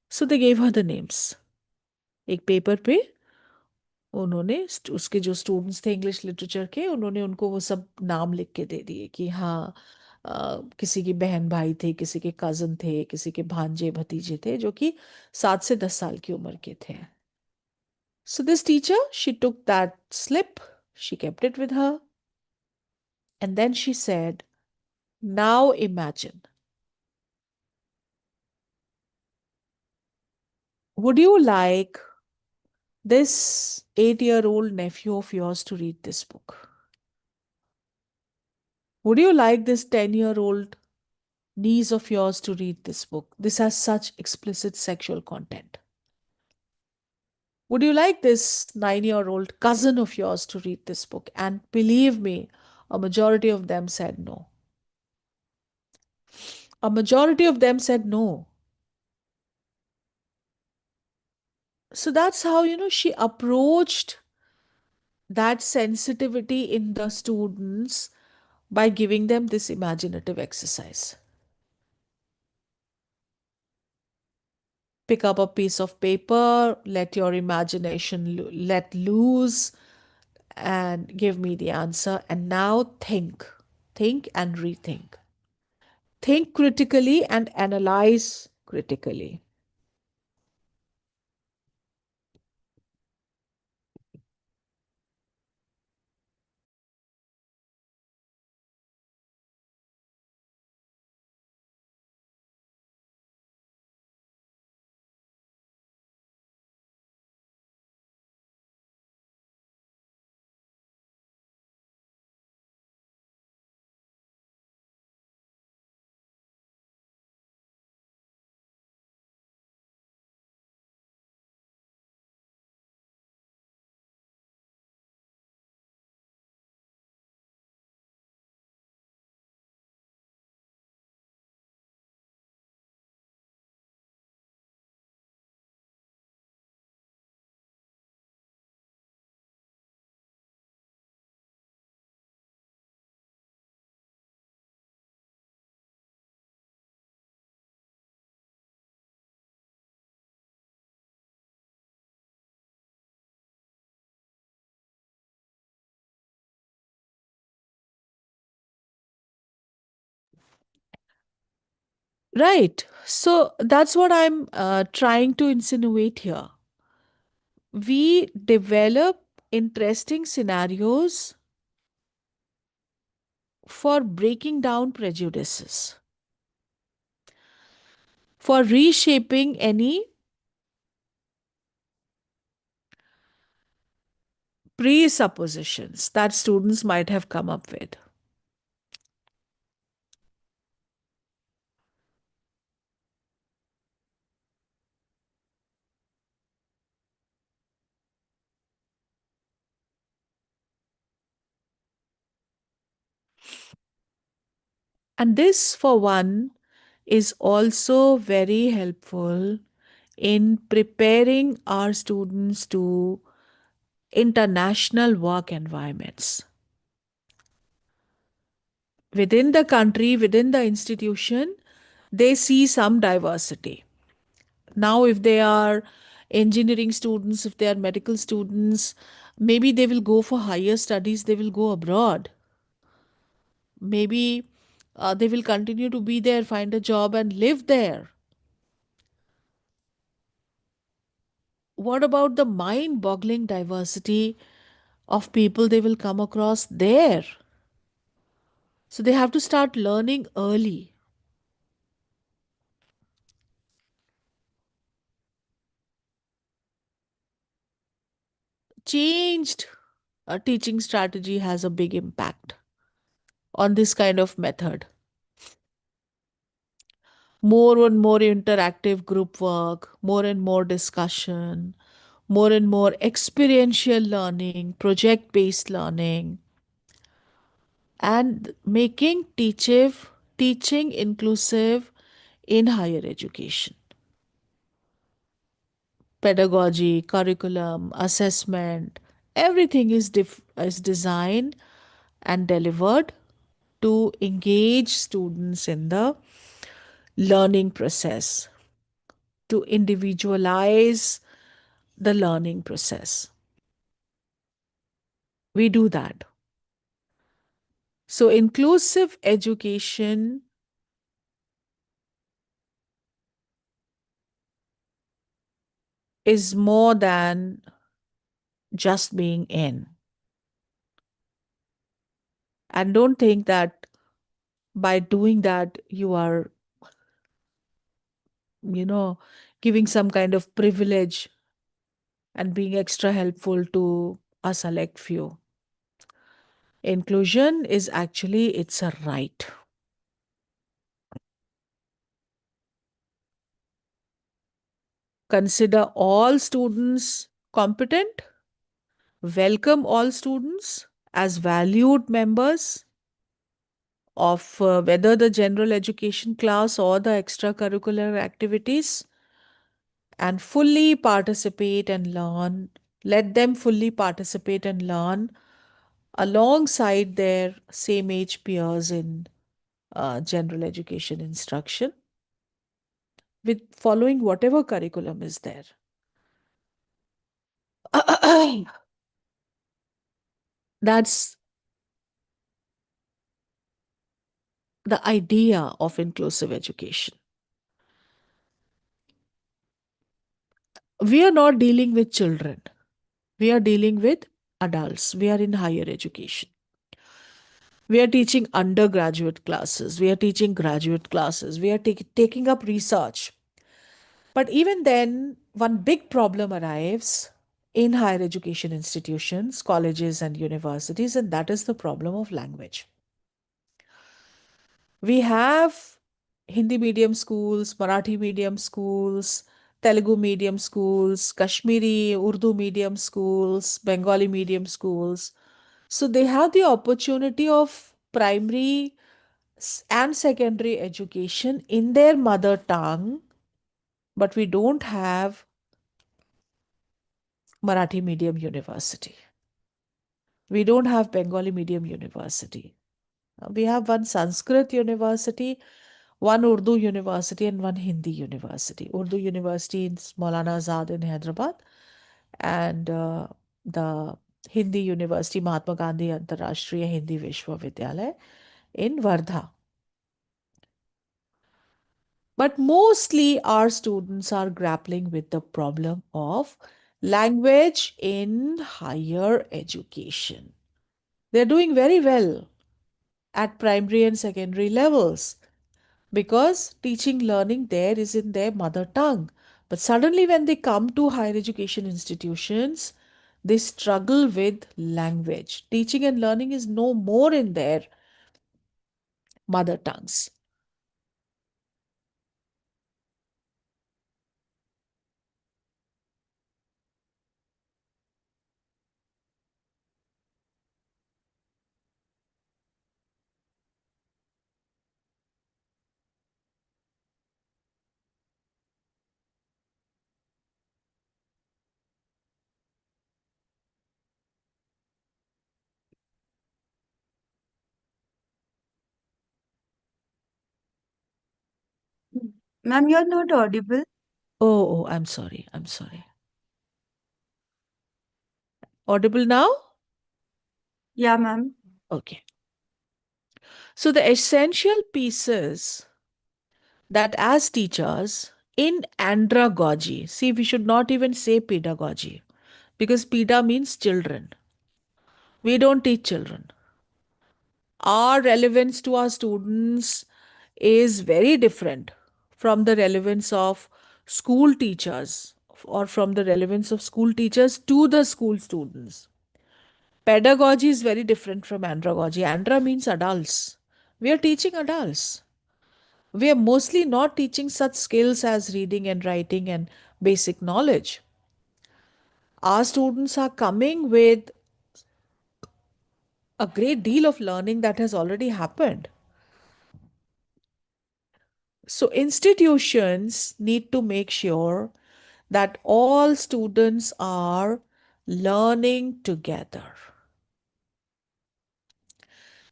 So they gave her the names. एक paper पे उन्होंने उसके जो students थे English literature के, उन्होंने उनको वो सब नाम लिख के दे दिए कि हाँ, किसी की बहन भाई थे, किसी के कज़न थे, किसी के भांजे भतीजे थे जो कि 7 से 10 साल की उम्र के थे. So this teacher, she took that slip, she kept it with her, and then she said, now imagine, would you like this 8-year-old nephew of yours to read this book? Would you like this 10-year-old niece of yours to read this book? This has such explicit sexual content. Would you like this 9-year-old cousin of yours to read this book? And believe me, a majority of them said no. A majority of them said no. So that's how, she approached that sensitivity in the students by giving them this imaginative exercise. Pick up a piece of paper, let your imagination let loose, and give me the answer. And now think and rethink. Think critically and analyze critically. Right. So that's what I'm trying to insinuate here. We develop interesting scenarios for breaking down prejudices, for reshaping any presuppositions that students might have come up with. And this, for one, is also very helpful in preparing our students to international work environments. Within the country, within the institution, they see some diversity. Now, if they are engineering students, if they are medical students, maybe they will go for higher studies, they will go abroad. Maybe they will continue to be there, find a job, and live there. What about the mind boggling diversity of people they will come across there? So they have to start learning early. Changed teaching strategy has a big impact on this kind of method. More and more interactive group work, more and more discussion, more and more experiential learning, project based learning, and making teaching inclusive in higher education. Pedagogy, curriculum, assessment, everything is designed and delivered to engage students in the learning process, to individualize the learning process. We do that. So, inclusive education is more than just being in. And don't think that by doing that, you are, you know, giving some kind of privilege and being extra helpful to a select few. Inclusion is actually, it's a right. Consider all students competent, welcome all students as valued members of whether the general education class or the extracurricular activities, and fully participate and learn. Let them fully participate and learn alongside their same age peers in general education instruction, with following whatever curriculum is there. That's the idea of inclusive education. We are not dealing with children, we are dealing with adults. We are in higher education. We are teaching undergraduate classes, we are teaching graduate classes, we are taking up research. But even then, one big problem arrives in higher education institutions, colleges, and universities, and that is the problem of language. We have Hindi medium schools, Marathi medium schools, Telugu medium schools, Kashmiri, Urdu medium schools, Bengali medium schools. So they have the opportunity of primary and secondary education in their mother tongue, but we don't have Marathi medium university. We don't have Bengali medium university. We have one Sanskrit university, one Urdu university, and one Hindi university. Urdu university in Maulana Azad in Hyderabad, and the Hindi University Mahatma Gandhi Antarashtriya Hindi Vishwavidyalaya in Wardha. But mostly our students are grappling with the problem of language in higher education. They're doing very well at primary and secondary levels because teaching learning there is in their mother tongue. But suddenly, when they come to higher education institutions, they struggle with language. Teaching and learning is no more in their mother tongues. Ma'am, you're not audible. Oh, I'm sorry. I'm sorry. Audible now? Yeah, ma'am. Okay. So, the essential pieces that as teachers in andragogy, see, we should not even say pedagogy because peda means children. We don't teach children. Our relevance to our students is very different from the relevance of school teachers or from the relevance of school teachers to the school students. Pedagogy is very different from andragogy. Andra means adults. We are teaching adults. We are mostly not teaching such skills as reading and writing and basic knowledge. Our students are coming with a great deal of learning that has already happened. So, institutions need to make sure that all students are learning together.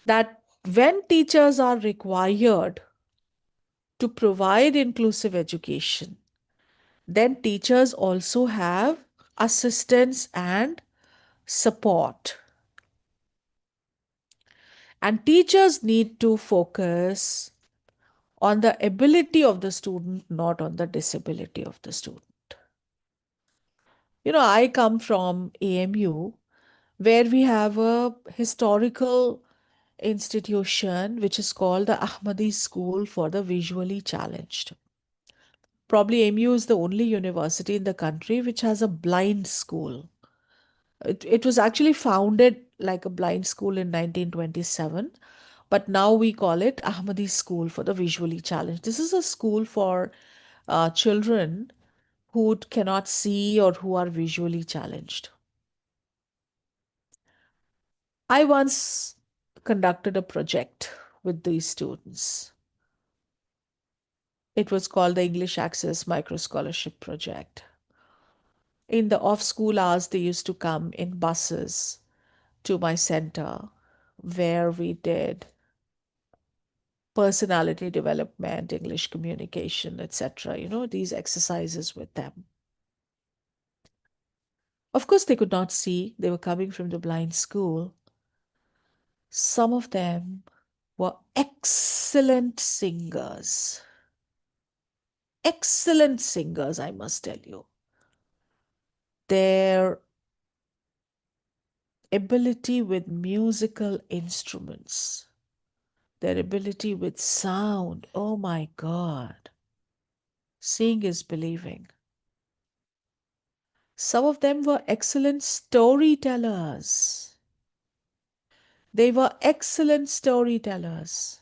That when teachers are required to provide inclusive education, then teachers also have assistance and support. And teachers need to focus on the ability of the student, not on the disability of the student. I come from AMU, where we have a historical institution which is called the Ahmadi School for the Visually Challenged. Probably AMU is the only university in the country which has a blind school. It was actually founded like a blind school in 1927, but now we call it Ahmadi School for the Visually Challenged. This is a school for children who cannot see or who are visually challenged. I once conducted a project with these students. It was called the English Access Micro Scholarship Project. In the off school hours, they used to come in buses to my center where we did personality development, English communication, etc. These exercises with them. Of course, they could not see, they were coming from the blind school. Some of them were excellent singers. Excellent singers, I must tell you. Their ability with musical instruments, their ability with sound, oh my God. Seeing is believing. Some of them were excellent storytellers. They were excellent storytellers.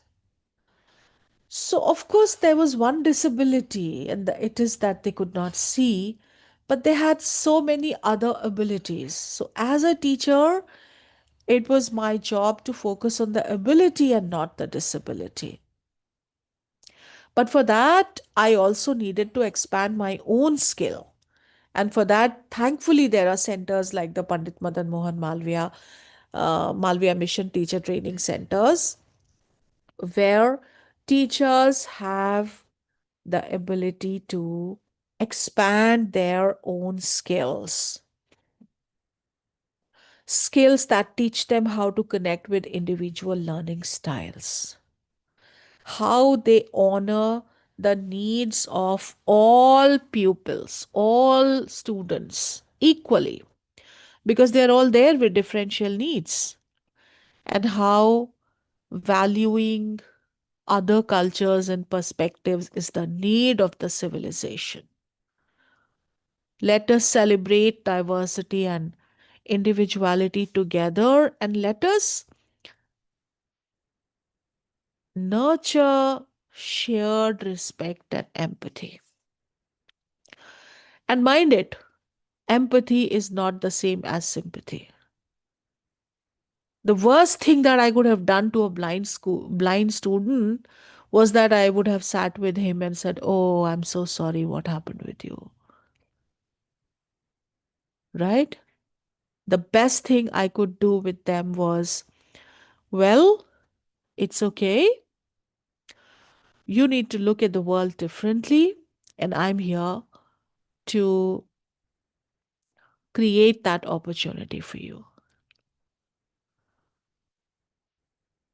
So, of course, there was one disability, and it is that they could not see, but they had so many other abilities. So, as a teacher, it was my job to focus on the ability and not the disability. But for that, I also needed to expand my own skill. And for that, thankfully, there are centers like the Pandit Madan Mohan Malviya Mission Teacher Training Centers, where teachers have the ability to expand their own skills. Skills that teach them how to connect with individual learning styles, how they honor the needs of all pupils, all students equally, because they're all there with differential needs, and how valuing other cultures and perspectives is the need of the civilization. Let us celebrate diversity and individuality together, and let us nurture shared respect and empathy. And mind it, empathy is not the same as sympathy. The worst thing that I could have done to a blind student was that I would have sat with him and said, "Oh, I'm so sorry, what happened with you?" Right? The best thing I could do with them was, "Well, it's okay. You need to look at the world differently, and I'm here to create that opportunity for you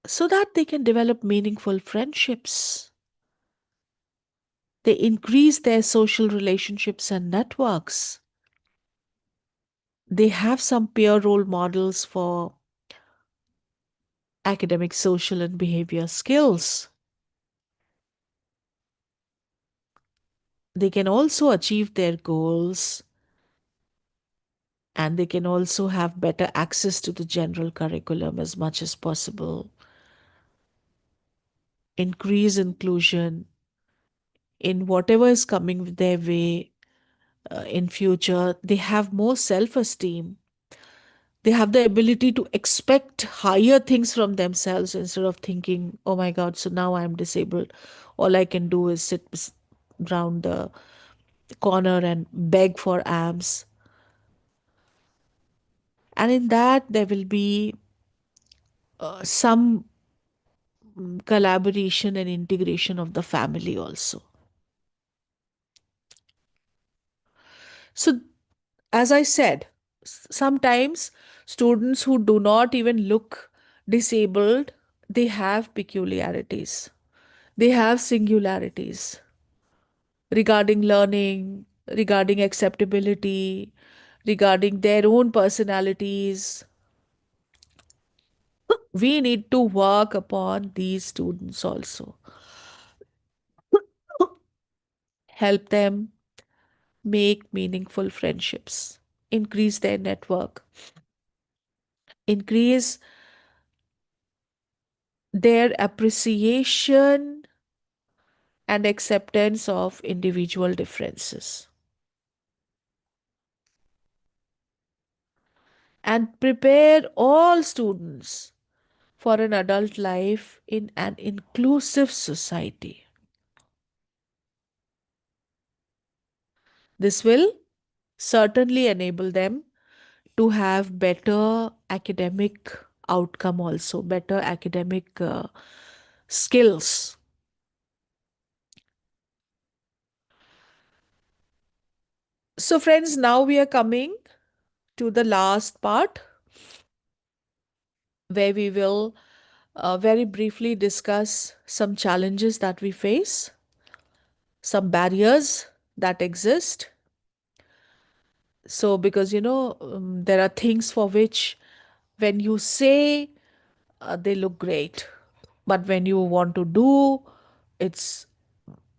so that they can develop meaningful friendships. They increase their social relationships and networks. They have some peer role models for academic, social, and behavior skills. They can also achieve their goals And they can also have better access to the general curriculum as much as possible. Increase inclusion in whatever is coming their way in future. They have more self-esteem. They have the ability to expect higher things from themselves instead of thinking, oh my God, so now I'm disabled. All I can do is sit round the corner and beg for abs. And in that, there will be some collaboration and integration of the family also. So, as I said, sometimes students who do not even look disabled, they have peculiarities, they have singularities regarding learning, regarding acceptability, regarding their own personalities. We need to work upon these students also. Help them make meaningful friendships, increase their network, increase their appreciation and acceptance of individual differences, and prepare all students for an adult life in an inclusive society. This will certainly enable them to have better academic outcome also, better academic skills. So friends, now we are coming to the last part where we will very briefly discuss some challenges that we face, some barriers that exist. So, because there are things for which when you say they look great, but when you want to do, it's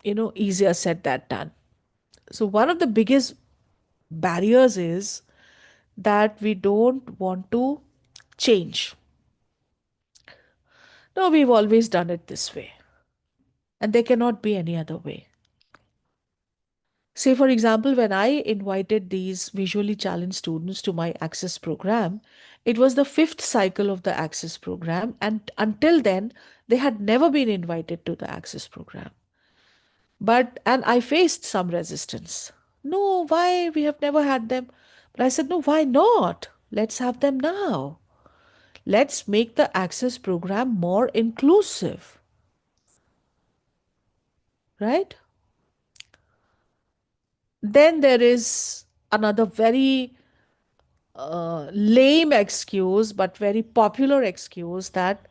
easier said than done. So, one of the biggest barriers is that we don't want to change. No, we've always done it this way, and there cannot be any other way. Say, for example, when I invited these visually challenged students to my Access program, it was the fifth cycle of the Access program, and until then, they had never been invited to the Access program. And I faced some resistance. No, why? We have never had them. But I said, no, why not? Let's have them now. Let's make the Access program more inclusive, right? Then there is another very lame excuse, but very popular excuse that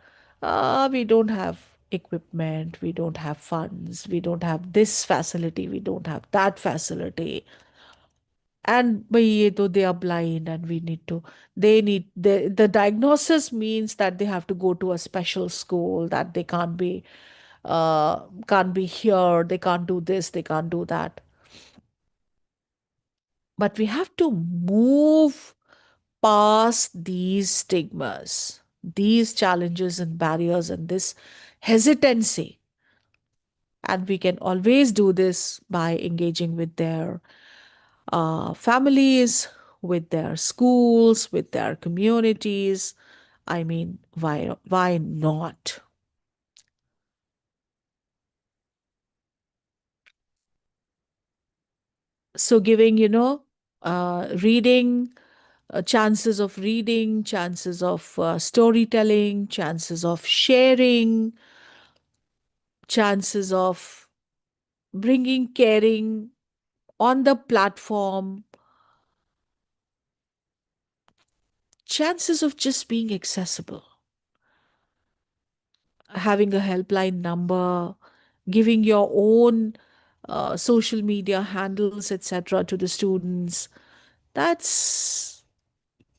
we don't have equipment, we don't have funds, we don't have this facility, we don't have that facility. And though they are blind and the diagnosis means that they have to go to a special school, that they can't be here, they can't do this, they can't do that. But we have to move past these stigmas, these challenges and barriers, and this hesitancy. And we can always do this by engaging with their families, with their schools, with their communities. I mean, why not? So, giving, reading, chances of reading, chances of storytelling, chances of sharing, chances of bringing caring on the platform, chances of just being accessible, having a helpline number, giving your own social media handles, etc., to the students. That's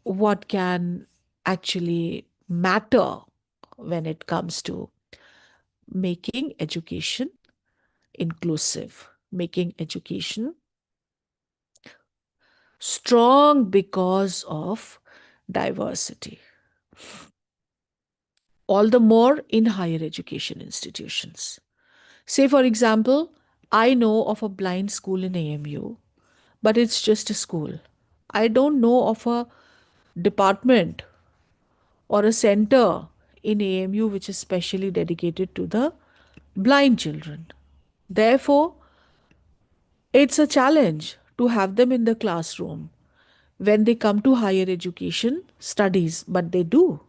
what can actually matter when it comes to making education inclusive, making education strong because of diversity. All the more in higher education institutions. Say, for example, I know of a blind school in AMU, but it's just a school. I don't know of a department or a center in AMU which is specially dedicated to the blind children. Therefore, it's a challenge to have them in the classroom when they come to higher education studies, but they do.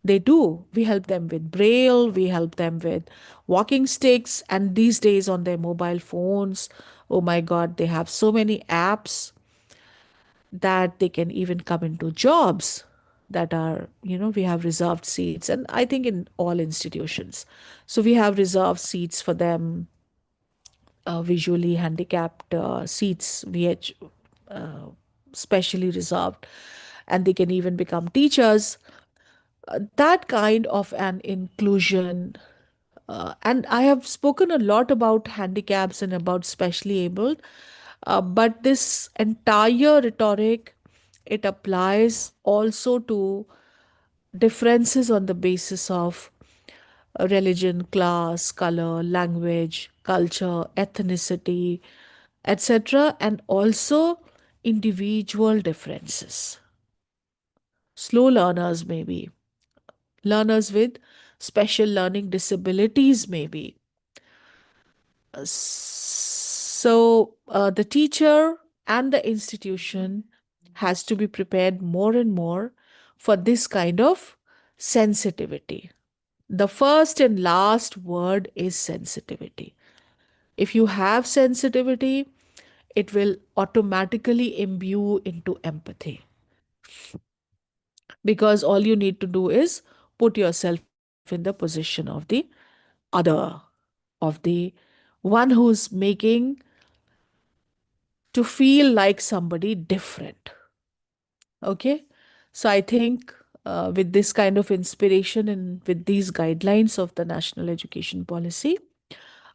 They do. We help them with braille, we help them with walking sticks, and these days on their mobile phones, oh my God, they have so many apps that they can even come into jobs that are, we have reserved seats, and I think in all institutions. So we have reserved seats for them, visually handicapped seats, VH, uh, specially reserved, and they can even become teachers. That kind of an inclusion. And I have spoken a lot about handicaps and about specially abled, but this entire rhetoric, it applies also to differences on the basis of religion, class, color, language, culture, ethnicity, etc., and also individual differences. Slow learners, maybe, learners with special learning disabilities, maybe. So the teacher and the institution has to be prepared more and more for this kind of sensitivity. The first and last word is sensitivity. If you have sensitivity, it will automatically imbue into empathy, because all you need to do is put yourself in the position of the other, of the one who's making to feel like somebody different. Okay. So I think with this kind of inspiration and with these guidelines of the national education policy,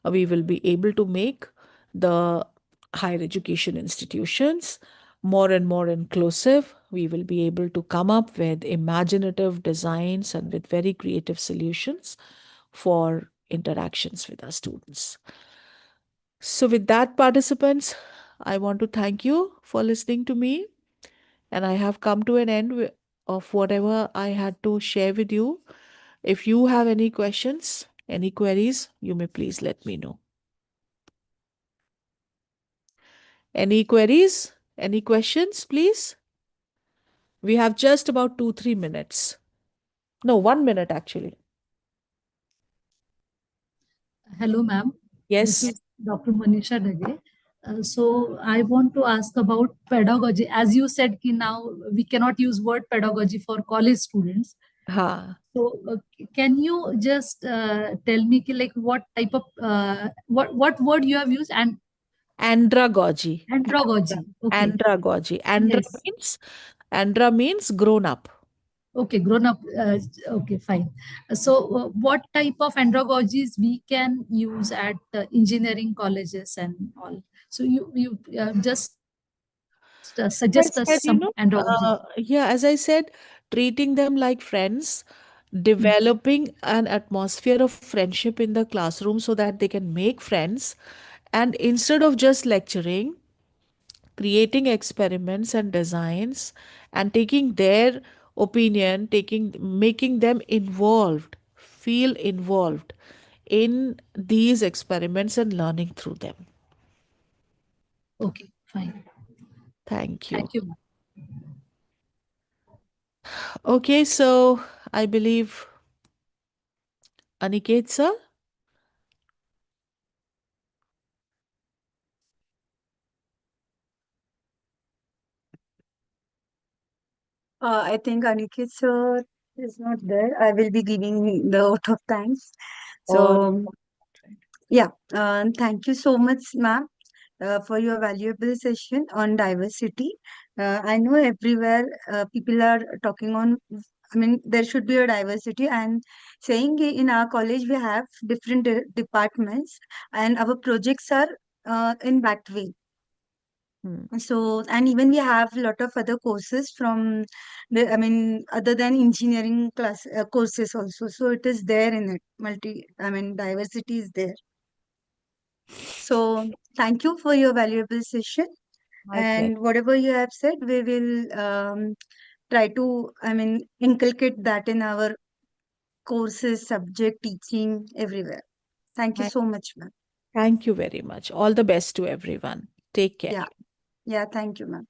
we will be able to make the higher education institutions more and more inclusive. We will be able to come up with imaginative designs and with very creative solutions for interactions with our students. So, with that, participants, I want to thank you for listening to me. And I have come to an end of whatever I had to share with you. If you have any questions, any queries, you may please let me know. Any queries? Any questions, please? We have just about 2-3 minutes. No, 1 minute actually. Hello, ma'am. This Yes. is Dr. Manisha Dage. So I want to ask about pedagogy. As you said, ki now we cannot use word pedagogy for college students. Ha. So can you just tell me ki, like what type of what word you have used? And Andragogy. andragogy. Okay. Andragogy. Andra Yes. means Andra means grown up. Okay, grown up. Okay, fine. So, what type of andragogies we can use at engineering colleges and all? So, you just I suggest us said, some andragogy. yeah, as I said, treating them like friends, Hmm. developing an atmosphere of friendship in the classroom so that they can make friends. And instead of just lecturing, creating experiments and designs and taking their opinion, making them involved, feel involved in these experiments and learning through them. Okay, fine. Thank you. Thank you. Okay, so I believe Aniket sir. I think Aniket sir is not there. I will be giving the vote of thanks. Or So, yeah, thank you so much, ma'am, for your valuable session on diversity. I know everywhere people are talking on, I mean, there should be a diversity, and saying in our college we have different departments, and our projects are in that way. So, and even we have a lot of other courses from other than engineering courses also. So it is there in it. Diversity is there. So thank you for your valuable session. My pleasure. And whatever you have said, we will try to, inculcate that in our courses, subject, teaching, everywhere. Thank you so much, ma'am. Thank you very much. All the best to everyone. Take care. Yeah. Yeah, thank you, ma'am.